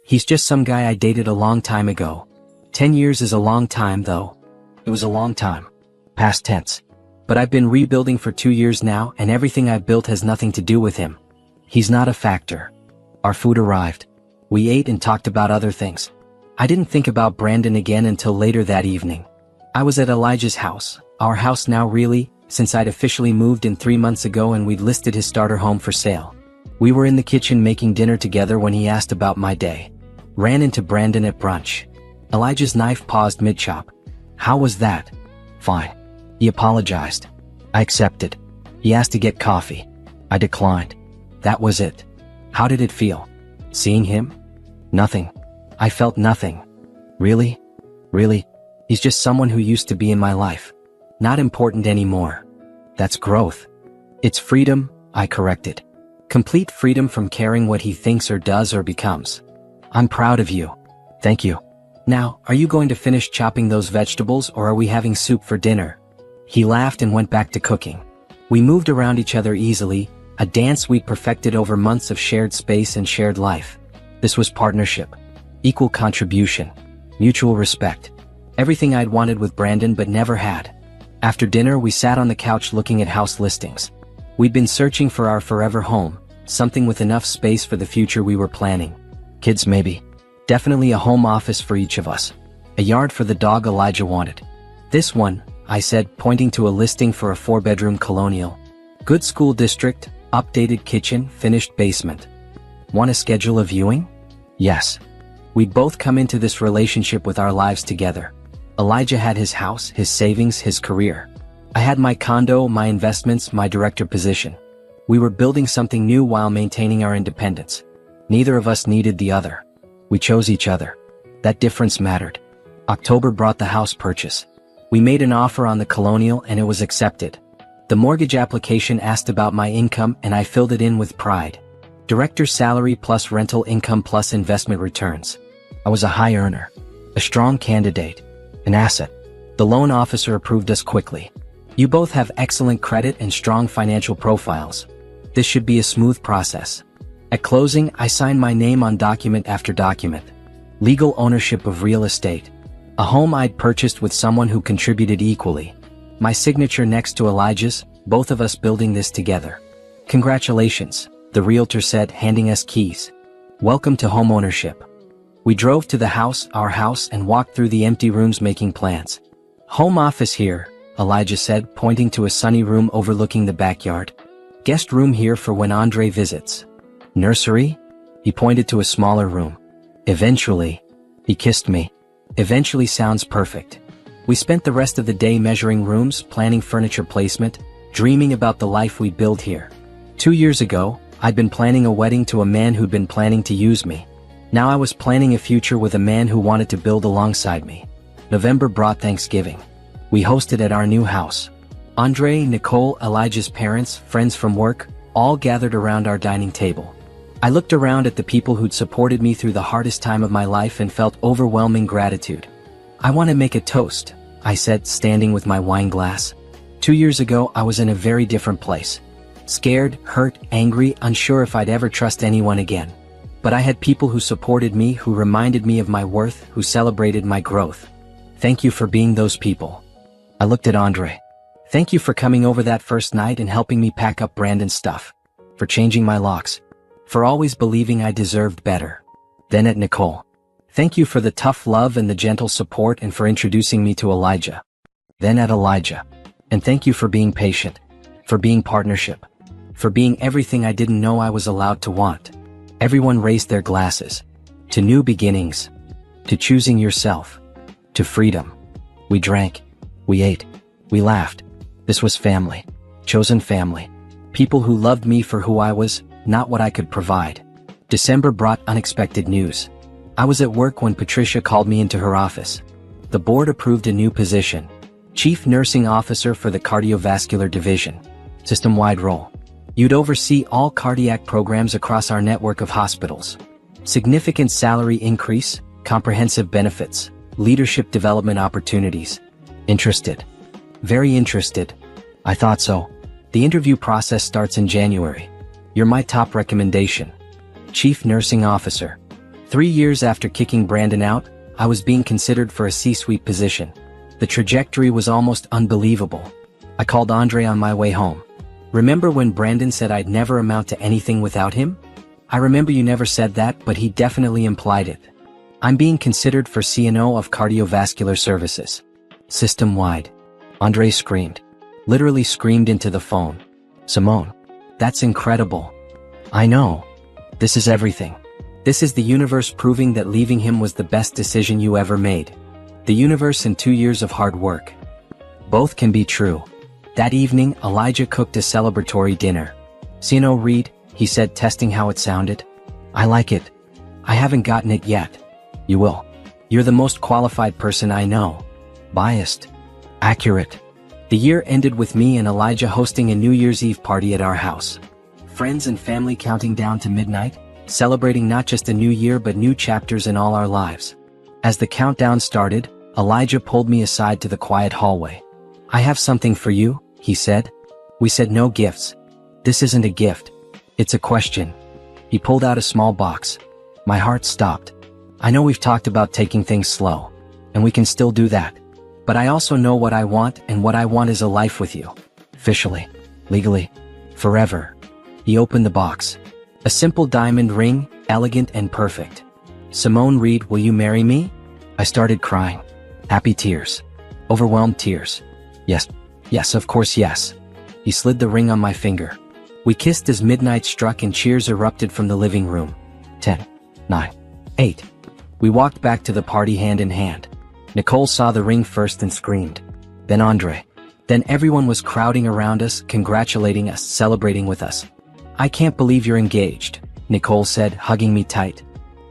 He's just some guy I dated a long time ago. 10 years is a long time though. It was a long time. Past tense. But I've been rebuilding for 2 years now and everything I've built has nothing to do with him. He's not a factor. Our food arrived. We ate and talked about other things. I didn't think about Brandon again until later that evening. I was at Elijah's house, our house now really, since I'd officially moved in 3 months ago and we'd listed his starter home for sale. We were in the kitchen making dinner together when he asked about my day. Ran into Brandon at brunch. Elijah's knife paused mid-chop. How was that? Fine. He apologized. I accepted. He asked to get coffee. I declined. That was it. How did it feel? Seeing him? Nothing. I felt nothing. Really? Really? He's just someone who used to be in my life. Not important anymore. That's growth. It's freedom, I corrected. Complete freedom from caring what he thinks or does or becomes. I'm proud of you. Thank you. Now, are you going to finish chopping those vegetables or are we having soup for dinner? He laughed and went back to cooking. We moved around each other easily, a dance we'd perfected over months of shared space and shared life. This was partnership. Equal contribution. Mutual respect. Everything I'd wanted with Brandon but never had. After dinner we sat on the couch looking at house listings. We'd been searching for our forever home, something with enough space for the future we were planning. Kids maybe. Definitely a home office for each of us. A yard for the dog Elijah wanted. This one, I said, pointing to a listing for a 4-bedroom colonial. Good school district, updated kitchen, finished basement. Want to schedule a viewing? Yes. We'd both come into this relationship with our lives together. Elijah had his house, his savings, his career. I had my condo, my investments, my director position. We were building something new while maintaining our independence. Neither of us needed the other. We chose each other. That difference mattered. October brought the house purchase. We made an offer on the colonial and it was accepted. The mortgage application asked about my income and I filled it in with pride. Director's salary plus rental income plus investment returns. I was a high earner. A strong candidate. An asset. The loan officer approved us quickly. You both have excellent credit and strong financial profiles. This should be a smooth process. At closing, I signed my name on document after document. Legal ownership of real estate. A home I'd purchased with someone who contributed equally. My signature next to Elijah's, both of us building this together. Congratulations, the realtor said, handing us keys. Welcome to home ownership. We drove to the house, our house, and walked through the empty rooms making plans. Home office here, Elijah said, pointing to a sunny room overlooking the backyard. Guest room here for when Andre visits. Nursery? He pointed to a smaller room. Eventually. He kissed me. Eventually sounds perfect. We spent the rest of the day measuring rooms, planning furniture placement, dreaming about the life we'd build here. 2 years ago, I'd been planning a wedding to a man who'd been planning to use me. Now I was planning a future with a man who wanted to build alongside me. November brought Thanksgiving. We hosted at our new house. Andre, Nicole, Elijah's parents, friends from work, all gathered around our dining table. I looked around at the people who'd supported me through the hardest time of my life and felt overwhelming gratitude. I want to make a toast, I said, standing with my wine glass. 2 years ago, I was in a very different place. Scared, hurt, angry, unsure if I'd ever trust anyone again. But I had people who supported me, who reminded me of my worth, who celebrated my growth. Thank you for being those people. I looked at Andre. Thank you for coming over that first night and helping me pack up Brandon's stuff. For changing my locks. For always believing I deserved better. Then at Nicole. Thank you for the tough love and the gentle support and for introducing me to Elijah. Then at Elijah. And thank you for being patient. For being partnership. For being everything I didn't know I was allowed to want. Everyone raised their glasses. To new beginnings. To choosing yourself. To freedom. We drank. We ate. We laughed. This was family. Chosen family. People who loved me for who I was, not what I could provide. December brought unexpected news. I was at work when Patricia called me into her office. The board approved a new position. Chief Nursing Officer for the Cardiovascular Division. System-wide role. You'd oversee all cardiac programs across our network of hospitals. Significant salary increase, comprehensive benefits, leadership development opportunities. Interested? Very interested. I thought so. The interview process starts in January. You're my top recommendation. Chief Nursing Officer. 3 years after kicking Brandon out, I was being considered for a C-suite position. The trajectory was almost unbelievable. I called Andre on my way home. Remember when Brandon said I'd never amount to anything without him? I remember you never said that, but he definitely implied it. I'm being considered for CNO of Cardiovascular Services. System-wide. Andre screamed. Literally screamed into the phone. Simone. That's incredible. I know. This is everything. This is the universe proving that leaving him was the best decision you ever made. The universe and 2 years of hard work. Both can be true. That evening, Elijah cooked a celebratory dinner. CNO Reed, he said, testing how it sounded. I like it. I haven't gotten it yet. You will. You're the most qualified person I know. Biased. Accurate. The year ended with me and Elijah hosting a New Year's Eve party at our house. Friends and family counting down to midnight, celebrating not just a new year but new chapters in all our lives. As the countdown started, Elijah pulled me aside to the quiet hallway. I have something for you, he said. We said no gifts. This isn't a gift. It's a question. He pulled out a small box. My heart stopped. I know we've talked about taking things slow, and we can still do that. But I also know what I want, and what I want is a life with you. Officially. Legally. Forever. He opened the box. A simple diamond ring, elegant and perfect. Simone Reed, will you marry me? I started crying. Happy tears. Overwhelmed tears. Yes, of course yes. He slid the ring on my finger. We kissed as midnight struck and cheers erupted from the living room. 10, 9, 8. We walked back to the party hand in hand. Nicole saw the ring first and screamed. Then Andre. Then everyone was crowding around us, congratulating us, celebrating with us. I can't believe you're engaged, Nicole said, hugging me tight.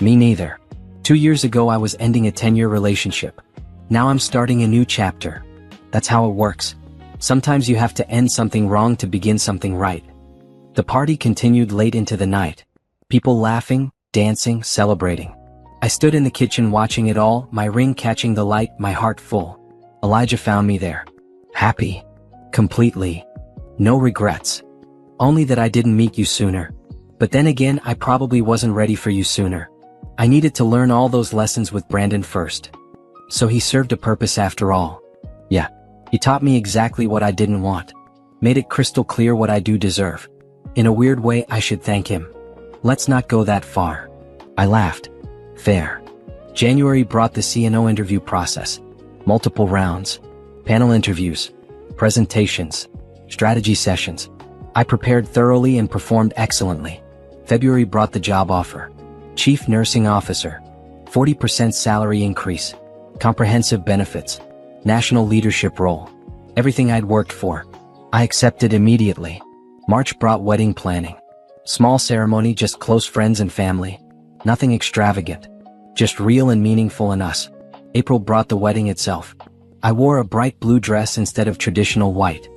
Me neither. 2 years ago I was ending a 10-year relationship. Now I'm starting a new chapter. That's how it works. Sometimes you have to end something wrong to begin something right. The party continued late into the night. People laughing, dancing, celebrating. I stood in the kitchen watching it all, my ring catching the light, my heart full. Elijah found me there. Happy. Completely. No regrets. Only that I didn't meet you sooner. But then again, I probably wasn't ready for you sooner. I needed to learn all those lessons with Brandon first. So he served a purpose after all. Yeah. He taught me exactly what I didn't want. Made it crystal clear what I do deserve. In a weird way, I should thank him. Let's not go that far. I laughed. Fair. January brought the CNO interview process. Multiple rounds. Panel interviews. Presentations. Strategy sessions. I prepared thoroughly and performed excellently. February brought the job offer. Chief Nursing Officer. 40% salary increase. Comprehensive benefits. National leadership role. Everything I'd worked for. I accepted immediately. March brought wedding planning. Small ceremony, just close friends and family. Nothing extravagant. Just real and meaningful in us. April brought the wedding itself. I wore a bright blue dress instead of traditional white.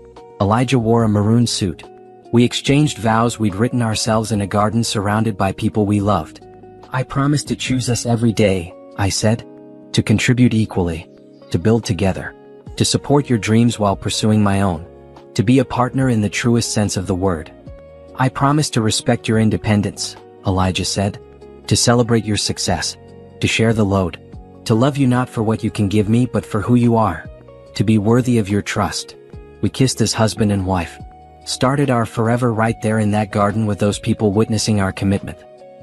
Elijah wore a maroon suit. We exchanged vows we'd written ourselves in a garden surrounded by people we loved. I promised to choose us every day, I said. To contribute equally. To build together. To support your dreams while pursuing my own. To be a partner in the truest sense of the word. I promise to respect your independence, Elijah said. To celebrate your success. To share the load. To love you not for what you can give me but for who you are. To be worthy of your trust. We kissed as husband and wife. Started our forever right there in that garden with those people witnessing our commitment.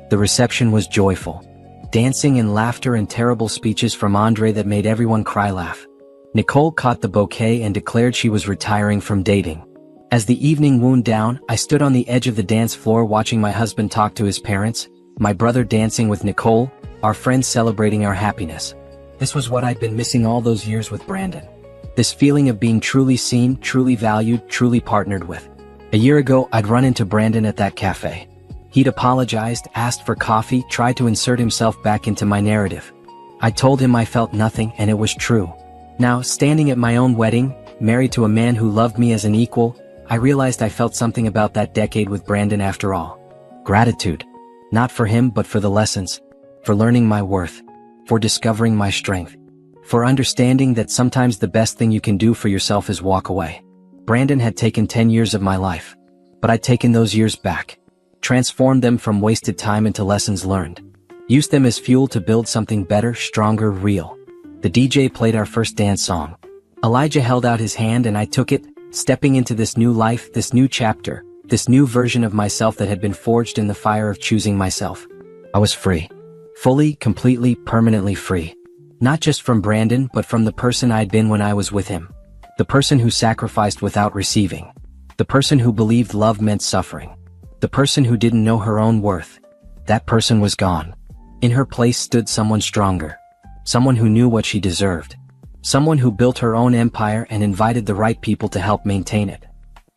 The reception was joyful. Dancing and laughter and terrible speeches from Andre that made everyone cry laugh. Nicole caught the bouquet and declared she was retiring from dating. As the evening wound down, I stood on the edge of the dance floor watching my husband talk to his parents, my brother dancing with Nicole, our friends celebrating our happiness. This was what I'd been missing all those years with Brandon. This feeling of being truly seen, truly valued, truly partnered with. A year ago, I'd run into Brandon at that cafe. He'd apologized, asked for coffee, tried to insert himself back into my narrative. I told him I felt nothing and it was true. Now, standing at my own wedding, married to a man who loved me as an equal, I realized I felt something about that decade with Brandon after all. Gratitude. Not for him but for the lessons. For learning my worth. For discovering my strength. For understanding that sometimes the best thing you can do for yourself is walk away. Brandon had taken 10 years of my life. But I'd taken those years back. Transformed them from wasted time into lessons learned. Used them as fuel to build something better, stronger, real. The DJ played our first dance song. Elijah held out his hand and I took it, stepping into this new life, this new chapter, this new version of myself that had been forged in the fire of choosing myself. I was free. Fully, completely, permanently free. Not just from Brandon, but from the person I'd been when I was with him. The person who sacrificed without receiving. The person who believed love meant suffering. The person who didn't know her own worth. That person was gone. In her place stood someone stronger. Someone who knew what she deserved. Someone who built her own empire and invited the right people to help maintain it.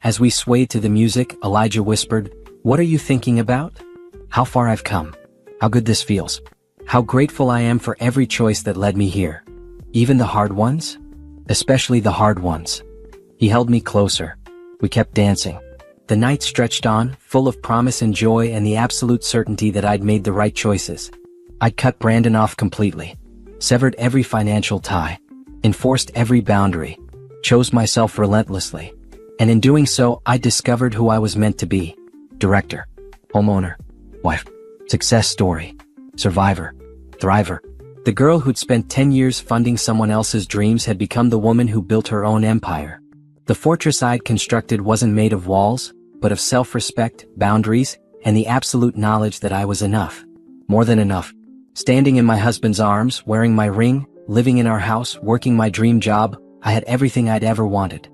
As we swayed to the music, Elijah whispered, "What are you thinking about?" How far I've come. How good this feels. How grateful I am for every choice that led me here. Even the hard ones? Especially the hard ones. He held me closer. We kept dancing. The night stretched on, full of promise and joy and the absolute certainty that I'd made the right choices. I'd cut Brandon off completely. Severed every financial tie. Enforced every boundary. Chose myself relentlessly. And in doing so, I discovered who I was meant to be. Director. Homeowner. Wife. Success story. Survivor. Thriver. The girl who'd spent 10 years funding someone else's dreams had become the woman who built her own empire. The fortress I'd constructed wasn't made of walls, but of self-respect, boundaries, and the absolute knowledge that I was enough. More than enough. Standing in my husband's arms, wearing my ring, living in our house, working my dream job, I had everything I'd ever wanted.